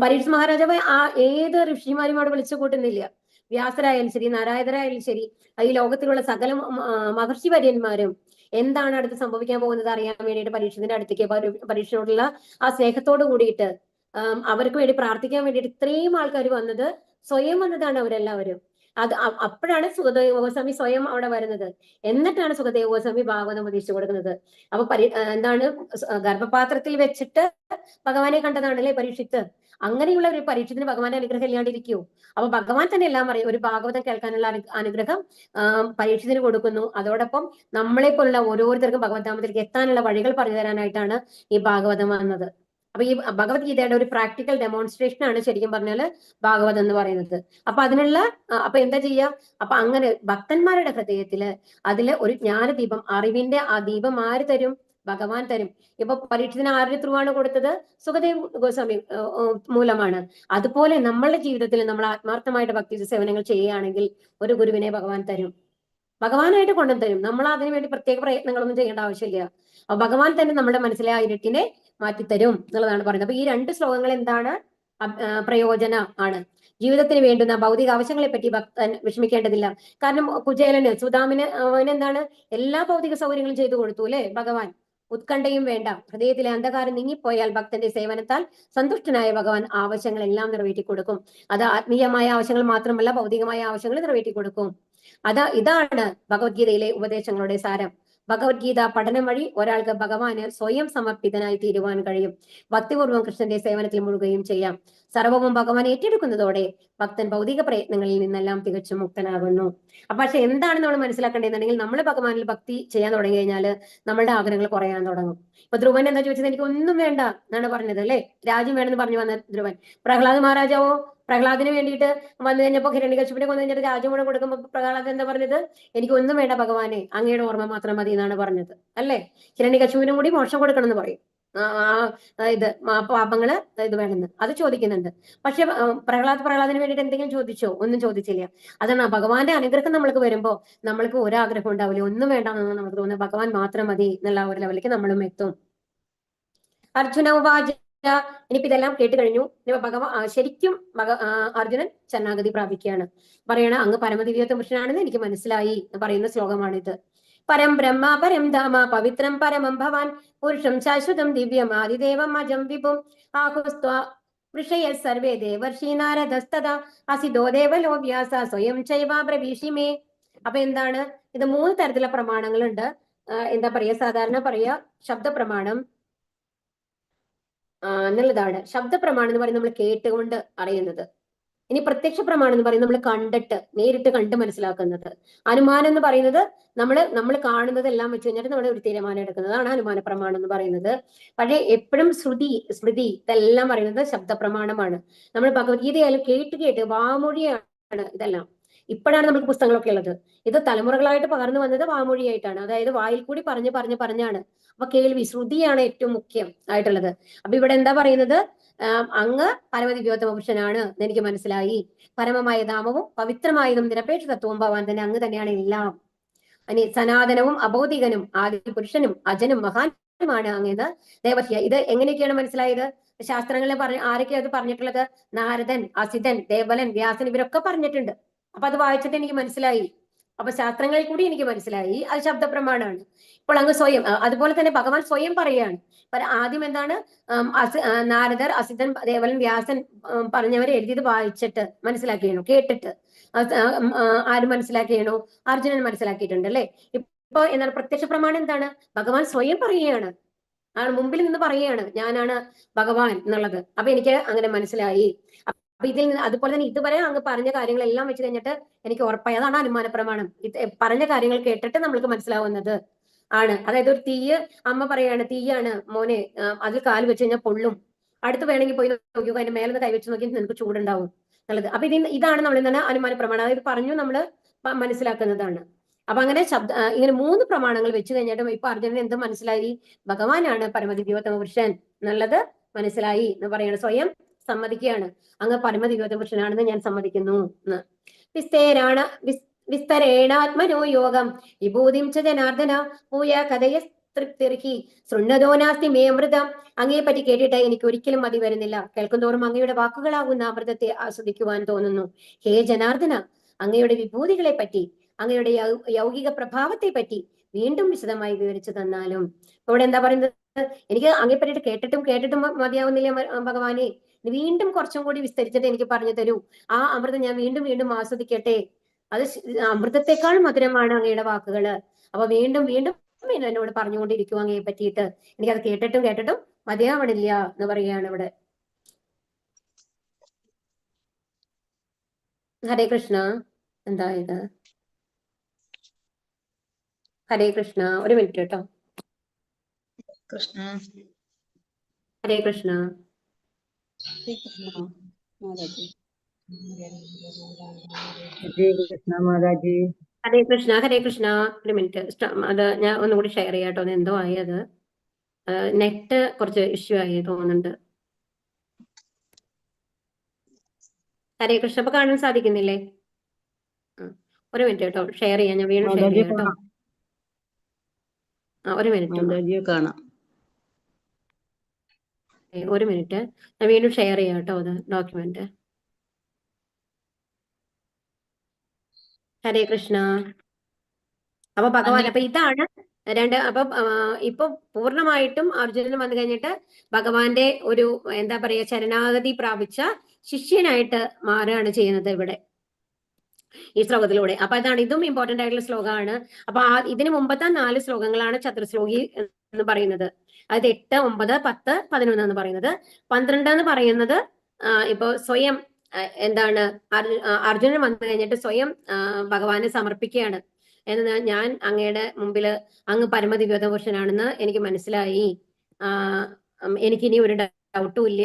പരീക്ഷിത് മഹാരാജാവ് ഏത് ഋഷിമാരും അവിടെ വിളിച്ചു കൂട്ടുന്നില്ല. വ്യാസരായാലും ശരി, നാരായണരായാലും ശരി, ഈ ലോകത്തിലുള്ള സകല മഹർഷി വര്യന്മാരും എന്താണ് അടുത്ത് സംഭവിക്കാൻ പോകുന്നത് അറിയാൻ വേണ്ടിയിട്ട് പരീക്ഷത്തിന്റെ അടുത്തേക്ക്, പരീക്ഷയോടുള്ള ആ സ്നേഹത്തോട് കൂടിയിട്ട് അവർക്ക് വേണ്ടി പ്രാർത്ഥിക്കാൻ വേണ്ടിയിട്ട് ഇത്രയും ആൾക്കാർ വന്നത്, സ്വയം വന്നതാണ് അവരെല്ലാവരും. അത് അപ്പോഴാണ് സുഖദേവ ഗോസ്വാമി സ്വയം അവിടെ വരുന്നത്. എന്നിട്ടാണ് സുഖദേവ ഗോസ്വാമി ഭാഗവതം ഉപദേശിച്ചു കൊടുക്കുന്നത്. അപ്പൊ എന്താണ്? ഗർഭപാത്രത്തിൽ വെച്ചിട്ട് ഭഗവാനെ കണ്ടതാണല്ലേ പരീക്ഷിത്ത്. അങ്ങനെയുള്ള ഒരു പരീക്ഷത്തിന് ഭഗവാന്റെ അനുഗ്രഹം ഇല്ലാണ്ടിരിക്കൂ? അപ്പൊ ഭഗവാൻ തന്നെ എല്ലാം പറയും. ഒരു ഭാഗവതം കേൾക്കാനുള്ള അനുഗ്രഹം പരീക്ഷത്തിന് കൊടുക്കുന്നു. അതോടൊപ്പം നമ്മളെ പോലുള്ള ഓരോരുത്തർക്കും ഭഗവത്ധാമത്തിലേക്ക് എത്താനുള്ള വഴികൾ പറഞ്ഞു തരാനായിട്ടാണ് ഈ ഭാഗവതം വന്നത്. അപ്പൊ ഈ ഭഗവത്ഗീതയുടെ ഒരു പ്രാക്ടിക്കൽ ഡെമോൺസ്ട്രേഷൻ ആണ് ശരിക്കും പറഞ്ഞാല് ഭാഗവതം എന്ന് പറയുന്നത്. അപ്പൊ അതിനുള്ള അപ്പൊ എന്താ ചെയ്യാ? അപ്പൊ അങ്ങനെ ഭക്തന്മാരുടെ ഹൃദയത്തില് അതില് ഒരു ജ്ഞാനദീപം, അറിവിന്റെ ആ ദീപം ആര് തരും? ഭഗവാൻ തരും. ഇപ്പൊ പരീക്ഷത്തിന് ആരുടെ ത്രൂ ആണ് കൊടുത്തത്? സുഖദേവ് ഗോസ്വാമി മൂലമാണ്. അതുപോലെ നമ്മളുടെ ജീവിതത്തിൽ നമ്മൾ ആത്മാർത്ഥമായിട്ട് ഭക്തി സേവനങ്ങൾ ചെയ്യുകയാണെങ്കിൽ ഒരു ഗുരുവിനെ ഭഗവാൻ തരും, ഭഗവാനായിട്ട് കൊണ്ടുതരും. നമ്മൾ അതിനു വേണ്ടി പ്രത്യേക പ്രയത്നങ്ങളൊന്നും ചെയ്യേണ്ട ആവശ്യമില്ല. അപ്പൊ ഭഗവാൻ തന്നെ നമ്മുടെ മനസ്സിലെ ആ ഇരുട്ടിനെ മാറ്റിത്തരും എന്നുള്ളതാണ് പറയുന്നത്. അപ്പൊ ഈ 2 ശ്ലോകങ്ങൾ എന്താണ്? പ്രയോജന ആണ്. ജീവിതത്തിന് വേണ്ടുന്ന ഭൗതിക ആവശ്യങ്ങളെ പറ്റി ഭക്തൻ വിഷമിക്കേണ്ടതില്ല. കാരണം കുചേലന് സുദാമിന് എന്താണ് എല്ലാ ഭൗതിക സൗകര്യങ്ങളും ചെയ്തു കൊടുത്തു അല്ലെ ഭഗവാൻ. ഉത്കണ്ഠയും വേണ്ട. ഹൃദയത്തിലെ അന്ധകാരം നീങ്ങിപ്പോയാൽ ഭക്തന്റെ സേവനത്താൽ സന്തുഷ്ടനായ ഭഗവാൻ ആവശ്യങ്ങളെല്ലാം നിറവേറ്റി കൊടുക്കും. അത് ആത്മീയമായ ആവശ്യങ്ങൾ മാത്രമല്ല, ഭൗതികമായ ആവശ്യങ്ങൾ നിറവേറ്റി കൊടുക്കും. ഇതാണ് ഭഗവത്ഗീതയിലെ ഉപദേശങ്ങളുടെ സാരം. ഭഗവത്ഗീത പഠനം വഴി ഒരാൾക്ക് ഭഗവാന് സ്വയം സമർപ്പിതനായി തീരുവാൻ കഴിയും. ഭക്തിപൂർവ്വം കൃഷ്ണന്റെ സേവനത്തിൽ മുഴുകുകയും ചെയ്യാം. സർവവും ഭഗവാൻ ഏറ്റെടുക്കുന്നതോടെ ഭക്തൻ ഭൗതിക പ്രയത്നങ്ങളിൽ നിന്നെല്ലാം തികച്ചും മുക്തനാകുന്നു. പക്ഷെ എന്താണ് നമ്മൾ മനസ്സിലാക്കേണ്ടതെന്നുണ്ടെങ്കിൽ, നമ്മൾ ഭഗവാനിൽ ഭക്തി ചെയ്യാൻ തുടങ്ങി കഴിഞ്ഞാൽ നമ്മളുടെ ആഗ്രഹങ്ങൾ കുറയാൻ തുടങ്ങും. ഇപ്പൊ ധ്രുവൻ എന്താ ചോദിച്ചത്? എനിക്ക് ഒന്നും വേണ്ട എന്നാണ് പറഞ്ഞത് അല്ലെ. രാജ്യം വേണമെന്ന് പറഞ്ഞു വന്ന ധ്രുവൻ. പ്രഹ്ലാദ് മഹാരാജാവോ പ്രഹ്ലാദിന് വേണ്ടിയിട്ട് വന്നു കഴിഞ്ഞപ്പോ ഹിരണ്യകശിപിനെ കൊന്നു കഴിഞ്ഞിട്ട് രാജ്യം കൂടെ കൊടുക്കുമ്പോൾ പ്രഹ്ലാദ് എന്താ പറഞ്ഞത്? എനിക്ക് ഒന്നും വേണ്ട ഭഗവാനെ, അങ്ങയുടെ ഓർമ്മ മാത്രം മതി എന്നാണ് പറഞ്ഞത് അല്ലെ. ഹിരണ്യകശിപിനും കൂടി മോക്ഷം കൊടുക്കണം എന്ന് പറയും. പാപങ്ങള് ഇത് വേണമെന്ന് അത് ചോദിക്കുന്നുണ്ട്. പക്ഷെ പ്രഹ്ലാദിന് വേണ്ടിയിട്ട് എന്തെങ്കിലും ചോദിച്ചോ? ഒന്നും ചോദിച്ചില്ല. അതാണ് ഭഗവാന്റെ അനുഗ്രഹം നമ്മൾക്ക് വരുമ്പോ നമ്മൾക്ക് ഒരാഗ്രഹം ഉണ്ടാവില്ല, ഒന്നും വേണ്ടെന്നാണ് നമുക്ക് തോന്നുന്നത്. ഭഗവാൻ മാത്രം മതി എന്നുള്ള ഒരു ലെവലിലേക്ക് നമ്മളും എത്തും. അർജുന ഉവാച. ഇനിയിപ്പോ ഇതെല്ലാം കേട്ട് കഴിഞ്ഞു. ശരിക്കും അർജുനൻ ശരണാഗതി പ്രാപിക്കുകയാണ്. പറയണ അങ്ങ് പരമദിവ്യത്വ പുരുഷനാണെന്ന് എനിക്ക് മനസ്സിലായി എന്ന് പറയുന്ന ശ്ലോകമാണിത്. പരം ബ്രഹ്മ പരം ധാമ പവിത്രം പരമം ഭവാൻ പുരുഷം ശാശ്വതം ദിവ്യം ആദിദേവം അജം വിഭും ആഹുസ്ത്വ ഋഷയ സർവേ ദേവർഷി നാരദസ്തദാ അസിതോ ദേവലോ വ്യാസ സ്വയം ചൈവാബ്രവീഷിമേ. അപ്പൊ എന്താണ് ഇത്? 3 തരത്തിലുള്ള പ്രമാണങ്ങളുണ്ട്. എന്താ പറയാ, സാധാരണ പറയാ ശബ്ദ പ്രമാണം എന്നുള്ളതാണ്. ശബ്ദ പ്രമാണം എന്ന് പറയുന്നത് നമ്മൾ കേട്ടുകൊണ്ട് അറിയുന്നത്. ഇനി പ്രത്യക്ഷ പ്രമാണം എന്ന് പറയുന്നത് നമ്മൾ കണ്ടിട്ട് നേരിട്ട് കണ്ട് മനസ്സിലാക്കുന്നത്. അനുമാനം എന്ന് പറയുന്നത് നമ്മൾ കാണുന്നതെല്ലാം വെച്ച് കഴിഞ്ഞിട്ട് നമ്മൾ ഒരു തീരുമാനം എടുക്കുന്നതാണ് അനുമാന പ്രമാണം എന്ന് പറയുന്നത്. പക്ഷേ എപ്പോഴും സ്മൃതി ഇതെല്ലാം പറയുന്നത് ശബ്ദ പ്രമാണമാണ്. നമ്മൾ ഭഗവത്ഗീതയായാലും കേട്ട് വാമൊഴിയാണ് ഇതെല്ലാം. ഇപ്പോഴാണ് നമുക്ക് പുസ്തകങ്ങളൊക്കെ ഉള്ളത്. ഇത് തലമുറകളായിട്ട് പകർന്നു വന്നത് വാമൊഴിയായിട്ടാണ്. അതായത് വായിൽ കൂടി പറഞ്ഞാണ്. അപ്പൊ കേൾവി, ശ്രുതിയാണ് ഏറ്റവും മുഖ്യം ആയിട്ടുള്ളത്. അപ്പൊ ഇവിടെ എന്താ പറയുന്നത്? അങ്ങ് പരമദിവ്യോത്തമ പുരുഷനാണ് എന്ന് എനിക്ക് മനസ്സിലായി. പരമമായ ധാമവും പവിത്രമായതും നിരപേക്ഷ തത്വവും ഭവാൻ തന്നെ, അങ്ങ് തന്നെയാണ് എല്ലാം. അനി സനാതനവും അബോധികനും ആദി പുരുഷനും അജനും മഹാനുമാണ് അങ്ങേത് ദേവർഷിയ. ഇത് എങ്ങനെയൊക്കെയാണ് മനസ്സിലായത്? ശാസ്ത്രങ്ങളിൽ ആരൊക്കെയാണ് അത് പറഞ്ഞിട്ടുള്ളത്? നാരദൻ, അസിതൻ, ദേവലൻ, വ്യാസൻ ഇവരൊക്കെ പറഞ്ഞിട്ടുണ്ട്. അപ്പൊ അത് വായിച്ചിട്ട് എനിക്ക് മനസ്സിലായി. അപ്പൊ ശാസ്ത്രങ്ങളിൽ കൂടി എനിക്ക് മനസ്സിലായി അത് ശബ്ദപ്രമാണമാണ്. ഇപ്പോൾ അങ്ങ് സ്വയം, അതുപോലെ തന്നെ ഭഗവാൻ സ്വയം പറയുകയാണ്. ആദ്യം എന്താണ്? നാരദർ, അസിതൻ, ദേവലൻ, വ്യാസൻ പറഞ്ഞവർ എഴുതിയത് വായിച്ചിട്ട് മനസ്സിലാക്കിയണോ? കേട്ടിട്ട് ആര് മനസ്സിലാക്കിയണോ? അർജുനൻ മനസ്സിലാക്കിയിട്ടുണ്ട് അല്ലെ. ഇപ്പൊ എന്താണ് പ്രത്യക്ഷ പ്രമാണം? എന്താണ്? ഭഗവാൻ സ്വയം പറയുകയാണ്. മുമ്പിൽ നിന്ന് പറയുകയാണ് ഞാനാണ് ഭഗവാൻ എന്നുള്ളത്. അപ്പൊ എനിക്ക് അങ്ങനെ മനസ്സിലായി. അപ്പൊ ഇതിൽ നിന്ന് അതുപോലെ തന്നെ ഇതുവരെ അങ്ങ് പറഞ്ഞ കാര്യങ്ങളെല്ലാം വെച്ച് കഴിഞ്ഞിട്ട് എനിക്ക് ഉറപ്പായി. അതാണ് അനുമാന പ്രമാണം. പറഞ്ഞ കാര്യങ്ങൾ കേട്ടിട്ട് നമ്മൾക്ക് മനസ്സിലാവുന്നത് ആണ്. അതായത് ഒരു തീയ്, അമ്മ പറയാണ് തീയാണ് മോനെ, അതിൽ കാല് വെച്ച് കഴിഞ്ഞാൽ പൊള്ളും, അടുത്ത് വേണമെങ്കിൽ പോയി നോക്കിയോ, അതിന്റെ മേലെ നിന്ന് കൈവച്ച് നോക്കി നിനക്ക് ചൂടുണ്ടാവും എന്നുള്ളത്. അപ്പൊ ഇതാണ് നമ്മൾ എന്താണ് അനുമാന പ്രമാണം. അതായത് പറഞ്ഞു നമ്മൾ മനസ്സിലാക്കുന്നതാണ്. അപ്പൊ അങ്ങനെ ഇങ്ങനെ 3 പ്രമാണങ്ങൾ വെച്ച് കഴിഞ്ഞിട്ടും ഇപ്പൊ അർജുനൻ എന്ത് മനസ്സിലായി? ഭഗവാനാണ് പരമദിവ്യോത്തമ പുരുഷൻ എന്നുള്ളത് മനസ്സിലായി എന്ന് പറയണം. സ്വയം സമ്മതിക്കുകയാണ്, അങ്ങ് പരമദിവ്യോത്തമ പുരുഷനാണെന്ന് ഞാൻ സമ്മതിക്കുന്നു എന്ന്. വിസ്തരേണാത്മനോ യോഗം വിഭൂതിം ച ജനാർദ്ദന പൂയ കഥയ തൃപ്തിർഹി ശൃണ്ണതോ നാസ്തി മേ അമൃതം. അങ്ങയെ പറ്റി കേട്ടിട്ട് എനിക്ക് ഒരിക്കലും മതി വരുന്നില്ല. കേൾക്കുന്തോറും അങ്ങയുടെ വാക്കുകളാകുന്ന അമൃതത്തെ ആസ്വദിക്കുവാൻ തോന്നുന്നു. ഹേ ജനാർദ്ദന, അങ്ങയുടെ വിഭൂതികളെ പറ്റി, അങ്ങയുടെ യൗകിക പ്രഭാവത്തെ പറ്റി വീണ്ടും വിശദമായി വിവരിച്ചു തന്നാലും. ഇവിടെ എന്താ പറയുന്നത്? എനിക്ക് അങ്ങയെ പറ്റിയിട്ട് കേട്ടിട്ടും മതിയാവുന്നില്ല ഭഗവാനെ, വീണ്ടും കുറച്ചും കൂടി വിസ്തരിച്ചിട്ട് എനിക്ക് പറഞ്ഞു തരൂ. ആ അമൃതം ഞാൻ വീണ്ടും ആസ്വദിക്കട്ടെ. അത് അമൃതത്തെക്കാൾ മധുരമാണ് അങ്ങയുടെ വാക്കുകള്. അപ്പൊ വീണ്ടും എന്നോട് പറഞ്ഞുകൊണ്ടിരിക്കും അങ്ങയെ പറ്റിയിട്ട്. എനിക്കത് കേട്ടിട്ടും മതിയാവണില്ല എന്ന് പറയുകയാണ് ഇവിടെ. ഹരേ കൃഷ്ണ. എന്താ ഇത്? ഹരേ കൃഷ്ണ. ഒരു മിനിറ്റ് കേട്ടോ. കൃഷ്ണ. ഹരേ കൃഷ്ണ. മാതാജി. ഹരേ കൃഷ്ണ. ഒരു മിനിറ്റ്. അത് ഞാൻ ഒന്നുകൂടി ഷെയർ ചെയ്യാം കേട്ടോ. എന്തോ ആയത്, നെറ്റ് കുറച്ച് ഇഷ്യൂ ആയി തോന്നുന്നുണ്ട്. ഹരേ കൃഷ്ണ. അപ്പൊ കാണാൻ സാധിക്കുന്നില്ലേ? ഒരു മിനിറ്റ് കേട്ടോ, ഷെയർ ചെയ്യാം. ഞാൻ വീണ്ടും ഷെയർ ചെയ്യാം കേട്ടോ. ഒരു മിനിറ്റ് കാണാം. ഒരു മിനിറ്റ്, ഞാൻ വീണ്ടും ഷെയർ ചെയ്യാം കേട്ടോ അത് ഡോക്യുമെന്റ്. ഹരേ കൃഷ്ണ. അപ്പൊ ഭഗവാൻ, അപ്പൊ ഇതാണ് അപ്പൊ ഇപ്പൊ പൂർണ്ണമായിട്ടും അർജുനൻ വന്നു കഴിഞ്ഞിട്ട് ഭഗവാന്റെ ഒരു എന്താ പറയാ ശരണാഗതി പ്രാപിച്ച ശിഷ്യനായിട്ട് മാറുകയാണ് ചെയ്യുന്നത് ഇവിടെ ഈ ശ്ലോകത്തിലൂടെ. അപ്പൊ അതാണ്, ഇതും ഇമ്പോർട്ടന്റ് ആയിട്ടുള്ള ശ്ലോകമാണ്. അപ്പൊ ഇതിന് മുമ്പത്തെ 4 ശ്ലോകങ്ങളാണ് ചതുർശ്ലോകി എന്ന് പറയുന്നത്. അതായത് 8, 9, 10, 11 എന്ന് പറയുന്നത്. 12 എന്ന് പറയുന്നത് ഇപ്പൊ സ്വയം എന്താണ് അർജുനൻ വന്നു കഴിഞ്ഞിട്ട് സ്വയം ഭഗവാനെ സമർപ്പിക്കുകയാണ്. എന്ന് ഞാൻ അങ്ങയുടെ മുമ്പില് അങ്ങ് പരമദിവ്യത പുരുഷനാണെന്ന് എനിക്ക് മനസ്സിലായി, എനിക്കിനി ഒരു ഡൗട്ടും ഇല്ല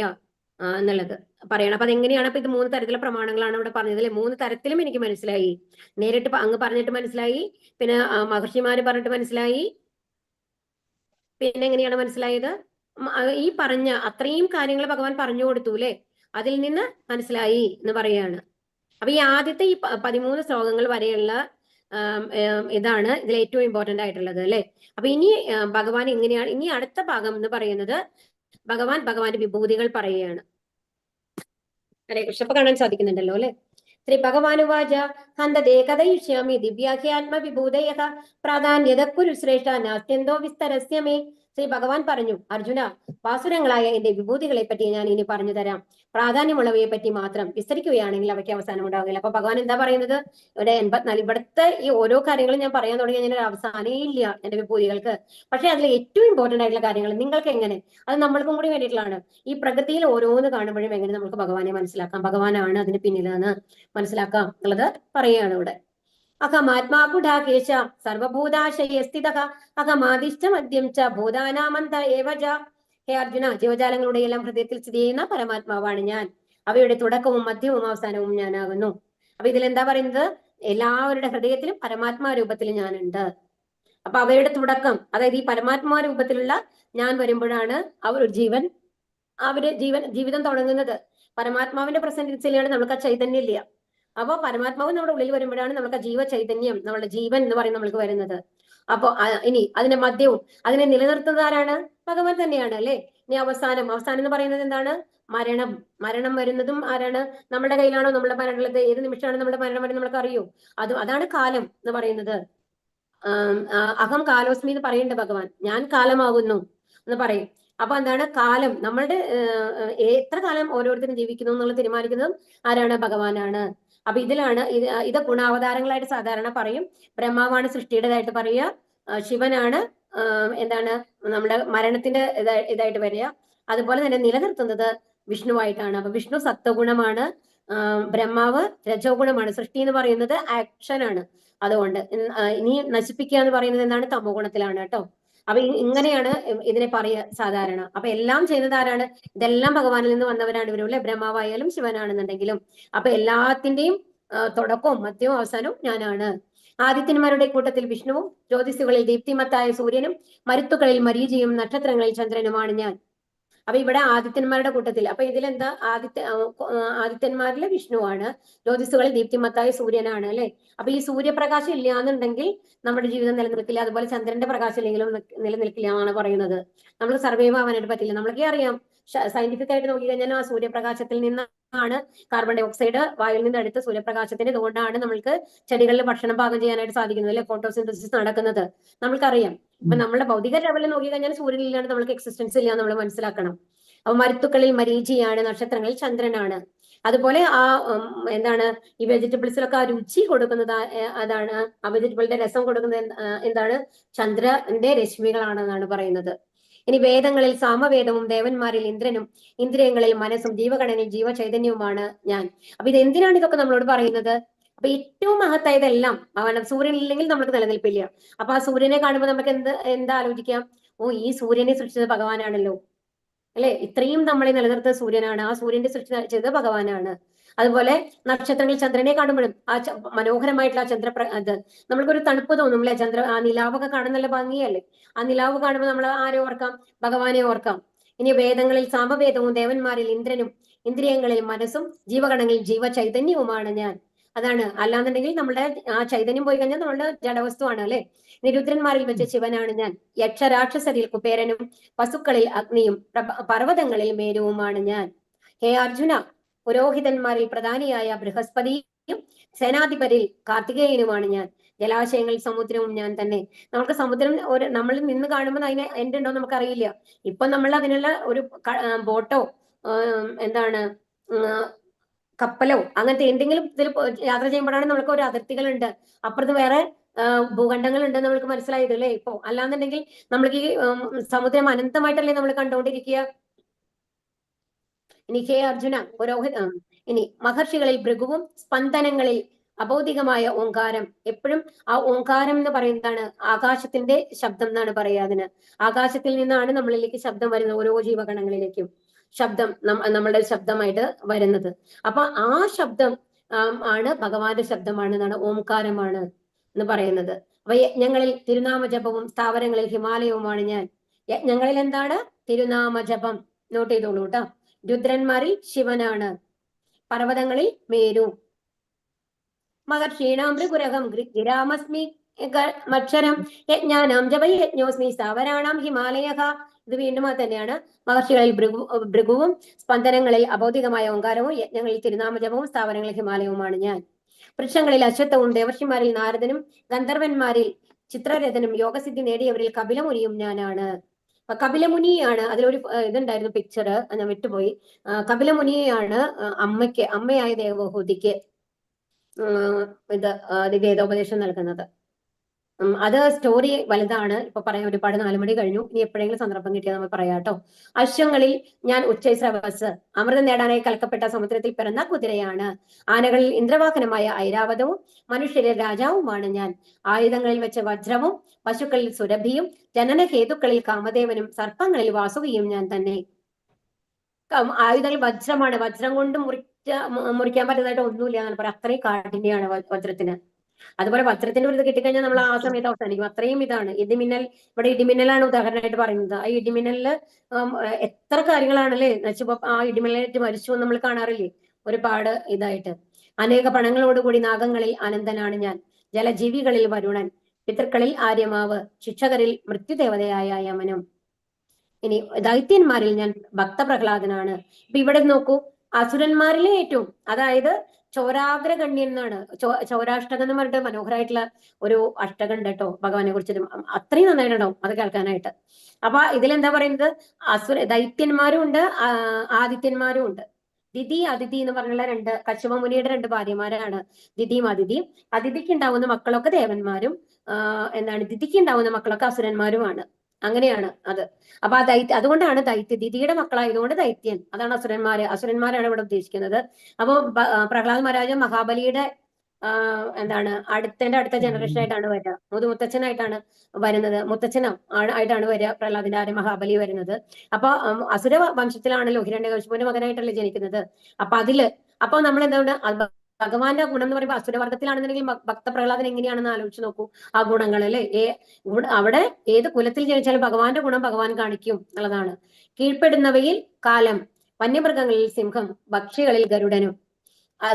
എന്നുള്ളത് പറയണം. അപ്പൊ അതെങ്ങനെയാണ്? അപ്പൊ ഇത് 3 തരത്തിലുള്ള പ്രമാണങ്ങളാണ് ഇവിടെ പറഞ്ഞത് അല്ലെ. 3 തരത്തിലും എനിക്ക് മനസ്സിലായി. നേരിട്ട് അങ്ങ് പറഞ്ഞിട്ട് മനസ്സിലായി, പിന്നെ മഹർഷിമാര് പറഞ്ഞിട്ട് മനസ്സിലായി, പിന്നെ എങ്ങനെയാണ് മനസ്സിലായത്? ഈ പറഞ്ഞ അത്രയും കാര്യങ്ങൾ ഭഗവാൻ പറഞ്ഞു കൊടുത്തു അല്ലെ, അതിൽ നിന്ന് മനസ്സിലായി എന്ന് പറയാണ്. അപ്പൊ ഈ ആദ്യത്തെ ഈ 13 ശ്ലോകങ്ങൾ വരെയുള്ള ഇതാണ് ഇതിൽ ഏറ്റവും ഇമ്പോർട്ടന്റ് ആയിട്ടുള്ളത് അല്ലെ. അപ്പൊ ഇനി ഭഗവാൻ എങ്ങനെയാണ്, ഇനി അടുത്ത ഭാഗം എന്ന് പറയുന്നത് ഭഗവാന്റെ വിഭൂതികൾ പറയുകയാണ്. ഹരേ കൃഷ്ണ. ഇപ്പൊ കാണാൻ സാധിക്കുന്നുണ്ടല്ലോ അല്ലെ. ശ്രീ ഭഗവാനുവാച ഹന്തദേ കഥയിഷ്യാമി ദിവ്യാഖ്യാത്മ വിഭൂതയ പ്രാധാന്യത കുരു ശ്രേഷ്ഠ നാസ്ത്യന്തോ വിസ്തരസ്യ മേ. ശ്രീ ഭഗവാൻ പറഞ്ഞു, അർജുന, വാസുരങ്ങളായ എന്റെ വിഭൂതികളെ പറ്റി ഞാൻ ഇനി പറഞ്ഞു തരാം. പ്രാധാന്യമുള്ളവയെ പറ്റി മാത്രം വിസ്തരിക്കുകയാണെങ്കിൽ അവയ്ക്ക് അവസാനം ഉണ്ടാവില്ല. അപ്പൊ ഭഗവാൻ എന്താ പറയുന്നത്? ഇവിടെ 84 ഇവിടുത്തെ ഈ ഓരോ കാര്യങ്ങളും ഞാൻ പറയാൻ തുടങ്ങി കഴിഞ്ഞാൽ അവസാനേ ഇല്ല എന്റെ വിഭൂതികൾക്ക്. പക്ഷെ അതിൽ ഏറ്റവും ഇമ്പോർട്ടന്റ് ആയിട്ടുള്ള കാര്യങ്ങൾ നിങ്ങൾക്ക് എങ്ങനെ, അത് നമ്മൾക്കും കൂടി വേണ്ടിയിട്ടുള്ളതാണ്. ഈ പ്രകൃതിയിൽ ഓരോന്ന് കാണുമ്പോഴും എങ്ങനെ നമുക്ക് ഭഗവാനെ മനസ്സിലാക്കാം, ഭഗവാനാണ് അതിന് പിന്നിലെന്ന് മനസ്സിലാക്കാം എന്നുള്ളത് പറയുകയാണ് ഇവിടെ. അഹമാത്മാകുഢാകേശ സർവഭൂതാശയ സ്ഥിത അഹമാദിഷ്ട മദ്യം ച ഭൂതാനാമന്ത ഏവജ. ഹേ അർജുന, ജീവജാലങ്ങളുടെ എല്ലാം ഹൃദയത്തിൽ സ്ഥിതി ചെയ്യുന്ന പരമാത്മാവാണ് ഞാൻ. അവയുടെ തുടക്കവും മധ്യവും അവസാനവും ഞാനാകുന്നു. അപ്പൊ ഇതിൽ എന്താ പറയുന്നത്? എല്ലാവരുടെ ഹൃദയത്തിലും പരമാത്മാ രൂപത്തിൽ ഞാനുണ്ട്. അപ്പൊ അവയുടെ തുടക്കം, അതായത് ഈ പരമാത്മാ രൂപത്തിലുള്ള ഞാൻ വരുമ്പോഴാണ് ജീവിതം തുടങ്ങുന്നത്. പരമാത്മാവിന്റെ പ്രസൻസിലാണ് നമുക്ക് ആ ചൈതന്യം ഇല്ല. അപ്പൊ പരമാത്മാവ് നമ്മുടെ ഉള്ളിൽ വരുമ്പോഴാണ് നമുക്ക് ജീവ ചൈതന്യം, നമ്മുടെ ജീവൻ എന്ന് പറയുന്നത് നമ്മൾക്ക് വരുന്നത്. അപ്പൊ ഇനി അതിന്റെ മധ്യവും അതിനെ നിലനിർത്തുന്നത് ആരാണ്? ഭഗവാൻ തന്നെയാണ് അല്ലെ. ഇനി അവസാനം എന്ന് പറയുന്നത് എന്താണ്? മരണം വരുന്നതും ആരാണ്? നമ്മുടെ കയ്യിലാണോ നമ്മുടെ മരണം ഉള്ളത്? ഏത് നിമിഷമാണ് നമ്മുടെ മരണം വരുന്നത് നമുക്ക് അറിയൂ. അതാണ് കാലം എന്ന് പറയുന്നത്. അഹം കാലോസ്മി എന്ന് പറയുന്നുണ്ട് ഭഗവാൻ, ഞാൻ കാലമാകുന്നു എന്ന് പറയും. അപ്പൊ എന്താണ് കാലം? നമ്മളുടെ എത്ര കാലം ഓരോരുത്തരും ജീവിക്കുന്നു എന്നുള്ളത് തീരുമാനിക്കുന്നതും ആരാണ്? ഭഗവാനാണ്. അപ്പൊ ഇതിലാണ് ഇത് ഗുണാവതാരങ്ങളായിട്ട് സാധാരണ പറയും. ബ്രഹ്മാവാണ് സൃഷ്ടിയുടേതായിട്ട് പറയുക, ശിവനാണ് എന്താണ് നമ്മുടെ മരണത്തിന്റെ ഇതായിട്ട് വരിക. അതുപോലെ തന്നെ നിലനിർത്തുന്നത് വിഷ്ണുവായിട്ടാണ്. അപ്പൊ വിഷ്ണു സത്വഗുണമാണ്, ബ്രഹ്മാവ് രജോ ഗുണമാണ്. സൃഷ്ടി എന്ന് പറയുന്നത് ആക്ഷൻ ആണ്. അതുകൊണ്ട് ഇനി നശിപ്പിക്കുക എന്ന് പറയുന്നത് എന്താണ്? തമോ ഗുണത്തിലാണ് കേട്ടോ. അപ്പൊ ഇങ്ങനെയാണ് ഇതിനെ പറയുക സാധാരണ. അപ്പൊ എല്ലാം ചെയ്യുന്നത് ആരാണ്? ഇതെല്ലാം ഭഗവാനിൽ നിന്ന് വന്നവരാണ് ഇവരല്ലേ, ബ്രഹ്മാവായാലും ശിവനാണെന്നുണ്ടെങ്കിലും. അപ്പൊ എല്ലാത്തിന്റെയും തുടക്കവും മധ്യവും അവസാനവും ഞാനാണ്. ആദിത്യന്മാരുടെ കൂട്ടത്തിൽ വിഷ്ണുവും, ജ്യോതിസുകളിൽ ദീപ്തിമത്തായ സൂര്യനും, മരുത്തുക്കളിൽ മരീചിയും, നക്ഷത്രങ്ങളിൽ ചന്ദ്രനുമാണ് ഞാൻ. അപ്പൊ ഇവിടെ ആദിത്യന്മാരുടെ കൂട്ടത്തിൽ, അപ്പൊ ഇതിലെന്താ? ആദിത്യന്മാരിലെ വിഷ്ണുവാണ്, ജ്യോതിസുകളിൽ ദീപ്തിമത്തായ സൂര്യനാണ് അല്ലെ. അപ്പൊ ഈ സൂര്യപ്രകാശം ഇല്ല എന്നുണ്ടെങ്കിൽ നമ്മുടെ ജീവിതം നിലനിൽക്കില്ല. അതുപോലെ ചന്ദ്രന്റെ പ്രകാശം ഇല്ലെങ്കിലും നിലനിൽക്കില്ല എന്നാണ് പറയുന്നത്. നമ്മൾ സർവൈവ് ആവാനായിട്ട് പറ്റില്ല. നമ്മൾക്കേ അറിയാം, സയന്റിഫിക് ആയിട്ട് നോക്കിക്കഴിഞ്ഞാൽ ആ സൂര്യപ്രകാശത്തിൽ നിന്നാണ് കാർബൺ ഡൈ ഓക്സൈഡ് വായുവിൽ നിന്ന് എടുത്ത് സൂര്യപ്രകാശത്തിന്റെ ഇതുകൊണ്ടാണ് നമ്മൾക്ക് ചെടികളിൽ ഭക്ഷണം പാകം ചെയ്യാനായിട്ട് സാധിക്കുന്നത് അല്ലെ, ഫോട്ടോസിന്തസിസ് നടക്കുന്നത് നമ്മൾക്കറിയാം. അപ്പൊ നമ്മുടെ ഭൗതിക ലെവലിൽ നോക്കിക്കഴിഞ്ഞാൽ സൂര്യനിലാണ് നമ്മൾക്ക് എക്സിസ്റ്റൻസ് ഇല്ല നമ്മൾ മനസ്സിലാക്കണം. അപ്പൊ മരുത്തുക്കളിൽ മരീചിയാണ്, നക്ഷത്രങ്ങളിൽ ചന്ദ്രനാണ്. അതുപോലെ എന്താണ് ഈ വെജിറ്റബിൾസിലൊക്കെ ആ രുചി കൊടുക്കുന്നത് അതാണ്, ആ വെജിറ്റബിളിന്റെ രസം കൊടുക്കുന്നത് എന്താണ്? ചന്ദ്രന്റെ രശ്മികളാണെന്നാണ് പറയുന്നത്. ഇനി വേദങ്ങളിൽ സാമവേദവും, ദേവന്മാരിൽ ഇന്ദ്രനും, ഇന്ദ്രിയങ്ങളിൽ മനസ്സും, ജീവഗണനിൽ ജീവചൈതന്യവുമാണ് ഞാൻ. അപ്പൊ ഇത് എന്തിനാണ് ഇതൊക്കെ നമ്മളോട് പറയുന്നത്? അപ്പൊ ഏറ്റവും മഹത്തായതെല്ലാം സൂര്യനില്ലെങ്കിൽ നമുക്ക് നിലനിൽപ്പില്ല. അപ്പൊ ആ സൂര്യനെ കാണുമ്പോൾ നമുക്ക് എന്താ ആലോചിക്കാം? ഓ, ഈ സൂര്യനെ സൃഷ്ടിച്ചത് ഭഗവാനാണല്ലോ അല്ലെ. ഇത്രയും നമ്മളെ നിലനിർത്തുന്ന സൂര്യനാണ്, ആ സൂര്യന്റെ സൃഷ്ടി ചെയ്തത് ഭഗവാനാണ്. അതുപോലെ നക്ഷത്രങ്ങൾ ചന്ദ്രനെ കാണുമ്പോഴും ആ മനോഹരമായിട്ടുള്ള ആ അത് നമ്മൾക്കൊരു തണുപ്പ് തോന്നും അല്ലെ. ആ നിലാവൊക്കെ കാണാൻ നല്ല ഭംഗിയല്ലേ. ആ നിലാവ് കാണുമ്പോൾ നമ്മൾ ആരെ ഓർക്കാം? ഭഗവാനെ ഓർക്കാം. ഇനി വേദങ്ങളിൽ സാമവേദവും, ദേവന്മാരിൽ ഇന്ദ്രനും, ഇന്ദ്രിയങ്ങളിൽ മനസ്സും, ജീവഗണങ്ങളിൽ ജീവചൈതന്യവുമാണ് ഞാൻ. അതാണ്. അല്ലാന്നുണ്ടെങ്കിൽ നമ്മുടെ ആ ചൈതന്യം പോയി കഴിഞ്ഞാൽ നമ്മളുടെ ജഡവസ്തുവാണ് അല്ലെ. നിരുദ്രന്മാരിൽ വെച്ച് ശിവനാണ് ഞാൻ, യക്ഷരാക്ഷസരിൽ കുബേരനും പശുക്കളിൽ അഗ്നിയും പർവ്വതങ്ങളിൽ മേരുവുമാണ് ഞാൻ. ഹേ അർജുന, പുരോഹിതന്മാരിൽ പ്രധാനിയായ ബൃഹസ്പതിയും സേനാധിപരിൽ കാർത്തികേയനുമാണ് ഞാൻ. ജലാശയങ്ങളിൽ സമുദ്രവും ഞാൻ തന്നെ. നമുക്ക് സമുദ്രം നമ്മൾ നിന്ന് കാണുമ്പോൾ അതിന് എൻഡ് ഉണ്ടോ നമുക്കറിയില്ല. ഇപ്പൊ നമ്മൾ അതിനുള്ള ഒരു ബോട്ടോ എന്താണ് കപ്പലോ അങ്ങനത്തെ എന്തെങ്കിലും ഇതിൽ യാത്ര ചെയ്യുമ്പോഴാണ് നമുക്ക് ഒരു അതിർത്തികളുണ്ട്, അപ്പുറത്ത് വേറെ ഭൂഖണ്ഡങ്ങൾ ഉണ്ട് നമ്മൾക്ക് മനസ്സിലായത് അല്ലേ. ഇപ്പൊ അല്ലാന്നുണ്ടെങ്കിൽ നമ്മൾക്ക് ഈ സമുദ്രം അനന്തമായിട്ടല്ലേ നമ്മൾ കണ്ടുകൊണ്ടിരിക്കുക. ഇനി ഹേ അർജുന ഇനി മഹർഷികളിൽ ഭൃഗുവും സ്പന്ദനങ്ങളിൽ അബൗദികമായ ഓങ്കാരം. എപ്പോഴും ആ ഓങ്കാരം എന്ന് പറയുന്നതാണ് ആകാശത്തിന്റെ ശബ്ദം എന്നാണ് പറയുക. അതിന് ആകാശത്തിൽ നിന്നാണ് നമ്മളിലേക്ക് ശബ്ദം വരുന്നത്, ഓരോ ജീവഗണങ്ങളിലേക്കും ശബ്ദം നമ്മളുടെ ശബ്ദമായിട്ട് വരുന്നത്. അപ്പൊ ആ ശബ്ദം ആണ് ഭഗവാന്റെ ശബ്ദമാണ് എന്നാണ്, ഓംകാരമാണ് എന്ന് പറയുന്നത്. അപ്പൊ യജ്ഞങ്ങളിൽ തിരുനാമ ജപവും സ്ഥാവരങ്ങളിൽ ഹിമാലയവുമാണ് ഞാൻ. യജ്ഞങ്ങളിൽ എന്താണ്? തിരുനാമ ജപം. നോട്ട് ചെയ്തോളൂ കേട്ടോ. രുദ്രന്മാരിൽ ശിവനാണ്, പർവ്വതങ്ങളിൽ മേരു, മഹർഷീണാം ഭൃഗുരഹം ഗിരാമസ്മി മക്ഷരം യജ്ഞാനാം ജപൈ യജ്ഞോസ്മി സ്ഥാവരാണാം ഹിമാലയഃ. ഇത് വീണ്ടും അത് തന്നെയാണ്. മഹർഷികളിൽ ഭൃഗുവും സ്പന്ദനങ്ങളിൽ അബൗദികമായ ഓങ്കാരവും യജ്ഞങ്ങളിൽ തിരുനാമജപവും സ്ഥാവരങ്ങളിൽ ഹിമാലയവുമാണ് ഞാൻ. വൃക്ഷങ്ങളിൽ അശ്വത്ഥവും ദേവർഷിമാരിൽ നാരദനും ഗന്ധർവന്മാരിൽ ചിത്രരഥനും യോഗസിദ്ധി നേടിയവരിൽ കപിലമുനിയും ഞാനാണ്. കപിലമുനിയാണ് അതിലൊരു ഇതുണ്ടായിരുന്നു, പിക്ചർ ഞാൻ വിട്ടുപോയി. കപിലമുനിയാണ് അമ്മയായ ദേവഹൂതിക്ക് വേദോപദേശം നൽകുന്നത്. അത് സ്റ്റോറി വലുതാണ്, ഇപ്പൊ പറയാൻ ഒരുപാട് 4 മണി കഴിഞ്ഞു. ഇനി എപ്പോഴെങ്കിലും സന്ദർഭം കിട്ടിയാൽ നമ്മൾ പറയാട്ടോ. അശ്വങ്ങളിൽ ഞാൻ ഉച്ചൈസ്രവസ്, അമൃതം നേടാനായി കലക്കപ്പെട്ട സമുദ്രത്തിൽ പിറന്ന കുതിരയാണ്. ആനകളിൽ ഇന്ദ്രവാഹനമായ ഐരാവതവും മനുഷ്യരിൽ രാജാവുമാണ് ഞാൻ. ആയുധങ്ങളിൽ വെച്ച വജ്രവും പശുക്കളിൽ സുരഭിയും ജനനഹേതുക്കളിൽ കാമദേവനും സർപ്പങ്ങളിൽ വാസുകിയും ഞാൻ തന്നെ. ആയുധങ്ങൾ വജ്രമാണ്, വജ്രം കൊണ്ട് മുറിക്കാൻ പറ്റുന്നതായിട്ട് ഒന്നുമില്ല എന്നാണ് പറയാം. അത്രയും കാഠിന്യാണ് വജ്രത്തിന്. അതുപോലെ വജ്രത്തിന്റെ ഒരു ഇത് കിട്ടിക്കഴിഞ്ഞാൽ നമ്മൾ ആ സമയത്ത് അവസാനിക്കും. അത്രയും ഇതാണ്. ഇടിമിന്നൽ, ഇവിടെ ഇടിമിന്നലാണ് ഉദാഹരണമായിട്ട് പറയുന്നത്. ആ ഇടിമിന്നലില് എത്ര കാര്യങ്ങളാണല്ലേ നശിപ്പോ. ആ ഇടിമിന്നലേറ്റ് മരിച്ചു എന്ന് നമ്മൾ കാണാറില്ലേ ഒരുപാട് ഇതായിട്ട്. അനേക പണങ്ങളോടുകൂടി നാഗങ്ങളിൽ അനന്തനാണ് ഞാൻ. ജലജീവികളിൽ വരുണൻ, പിതൃക്കളിൽ ആര്യമാവ്, ശിക്ഷകരിൽ മൃത്യുദേവതയായ യമനും. ഇനി ദൈത്യന്മാരിൽ ഞാൻ ഭക്തപ്രഹ്ലാദനാണ്. ഇപ്പൊ ഇവിടെ നോക്കൂ, അസുരന്മാരിലെ ഏറ്റവും, അതായത് ചോരാഗ്രഗണ്യൻ എന്നാണ്. ചോരാഷ്ടകം എന്ന് പറഞ്ഞിട്ട് മനോഹരമായിട്ടുള്ള ഒരു അഷ്ടകം ഉണ്ട് കേട്ടോ ഭഗവാനെ കുറിച്ചിട്ട്. അത്രയും നന്നായിട്ടുണ്ടാവും അത് കേൾക്കാനായിട്ട്. അപ്പൊ ഇതിലെന്താ പറയുന്നത്? ദൈത്യന്മാരും ഉണ്ട്, ആദിത്യന്മാരും ഉണ്ട്. ദിതി അതിഥി എന്ന് പറഞ്ഞുള്ള കശ്യപമുനിയുടെ 2 ഭാര്യമാരാണ് ദിതിയും അതിഥിയും. അതിഥിക്ക് ഉണ്ടാവുന്ന മക്കളൊക്കെ ദേവന്മാരും ദിതിക്ക് ഉണ്ടാവുന്ന മക്കളൊക്കെ അസുരന്മാരുമാണ്. അങ്ങനെയാണ് അത്. അപ്പൊ ആ അതുകൊണ്ടാണ് ദിതിയുടെ മക്കളായതുകൊണ്ട് ദൈത്യൻ, അതാണ് അസുരന്മാരാണ് ഇവിടെ ഉദ്ദേശിക്കുന്നത്. അപ്പൊ പ്രഹ്ലാദ മഹാരാജ മഹാബലിയുടെ അടുത്ത ജനറേഷൻ ആയിട്ടാണ് വരിക. മുത്തച്ഛനായിട്ടാണ് വരുന്നത്, മുത്തച്ഛനോ ആയിട്ടാണ് വരിക പ്രഹ്ലാദിന്റെ ആര് മഹാബലി വരുന്നത്. അപ്പൊ അസുര വംശത്തിലാണല്ലോ ഹിരണ്യകശിപുവിന്റെ മകനായിട്ടല്ലേ ജനിക്കുന്നത്. അപ്പൊ നമ്മൾ എന്താണ് ഭഗവാന്റെ ഗുണം എന്ന് പറയുമ്പോൾ അസുരവർഗത്തിലാണെന്നുണ്ടെങ്കിൽ ഭക്തപ്രഹ്ലാദൻ എങ്ങനെയാണെന്ന് ആലോചിച്ച് നോക്കൂ. ആ ഗുണങ്ങൾ അല്ലെ, അവിടെ ഏത് കുലത്തിൽ ജനിച്ചാലും ഭഗവാന്റെ ഗുണം ഭഗവാൻ കാണിക്കും എന്നുള്ളതാണ്. കീഴ്പ്പെടുന്നവയിൽ കാലം, വന്യമൃഗങ്ങളിൽ സിംഹം, പക്ഷികളിൽ ഗരുഡനും.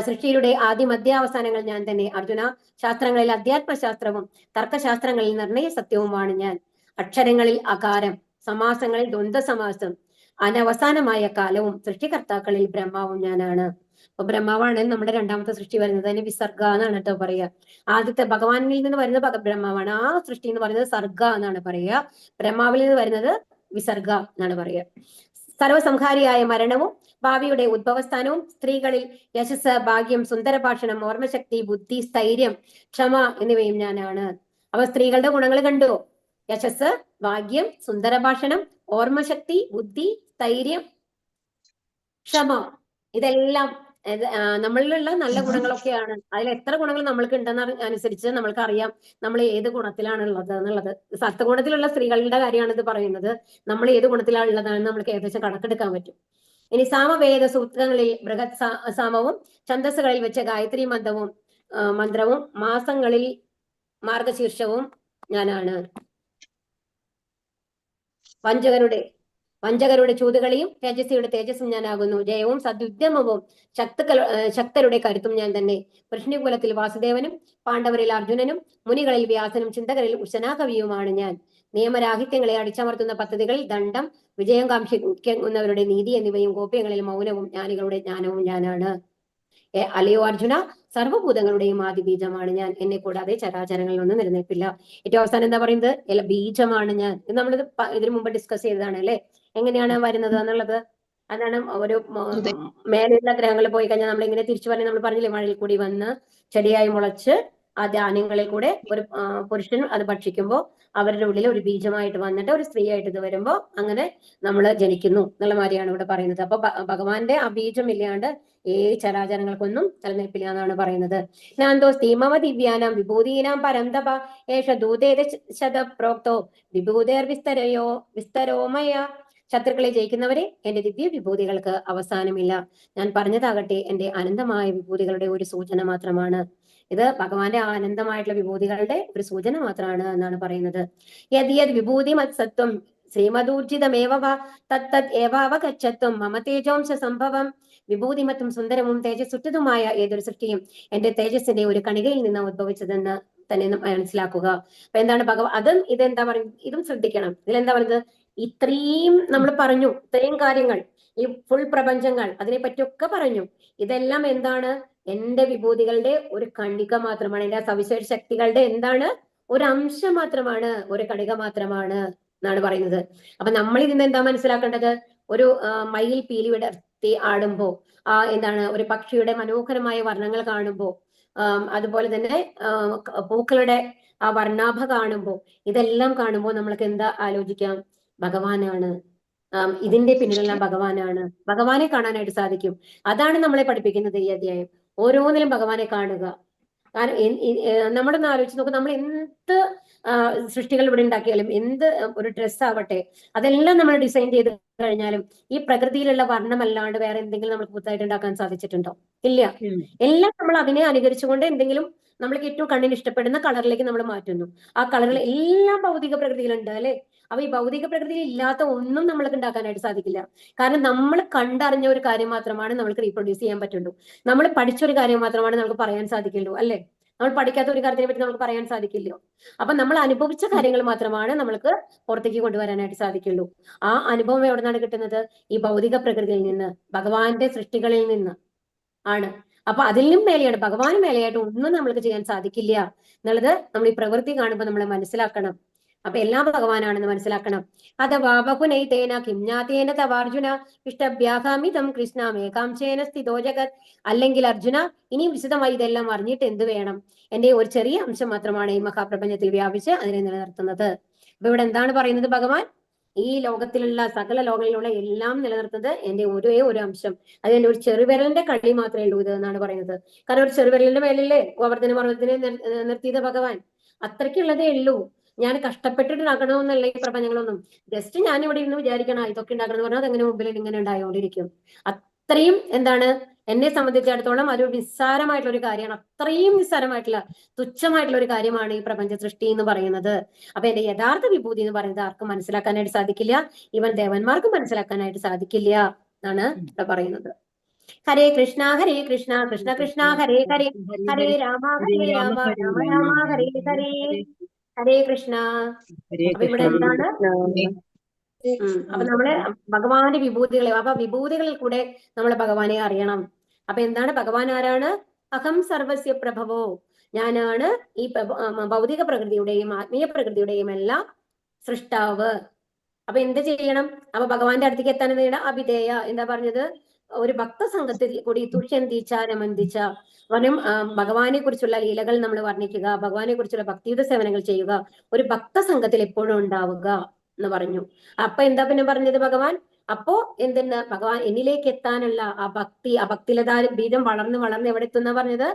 സൃഷ്ടിയുടെ ആദ്യ മധ്യാവസാനങ്ങൾ ഞാൻ തന്നെ. അർജുന, ശാസ്ത്രങ്ങളിൽ അധ്യാത്മശാസ്ത്രവും തർക്കശാസ്ത്രങ്ങളിൽ നിർണയ സത്യവുമാണ് ഞാൻ. അക്ഷരങ്ങളിൽ അകാരം, സമാസങ്ങളിൽ ദ്വന്ദ്സമാസം, അനവസാനമായ കാലവും സൃഷ്ടികർത്താക്കളിൽ ബ്രഹ്മാവും ഞാനാണ്. അപ്പൊ ബ്രഹ്മാവാണ് നമ്മുടെ 2ാമത്തെ സൃഷ്ടി വരുന്നത്. അതിന് വിസർഗ എന്നാണ് കേട്ടോ പറയുക. ആദ്യത്തെ ഭഗവാനിൽ നിന്ന് വരുന്നത് ബ്രഹ്മാവാണ്. ആ സൃഷ്ടി എന്ന് പറയുന്നത് സർഗ എന്നാണ് പറയുക. ബ്രഹ്മാവിൽ നിന്ന് വരുന്നത് വിസർഗ എന്നാണ് പറയുക. സർവസംഹാരിയായ മരണവും ഭാവിയുടെ ഉദ്ഭവസ്ഥാനവും സ്ത്രീകളിൽ യശസ്, ഭാഗ്യം, സുന്ദരഭാഷണം, ഓർമ്മശക്തി, ബുദ്ധി, സ്ഥൈര്യം, ക്ഷമ എന്നിവയും ഞാനാണ്. അപ്പൊ സ്ത്രീകളുടെ ഗുണങ്ങൾ കണ്ടോ? യശസ്, ഭാഗ്യം, സുന്ദരഭാഷണം, ഓർമ്മശക്തി, ബുദ്ധി, സ്ഥൈര്യം, ക്ഷമ. ഇതെല്ലാം നമ്മളിലുള്ള നല്ല ഗുണങ്ങളൊക്കെയാണ്. അതിൽ എത്ര ഗുണങ്ങൾ നമ്മൾക്ക് ഉണ്ടെന്ന് അനുസരിച്ച് നമ്മൾക്ക് അറിയാം നമ്മൾ ഏത് ഗുണത്തിലാണ് ഉള്ളത് എന്നുള്ളത്. സത്വഗുണത്തിലുള്ള സ്ത്രീകളുടെ കാര്യമാണ് ഇത് പറയുന്നത്. നമ്മൾ ഏത് ഗുണത്തിലാണ് ഉള്ളതാണെന്ന് നമ്മൾക്ക് ഏകദേശം കണക്കെടുക്കാൻ പറ്റും. ഇനി സാമവേദ സൂത്രങ്ങളിൽ ബൃഹത് സാമവും ഛന്ദസ്സുകളിൽ വെച്ച ഗായത്രി മന്ത്രവും മാസങ്ങളിൽ മാർഗശീർഷവും ഞാനാണ്. വഞ്ചകരുടെ ചൂതുകളിയും തേജസ്വിയുടെ തേജസ്സും ഞാനാകുന്നു. ജയവും സദ്യുദ്യമവും ശക്തരുടെ കരുത്തും ഞാൻ തന്നെ. വൃഷ്ണികുലത്തിൽ വാസുദേവനും പാണ്ഡവരിൽ അർജുനനും മുനികളിൽ വ്യാസനും ചിന്തകരിൽ ഉശനാകവിയുമാണ് ഞാൻ. നിയമരാഹിത്യങ്ങളെ അടിച്ചമർത്തുന്ന പദ്ധതികളിൽ ദണ്ഡം, വിജയം കാക്ഷിക്കുന്നവരുടെ നീതി എന്നിവയും ഗോപ്യങ്ങളിൽ മൗനവും ജ്ഞാനികളുടെ ജ്ഞാനവും ഞാനാണ്. അല്ലയോ അർജുന, സർവ്വഭൂതങ്ങളുടെയും ആദി ബീജമാണ് ഞാൻ. എന്നെ കൂടാതെ ചരാചരങ്ങളിലൊന്നും നിലനിൽപ്പില്ല. ഏറ്റവും അവസാനം എന്താ പറയുന്നത്? ബീജമാണ് ഞാൻ. ഇത് നമ്മളിത് ഇതിനു മുമ്പ് ഡിസ്കസ് ചെയ്തതാണ് അല്ലെ, എങ്ങനെയാണ് വരുന്നത് എന്നുള്ളത്. അതാണ് ഒരു മേലെയുള്ള ഗ്രഹങ്ങളിൽ പോയി കഴിഞ്ഞാൽ നമ്മൾ ഇങ്ങനെ തിരിച്ചു പറഞ്ഞ് നമ്മൾ പറഞ്ഞില്ലേ, മഴയിൽ കൂടി വന്ന് ചെടിയായി മുളച്ച് ആ ധാന്യങ്ങളിൽ കൂടെ ഒരു പുരുഷൻ അത് ഭക്ഷിക്കുമ്പോൾ അവരുടെ ഉള്ളിൽ ഒരു ബീജമായിട്ട് വന്നിട്ട് ഒരു സ്ത്രീ ആയിട്ട് ഇത് വരുമ്പോൾ അങ്ങനെ നമ്മൾ ജനിക്കുന്നു എന്നുള്ള മാതിരിയാണ് ഇവിടെ പറയുന്നത്. അപ്പൊ ഭഗവാന്റെ ആ ബീജം ഇല്ലാണ്ട് ഈ ചരാചരങ്ങൾക്കൊന്നും നിലനിൽപ്പില്ല എന്നാണ് പറയുന്നത്. നാന്തോ സ്ഥീമവ ദിവ്യാനാം വിഭൂതീനാം പരന്തപ ഏഷ ദൂതേത ശത പ്രോക്തോ വിഭൂതേർ വിസ്തരോമയ. ശത്രുക്കളെ ജയിക്കുന്നവരെ എന്റെ ദിവ്യ വിഭൂതികൾക്ക് അവസാനമില്ല. ഞാൻ പറഞ്ഞതാകട്ടെ എന്റെ അനന്തമായ വിഭൂതികളുടെ ഒരു സൂചന മാത്രമാണ്. ഇത് ഭഗവാന്റെ ആനന്ദമായിട്ടുള്ള വിഭൂതികളുടെ ഒരു സൂചന മാത്രമാണ് എന്നാണ് പറയുന്നത്. യദ് വിഭൂതി മത്സത്വം ശ്രീമദൂർജിതമേവ തത്തത് ഏവാവഗച്ഛത്വം മമ തേജോംശ സംഭവം. വിഭൂതിമത്തും സുന്ദരവും തേജസ്സുറ്റതുമായ ഏതൊരു സൃഷ്ടിയും എന്റെ തേജസ്സിന്റെ ഒരു കണികയിൽ നിന്ന് ഉദ്ഭവിച്ചതെന്ന് തന്നെ മനസ്സിലാക്കുക. അപ്പൊ എന്താണ് ഇതെന്താ പറയുന്നത്? ഇതും ശ്രദ്ധിക്കണം. ഇതിലെന്താ പറയുന്നത്? ഇത്രയും നമ്മൾ പറഞ്ഞു, ഇത്രയും കാര്യങ്ങൾ, ഈ ഫുൾ പ്രപഞ്ചങ്ങൾ, അതിനെ പറ്റിയൊക്കെ പറഞ്ഞു. ഇതെല്ലാം എന്താണ്? എന്റെ വിഭൂതികളുടെ ഒരു കണിക മാത്രമാണ്. എന്റെ സവിശേഷ ശക്തികളുടെ എന്താണ്? ഒരു അംശം മാത്രമാണ്, ഒരു കണിക മാത്രമാണ് എന്നാണ് പറയുന്നത്. അപ്പൊ നമ്മൾ ഇതിന് എന്താ മനസ്സിലാക്കേണ്ടത്? ഒരു മയിൽ പീലി വിടർത്തി ആടുമ്പോ എന്താണ്, ഒരു പക്ഷിയുടെ മനോഹരമായ വർണ്ണങ്ങൾ കാണുമ്പോ, അതുപോലെ തന്നെ പൂക്കളുടെ ആ വർണ്ണാഭ കാണുമ്പോ, ഇതെല്ലാം കാണുമ്പോൾ നമ്മൾക്ക് എന്താ ആലോചിക്കാം? ഭഗവാനാണ്. ഇതിന്റെ പിന്നിലെല്ലാം ഭഗവാനാണ്. ഭഗവാനെ കാണാനായിട്ട് സാധിക്കും. അതാണ് നമ്മളെ പഠിപ്പിക്കുന്നത് ഈ അധ്യായം. ഓരോന്നിലും ഭഗവാനെ കാണുക. കാരണം നമ്മളൊന്ന് ആലോചിച്ച് നോക്കുക, നമ്മൾ എന്ത് സൃഷ്ടികൾ ഇവിടെ ഉണ്ടാക്കിയാലും, എന്ത് ഒരു ഡ്രസ്സ് ആവട്ടെ, അതെല്ലാം നമ്മൾ ഡിസൈൻ ചെയ്ത് കഴിഞ്ഞാലും ഈ പ്രകൃതിയിലുള്ള വർണ്ണമല്ലാണ്ട് വേറെ എന്തെങ്കിലും നമുക്ക് പുതുതായിട്ട് ഉണ്ടാക്കാൻ സാധിച്ചിട്ടുണ്ടോ? ഇല്ല. എല്ലാം നമ്മൾ അതിനെ അനുകരിച്ചുകൊണ്ട് എന്തെങ്കിലും നമ്മൾക്ക് ഏറ്റവും കണ്ണിന് ഇഷ്ടപ്പെടുന്ന കളറിലേക്ക് നമ്മൾ മാറ്റുന്നു. ആ കളറിൽ എല്ലാം ഭൗതിക പ്രകൃതിയിലുണ്ട് അല്ലെ. അപ്പൊ ഈ ഭൗതിക പ്രകൃതിയിൽ ഇല്ലാത്ത ഒന്നും നമ്മൾക്ക് ഉണ്ടാക്കാനായിട്ട് സാധിക്കില്ല. കാരണം നമ്മൾ കണ്ടറിഞ്ഞ ഒരു കാര്യം മാത്രമാണ് നമ്മൾക്ക് റീപ്രൊഡ്യൂസ് ചെയ്യാൻ പറ്റുള്ളൂ. നമ്മൾ പഠിച്ചൊരു കാര്യം മാത്രമാണ് നമുക്ക് പറയാൻ സാധിക്കുള്ളൂ അല്ലെ. നമ്മൾ പഠിക്കാത്ത ഒരു കാര്യത്തിനെ പറ്റി നമുക്ക് പറയാൻ സാധിക്കില്ലോ. അപ്പൊ നമ്മൾ അനുഭവിച്ച കാര്യങ്ങൾ മാത്രമാണ് നമ്മൾക്ക് പുറത്തേക്ക് കൊണ്ടുവരാനായിട്ട് സാധിക്കുള്ളൂ. ആ അനുഭവം എവിടെ നിന്നാണ് കിട്ടുന്നത്? ഈ ഭൗതിക പ്രകൃതിയിൽ നിന്ന്, ഭഗവാന്റെ സൃഷ്ടികളിൽ നിന്ന് ആണ്. അപ്പൊ അതിലും മേലെയാണ്, ഭഗവാന് മേലെയായിട്ട് ഒന്നും നമ്മൾക്ക് ചെയ്യാൻ സാധിക്കില്ല എന്നുള്ളത് നമ്മൾ ഈ പ്രവൃത്തി കാണുമ്പോൾ നമ്മൾ മനസ്സിലാക്കണം. അപ്പൊ എല്ലാം ഭഗവാനാണെന്ന് മനസ്സിലാക്കണം. അഥവാ ബഹുനൈതേന കിംജ്ഞാതേന തവാർജുന ഇഷ്ടഭ്യാഗാമിതം കൃഷ്ണമേകാംശേന സ്ഥിതോ ജഗത്. അല്ലെങ്കിൽ അർജുന, ഇനിയും വിശദമായി ഇതെല്ലാം അറിഞ്ഞിട്ട് എന്ത് വേണം? എന്റെ ഒരു ചെറിയ അംശം മാത്രമാണ് ഈ മഹാപ്രപഞ്ചത്തിൽ വ്യാപിച്ച് അതിനെ നിലനിർത്തുന്നത്. അപ്പൊ ഇവിടെ എന്താണ് പറയുന്നത് ഭഗവാൻ? ഈ ലോകത്തിലുള്ള സകല ലോകങ്ങളിലുള്ള എല്ലാം നിലനിർത്തുന്നത് എന്റെ ഒരേ ഒരു അംശം, അത് എന്റെ ഒരു ചെറുവിരലിന്റെ കളി മാത്രമേ ഉള്ളൂ ഇത് എന്നാണ് പറയുന്നത്. കാരണം ഒരു ചെറുവിരലിന്റെ മേലല്ലേ ഗോവർദ്ധന പർവ്വതത്തിനെ നിർത്തിയത് ഭഗവാൻ. അത്രയ്ക്കുള്ളതേ ഉള്ളൂ. ഞാൻ കഷ്ടപ്പെട്ടിട്ട് ഉണ്ടാക്കണമെന്നല്ല ഈ പ്രപഞ്ചങ്ങളൊന്നും. ജസ്റ്റ് ഞാൻ ഇവിടെ ഇരുന്ന് വിചാരിക്കണം ഇതൊക്കെ ഉണ്ടാക്കണം എന്ന് പറഞ്ഞാൽ അതെങ്ങനെ മുമ്പിൽ ഇങ്ങനെ ഉണ്ടായോണ്ടിരിക്കും. അത്രയും എന്താണ്, എന്നെ സംബന്ധിച്ചിടത്തോളം അതൊരു നിസ്സാരമായിട്ടുള്ള ഒരു കാര്യമാണ്. അത്രയും നിസ്സാരമായിട്ടുള്ള തുച്ഛമായിട്ടുള്ള ഒരു കാര്യമാണ് ഈ പ്രപഞ്ച സൃഷ്ടി എന്ന് പറയുന്നത്. അപ്പൊ എന്റെ യഥാർത്ഥ വിഭൂതി എന്ന് പറയുന്നത് ആർക്കും മനസ്സിലാക്കാനായിട്ട് സാധിക്കില്ല. ഇവൻ ദേവന്മാർക്കും മനസ്സിലാക്കാനായിട്ട് സാധിക്കില്ല എന്നാണ് ഇവിടെ പറയുന്നത്. ഹരേ കൃഷ്ണ കൃഷ്ണ കൃഷ്ണ ഹരേ ഹരേ, ഹരേ രാമ രാമ രാമ ഹരേ ഹരേ, ഹരേ കൃഷ്ണ. അപ്പൊ ഇവിടെ എന്താണ്? അപ്പൊ നമ്മള് ഭഗവാന്റെ വിഭൂതികളെ, അപ്പൊ വിഭൂതികളിൽ കൂടെ നമ്മൾ ഭഗവാനെ അറിയണം. അപ്പൊ എന്താണ് ഭഗവാൻ? ആരാണ്? അഹം സർവസ്യ പ്രഭവോ, ഞാനാണ് ഈ ഭൗതിക പ്രകൃതിയുടെയും ആത്മീയ പ്രകൃതിയുടെയും എല്ലാം സൃഷ്ടാവ്. അപ്പൊ എന്ത് ചെയ്യണം? അപ്പൊ ഭഗവാന്റെ അടുത്തേക്ക് എത്താൻ എന്ത് ചെയ്യണം? അഭിധേയ. എന്താ പറഞ്ഞത്? ഒരു ഭക്തസംഘത്തിൽ കൂടി തുഷ്യന്തിച്ച രമന്തിച്ച വനം ഭഗവാനെ കുറിച്ചുള്ള ലീലകൾ നമ്മൾ വർണ്ണിക്കുക, ഭഗവാനെ കുറിച്ചുള്ള ഭക്തിയുത സേവനങ്ങൾ ചെയ്യുക, ഒരു ഭക്തസംഘത്തിൽ എപ്പോഴും ഉണ്ടാവുക എന്ന് പറഞ്ഞു. അപ്പൊ എന്താ പിന്നെ പറഞ്ഞത് ഭഗവാൻ? അപ്പോ എന്തെന്ന്? ഭഗവാൻ എന്നിലേക്ക് എത്താനുള്ള ആ ഭക്തിലതാ ബീജം വളർന്ന് വളർന്ന് എവിടെ എത്തുന്ന പറഞ്ഞത്?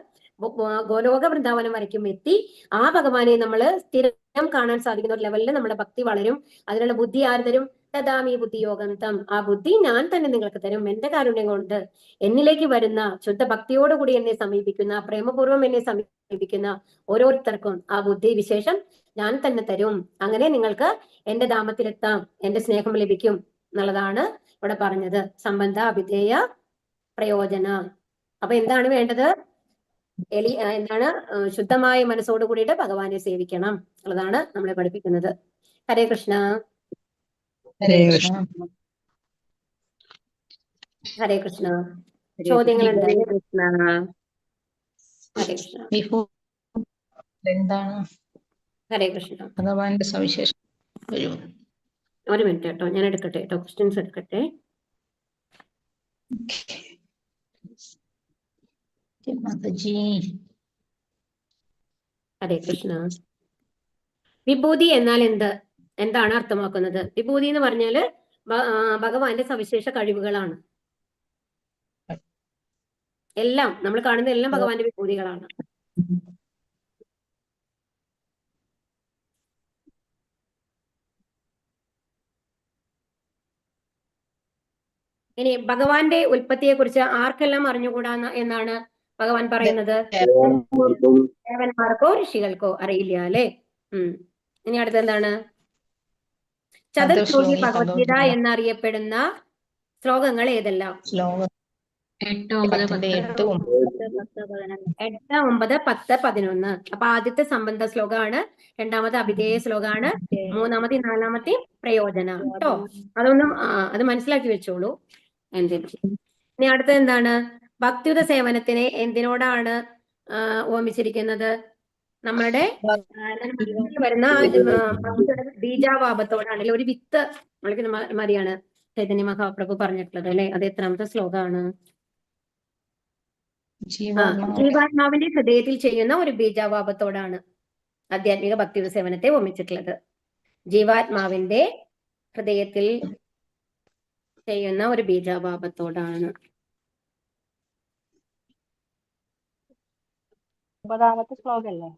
ഗോലോക വൃന്ദാവനം വരയ്ക്കും എത്തി ആ ഭഗവാനെ നമ്മൾ സ്ഥിരം കാണാൻ സാധിക്കുന്ന ഒരു ലെവലിൽ നമ്മുടെ ഭക്തി വളരും. അതിനുള്ള ബുദ്ധി ആര് തരും? തദാമി ബുദ്ധിയോഗം തം. ആ ബുദ്ധി ഞാൻ തന്നെ നിങ്ങൾക്ക് തരും. എന്റെ കാരുണ്യം കൊണ്ട് എന്നിലേക്ക് വരുന്ന ശുദ്ധ ഭക്തിയോടുകൂടി എന്നെ സമീപിക്കുന്ന, പ്രേമപൂർവ്വം എന്നെ സമീപിക്കുന്ന ഓരോരുത്തർക്കും ആ ബുദ്ധി വിശേഷം ഞാൻ തന്നെ തരും. അങ്ങനെ നിങ്ങൾക്ക് എന്റെ ധാമത്തിലെത്താം, എന്റെ സ്നേഹം ലഭിക്കും എന്നുള്ളതാണ് ഇവിടെ പറഞ്ഞത്. സംബന്ധ, അഭിധേയ, പ്രയോജന. അപ്പൊ എന്താണ് വേണ്ടത്? എന്താണ്? ശുദ്ധമായ മനസ്സോട് കൂടിയിട്ട് ഭഗവാനെ സേവിക്കണം എന്നുള്ളതാണ് നമ്മളെ പഠിപ്പിക്കുന്നത്. ഹരേ കൃഷ്ണ. ഹരേ കൃഷ്ണ. ഹരേ കൃഷ്ണ. ചോദ്യങ്ങളുണ്ട്? ഹരേ കൃഷ്ണ. ഹരേ കൃഷ്ണ. വിഭു എന്താണ് ഹരേ കൃഷ്ണ. ഭഗവാന്റെ സവിശേഷം? ഒരു മിനിറ്റ് കേട്ടോ, ഞാൻ എടുക്കട്ടെ കേട്ടോ, ക്വസ്റ്റ്യൻസ് എടുക്കട്ടെ. മാതാജി. ഹരേ കൃഷ്ണ. വിഭൂതി എന്നാൽ എന്താണ് അർത്ഥമാക്കുന്നത്? വിഭൂതി എന്ന് പറഞ്ഞാല് ഭഗവാന്റെ സവിശേഷ കഴിവുകളാണ്. എല്ലാം നമ്മൾ കാണുന്ന എല്ലാം ഭഗവാന്റെ വിഭൂതികളാണ്. ഇനി ഭഗവാന്റെ ഉൽപ്പത്തിയെ കുറിച്ച് ആർക്കെല്ലാം അറിഞ്ഞുകൂടാ എന്നാണ് ഭഗവാൻ പറയുന്നത്? ദേവന്മാർക്കോ ഋഷികൾക്കോ അറിയില്ല അല്ലെ? ഇനി അടുത്ത് എന്താണ്? ചതുശ്ലോകി ഭഗവത്ഗീത എന്നറിയപ്പെടുന്ന ശ്ലോകങ്ങൾ ഏതെല്ലാം? 8, 9, 10, 11. അപ്പൊ ആദ്യത്തെ സംബന്ധ ശ്ലോകമാണ്, രണ്ടാമത്തെ അഭിധേയ ശ്ലോകമാണ്, മൂന്നാമത്തെ നാലാമത്തെ പ്രയോജന കേട്ടോ. അത് മനസ്സിലാക്കി വെച്ചോളൂ. ഇനി അടുത്തത് എന്താണ്? ഭക്തിയുത സേവനത്തിനെ എന്തിനോടാണ് ഓമിച്ചിരിക്കുന്നത്? നമ്മളുടെ വരുന്ന ബീജാവാപത്തോടാണ്. ഒരു വിത്ത് മുളയ്ക്കുന്ന മാതിരിയാണ് ചൈതന്യ മഹാപ്രഭു പറഞ്ഞിട്ടുള്ളത് അല്ലെ? അത് എത്രാമത്തെ ശ്ലോകമാണ്? ജീവാത്മാവിന്റെ ഹൃദയത്തിൽ ചെയ്യുന്ന ഒരു ബീജാവാപത്തോടാണ് ആധ്യാത്മിക ഭക്തിയുത സേവനത്തെ ഓമിച്ചിട്ടുള്ളത്. ജീവാത്മാവിന്റെ ഹൃദയത്തിൽ ചെയ്യുന്ന ഒരു ബീജാവാപത്തോടാണ്. 9ാമത്തെ ശ്ലോകല്ലേ?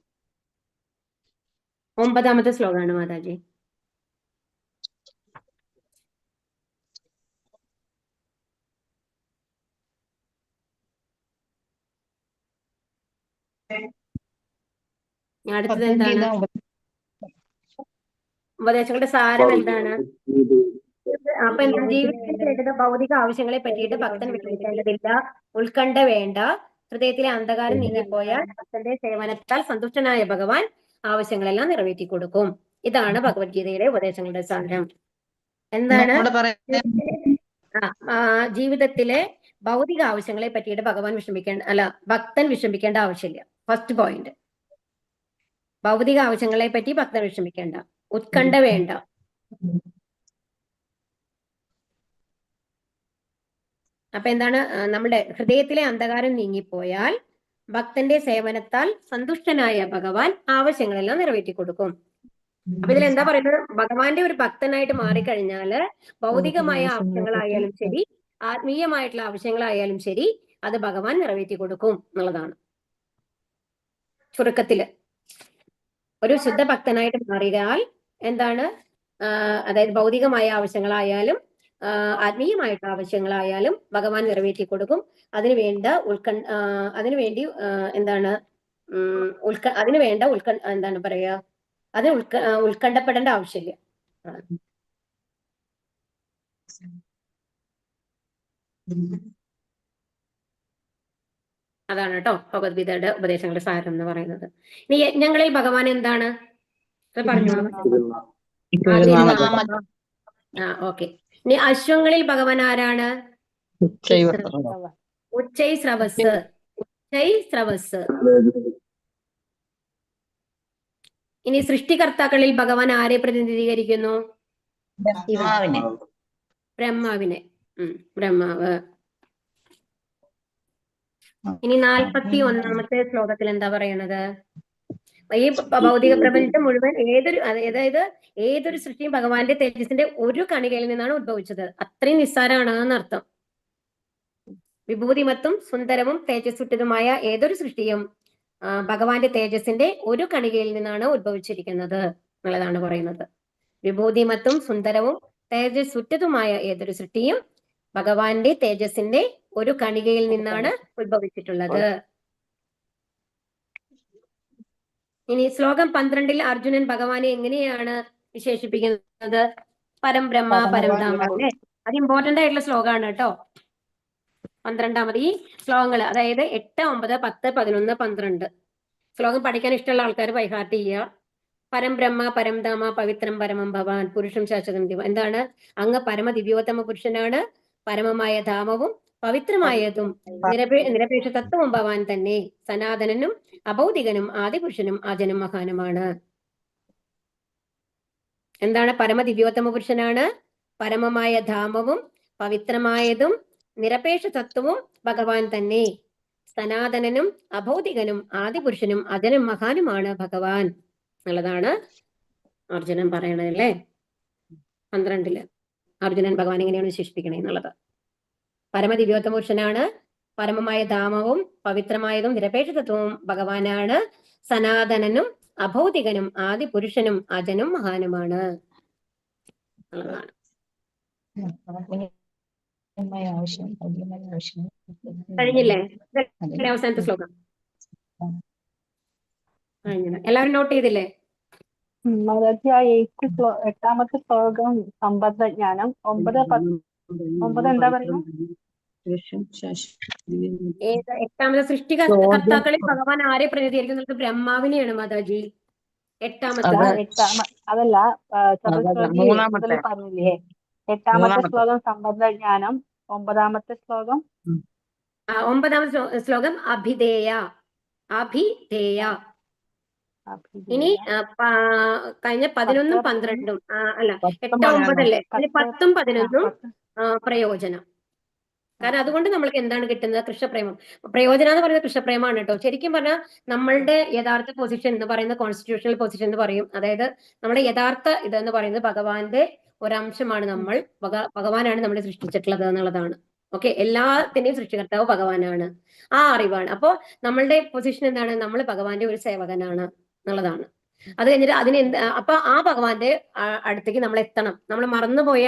9ാമത്തെ ശ്ലോകമാണ് മാതാജി. അടുത്തത് എന്താണ്? ഉപദേശങ്ങളുടെ സാരം എന്താണ്? അപ്പൊ ജീവിതത്തിൽ ഭൗതിക ആവശ്യങ്ങളെ പറ്റിയിട്ട് ഭക്തൻ വിഷമിക്കേണ്ടതില്ല, ഉത്കണ്ഠ വേണ്ട. ഹൃദയത്തിലെ അന്ധകാരം നീങ്ങിപ്പോയാൽ ഭക്തന്റെ സേവനത്താൽ സന്തുഷ്ടനായ ഭഗവാൻ ആവശ്യങ്ങളെല്ലാം നിറവേറ്റി കൊടുക്കും. ഇതാണ് ഭഗവത്ഗീതയിലെ ഉപദേശങ്ങളുടെ സാരം. എന്താണ്? ജീവിതത്തിലെ ഭൗതിക ആവശ്യങ്ങളെ പറ്റിയിട്ട് ഭക്തൻ വിഷമിക്കേണ്ട ആവശ്യമില്ല. ഫസ്റ്റ് പോയിന്റ്, ഭൗതിക ആവശ്യങ്ങളെ പറ്റി ഭക്തൻ വിഷമിക്കേണ്ട, ഉത്കണ്ഠ വേണ്ട. അപ്പൊ എന്താണ്? നമ്മുടെ ഹൃദയത്തിലെ അന്ധകാരം നീങ്ങിപ്പോയാൽ ഭക്തന്റെ സേവനത്താൽ സന്തുഷ്ടനായ ഭഗവാൻ ആവശ്യങ്ങളെല്ലാം നിറവേറ്റി കൊടുക്കും. അപ്പൊ ഇതിൽ എന്താ പറയുന്നത്? ഭഗവാന്റെ ഒരു ഭക്തനായിട്ട് മാറിക്കഴിഞ്ഞാല് ഭൗതികമായ ആവശ്യങ്ങളായാലും ശരി, ആത്മീയമായിട്ടുള്ള ആവശ്യങ്ങളായാലും ശരി, അത് ഭഗവാൻ നിറവേറ്റി കൊടുക്കും എന്നുള്ളതാണ് ചുരുക്കത്തില്. ഒരു ശുദ്ധ ഭക്തനായിട്ട് മാറിയാൽ എന്താണ്? അതായത് ഭൗതികമായ ആവശ്യങ്ങളായാലും ആത്മീയമായിട്ടുള്ള ആവശ്യങ്ങളായാലും ഭഗവാൻ നിറവേറ്റി കൊടുക്കും. അതിനുവേണ്ട അതിനുവേണ്ടി എന്താണ് അതിനുവേണ്ട എന്താണ് പറയാ, അതിന് ഉത്കണ്ഠപ്പെടേണ്ട ആവശ്യമില്ല. അതാണ് കേട്ടോ ഭഗവത്ഗീതയുടെ ഉപദേശങ്ങളുടെ സാരം എന്ന് പറയുന്നത്. ഇനി യജ്ഞങ്ങളിൽ ഭഗവാൻ എന്താണ് പറഞ്ഞോളൂ? ഓക്കെ. ഇനി അശ്വങ്ങളിൽ ഭഗവാൻ ആരാണ്? ഉച്ചൈ സ്രവസ്. ഇനി സൃഷ്ടികർത്താക്കളിൽ ഭഗവാൻ ആരെ പ്രതിനിധീകരിക്കുന്നു? ബ്രഹ്മാവിനെ. ബ്രഹ്മാവ്. ഇനി 41ാമത്തെ ശ്ലോകത്തിൽ എന്താ പറയണത്? ഈ ഭൗതിക പ്രപഞ്ചം മുഴുവൻ ഏതൊരു സൃഷ്ടിയും ഭഗവാന്റെ തേജസ്സിന്റെ ഒരു കണികയിൽ നിന്നാണ് ഉദ്ഭവിച്ചത്. അത്രയും നിസ്സാരമാണ് എന്നർത്ഥം. വിഭൂതിമത്തും സുന്ദരവും തേജസ്സുറ്റതുമായ ഏതൊരു സൃഷ്ടിയും ഭഗവാന്റെ തേജസ്സിന്റെ ഒരു കണികയിൽ നിന്നാണ് ഉദ്ഭവിച്ചിരിക്കുന്നത് എന്നുള്ളതാണ് പറയുന്നത്. വിഭൂതിമത്തും സുന്ദരവും തേജസ്സുറ്റതുമായ ഏതൊരു സൃഷ്ടിയും ഭഗവാന്റെ തേജസ്സിന്റെ ഒരു കണികയിൽ നിന്നാണ് ഉദ്ഭവിച്ചിട്ടുള്ളത്. ഇനി ശ്ലോകം 12 അർജുനൻ ഭഗവാനെ എങ്ങനെയാണ് വിശേഷിപ്പിക്കുന്നത്? പരം ബ്രഹ്മ പരം ധാമ അല്ലേ? അത് ഇമ്പോർട്ടന്റ് ആയിട്ടുള്ള ശ്ലോകമാണ് കേട്ടോ. 12ാമത് ഈ ശ്ലോകങ്ങൾ, അതായത് 8, 9, 10, 11, 12 ശ്ലോകം പഠിക്കാൻ ഇഷ്ടമുള്ള ആൾക്കാർ ബൈഹാർട്ട് ചെയ്യുക. പരം ബ്രഹ്മ പരം ധാമ പവിത്രം പരമം ഭവാൻ പുരുഷം ശാശ്വതം ദിവ. എന്താണ്? അങ്ങ് പരമ ദിവ്യോത്തമ പുരുഷനാണ്, പരമമായ ധാമവും പവിത്രമായതും നിരപേക്ഷ തത്വവും ഭവാൻ തന്നെ, സനാതനനും അഭൗതികനും ആദിപുരുഷനും അജനും മഹാനുമാണ്. എന്താണ്? പരമ ദിവ്യോത്തമ പുരുഷനാണ്, പരമമായ ധാമവും പവിത്രമായതും നിരപേക്ഷ തത്വവും ഭഗവാൻ തന്നെ, സനാതനനും അഭൗതികനും ആദിപുരുഷനും അജനും മഹാനുമാണ് ഭഗവാൻ എന്നുള്ളതാണ് അർജുനൻ പറയണത് അല്ലേ? 12 അർജുനൻ ഭഗവാൻ എങ്ങനെയാണ് വിശേഷിപ്പിക്കണേ എന്നുള്ളത്. പരമ ദിവ്യോത്തമ പുരുഷനാണ്, പരമമായ ധാമവും പവിത്രമായതും നിരപേക്ഷ തത്വവും ഭഗവാനാണ്, സനാതനനും അഭൗതികനും ആദിപുരുഷനും അജനും മഹാനുമാണ് എന്നുള്ളതാണ്. കഴിഞ്ഞില്ലേ? അവസാനത്തെ ശ്ലോകം കഴിഞ്ഞത്. എല്ലാവരും നോട്ട് ചെയ്തില്ലേ? മാതാജി, ആ 8ാമത്തെ ശ്ലോകം സമ്പദ്ജ്ഞാനം, 9, 10 എന്താ പറയുന്നത്? 8ാമത്തെ സൃഷ്ടികർത്താക്കളിൽ ഭഗവാൻ ആരെ പ്രതിനിധീകരിക്കുന്നത്? ബ്രഹ്മാവിനെയാണ് മാതാജി. 8ാമത്തെ അതല്ല, ചതുശ്ലോകി പറഞ്ഞില്ലേ? 8ാമത്തെ ശ്ലോകം സമ്പദ്ജ്ഞാനം, 9ാമത്തെ ശ്ലോകം 9ാമത്തെ ശ്ലോകം അഭിധേയ. അഭിധേയ. ഇനി കഴിഞ്ഞ 11, 12 അല്ല 8, 9 അല്ലേ? 10, 11 പ്രയോജനം. കാരണം അതുകൊണ്ട് നമ്മൾക്ക് എന്താണ് കിട്ടുന്നത്? കൃഷ്ണപ്രേമം. പ്രയോജനം എന്ന് പറയുന്നത് കൃഷ്ണപ്രേമാണ് കേട്ടോ. ശരിക്കും പറഞ്ഞാൽ നമ്മളുടെ യഥാർത്ഥ പൊസിഷൻ എന്ന് പറയുന്ന കോൺസ്റ്റിറ്റ്യൂഷണൽ പൊസിഷൻ എന്ന് പറയും. അതായത് നമ്മുടെ യഥാർത്ഥ ഇതെന്ന് പറയുന്നത് ഭഗവാന്റെ ഒരംശമാണ് നമ്മൾ. ഭഗവാനാണ് നമ്മളെ സൃഷ്ടിച്ചിട്ടുള്ളത് എന്നുള്ളതാണ്. ഓക്കെ, എല്ലാത്തിന്റെയും സൃഷ്ടികർത്താവ് ഭഗവാനാണ്. ആ അറിവാണ്. അപ്പോ നമ്മളുടെ പൊസിഷൻ എന്താണ്? നമ്മൾ ഭഗവാന്റെ ഒരു സേവകനാണ് എന്നുള്ളതാണ്. അത് കഴിഞ്ഞിട്ട് അപ്പൊ ആ ഭഗവാന്റെ അടുത്തേക്ക് നമ്മൾ എത്തണം. നമ്മൾ മറന്നുപോയ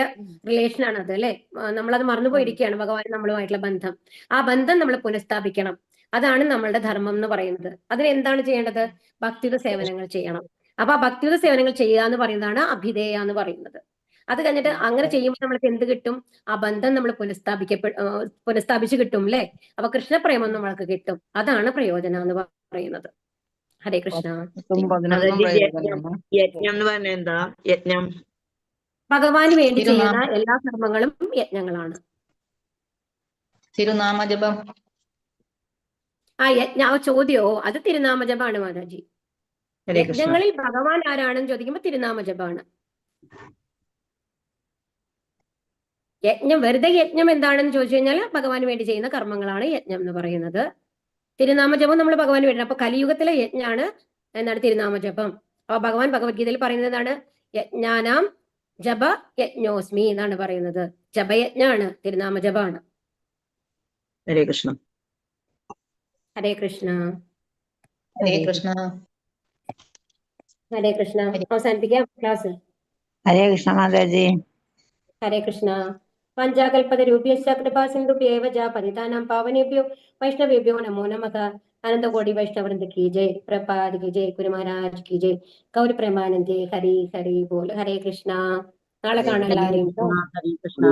റിലേഷൻ ആണ് അത് അല്ലെ? നമ്മളത് മറന്നുപോയിരിക്കുകയാണ് ഭഗവാൻ നമ്മളുമായിട്ടുള്ള ബന്ധം. ആ ബന്ധം നമ്മൾ പുനഃസ്ഥാപിക്കണം. അതാണ് നമ്മളുടെ ധർമ്മം എന്ന് പറയുന്നത്. അതിന് എന്താണ് ചെയ്യേണ്ടത്? ഭക്തിയുത സേവനങ്ങൾ ചെയ്യണം. അപ്പൊ ആ ഭക്തിയുത സേവനങ്ങൾ ചെയ്യുക എന്ന് പറയുന്നതാണ് അഭിധേയ എന്ന് പറയുന്നത്. അത് കഴിഞ്ഞിട്ട് അങ്ങനെ ചെയ്യുമ്പോൾ നമ്മൾക്ക് എന്ത് കിട്ടും? ആ ബന്ധം നമ്മൾ പുനഃസ്ഥാപിച്ച് കിട്ടും അല്ലെ? അപ്പൊ കൃഷ്ണപ്രേമം നമ്മൾക്ക് കിട്ടും. അതാണ് പ്രയോജനം എന്ന് പറയുന്നത്. ഹരേ കൃഷ്ണ. യജ്ഞം എന്ന് പറഞ്ഞ എന്താ? യജ്ഞം ഭഗവാന് വേണ്ടി ചെയ്യുന്ന എല്ലാ കർമ്മങ്ങളും യജ്ഞങ്ങളാണ്. തിരുനാമജപം. ചോദ്യോ അത് തിരുനാമജപാണ് മാതാജി. യജ്ഞങ്ങളിൽ ഭഗവാൻ ആരാണെന്ന് ചോദിക്കുമ്പോൾ തിരുനാമജപാണ്. യജ്ഞം വെറുതെ യജ്ഞം എന്താണെന്ന് ചോദിച്ചു കഴിഞ്ഞാൽ ഭഗവാന് വേണ്ടി ചെയ്യുന്ന കർമ്മങ്ങളാണ് യജ്ഞം എന്ന് പറയുന്നത്. തിരുനാമജപം നമ്മൾ ഭഗവാന് വേണ്ടി. അപ്പൊ കലിയുഗത്തിലെ യജ്ഞാണ് എന്താണ്? തിരുനാമജപം. അപ്പൊ ഭഗവാൻ ഭഗവത്ഗീതയിൽ പറയുന്നത് എന്താണ്? യജ്ഞാനാം ജപ യജ്ഞോസ്മി എന്നാണ് പറയുന്നത്. ജപയജ്ഞാണ്, തിരുനാമജപാണ്. ഹരേ കൃഷ്ണ. ഹരേ കൃഷ്ണ. ഹരേ കൃഷ്ണ. ഹരേ കൃഷ്ണ. അവസാനിപ്പിക്കാം ക്ലാസ്. ഹരേ കൃഷ്ണ മാതാജി. ഹരേ കൃഷ്ണ. പഞ്ചാകൽപതരൂപ്യശ്ച കൃപാ സിന്ധുഭ്യേവ ച പതിതാനാം പാവനേഭ്യോ വൈഷ്ണവേഭ്യോ നമോ നമഃ. അനന്തകോടി വൈഷ്ണവൃന്ദ കി ജയ്. പ്രഭാത് കി ജയ്. ഗുരു മഹാരാജ് കി ജയ്. ഗൗരി പ്രേമാനന്ദേ. ഹരി ഹരി ബോൽ. ഹരേ കൃഷ്ണ. നാളെ കാണാം എല്ലാവരെയും. ഹരേ കൃഷ്ണ.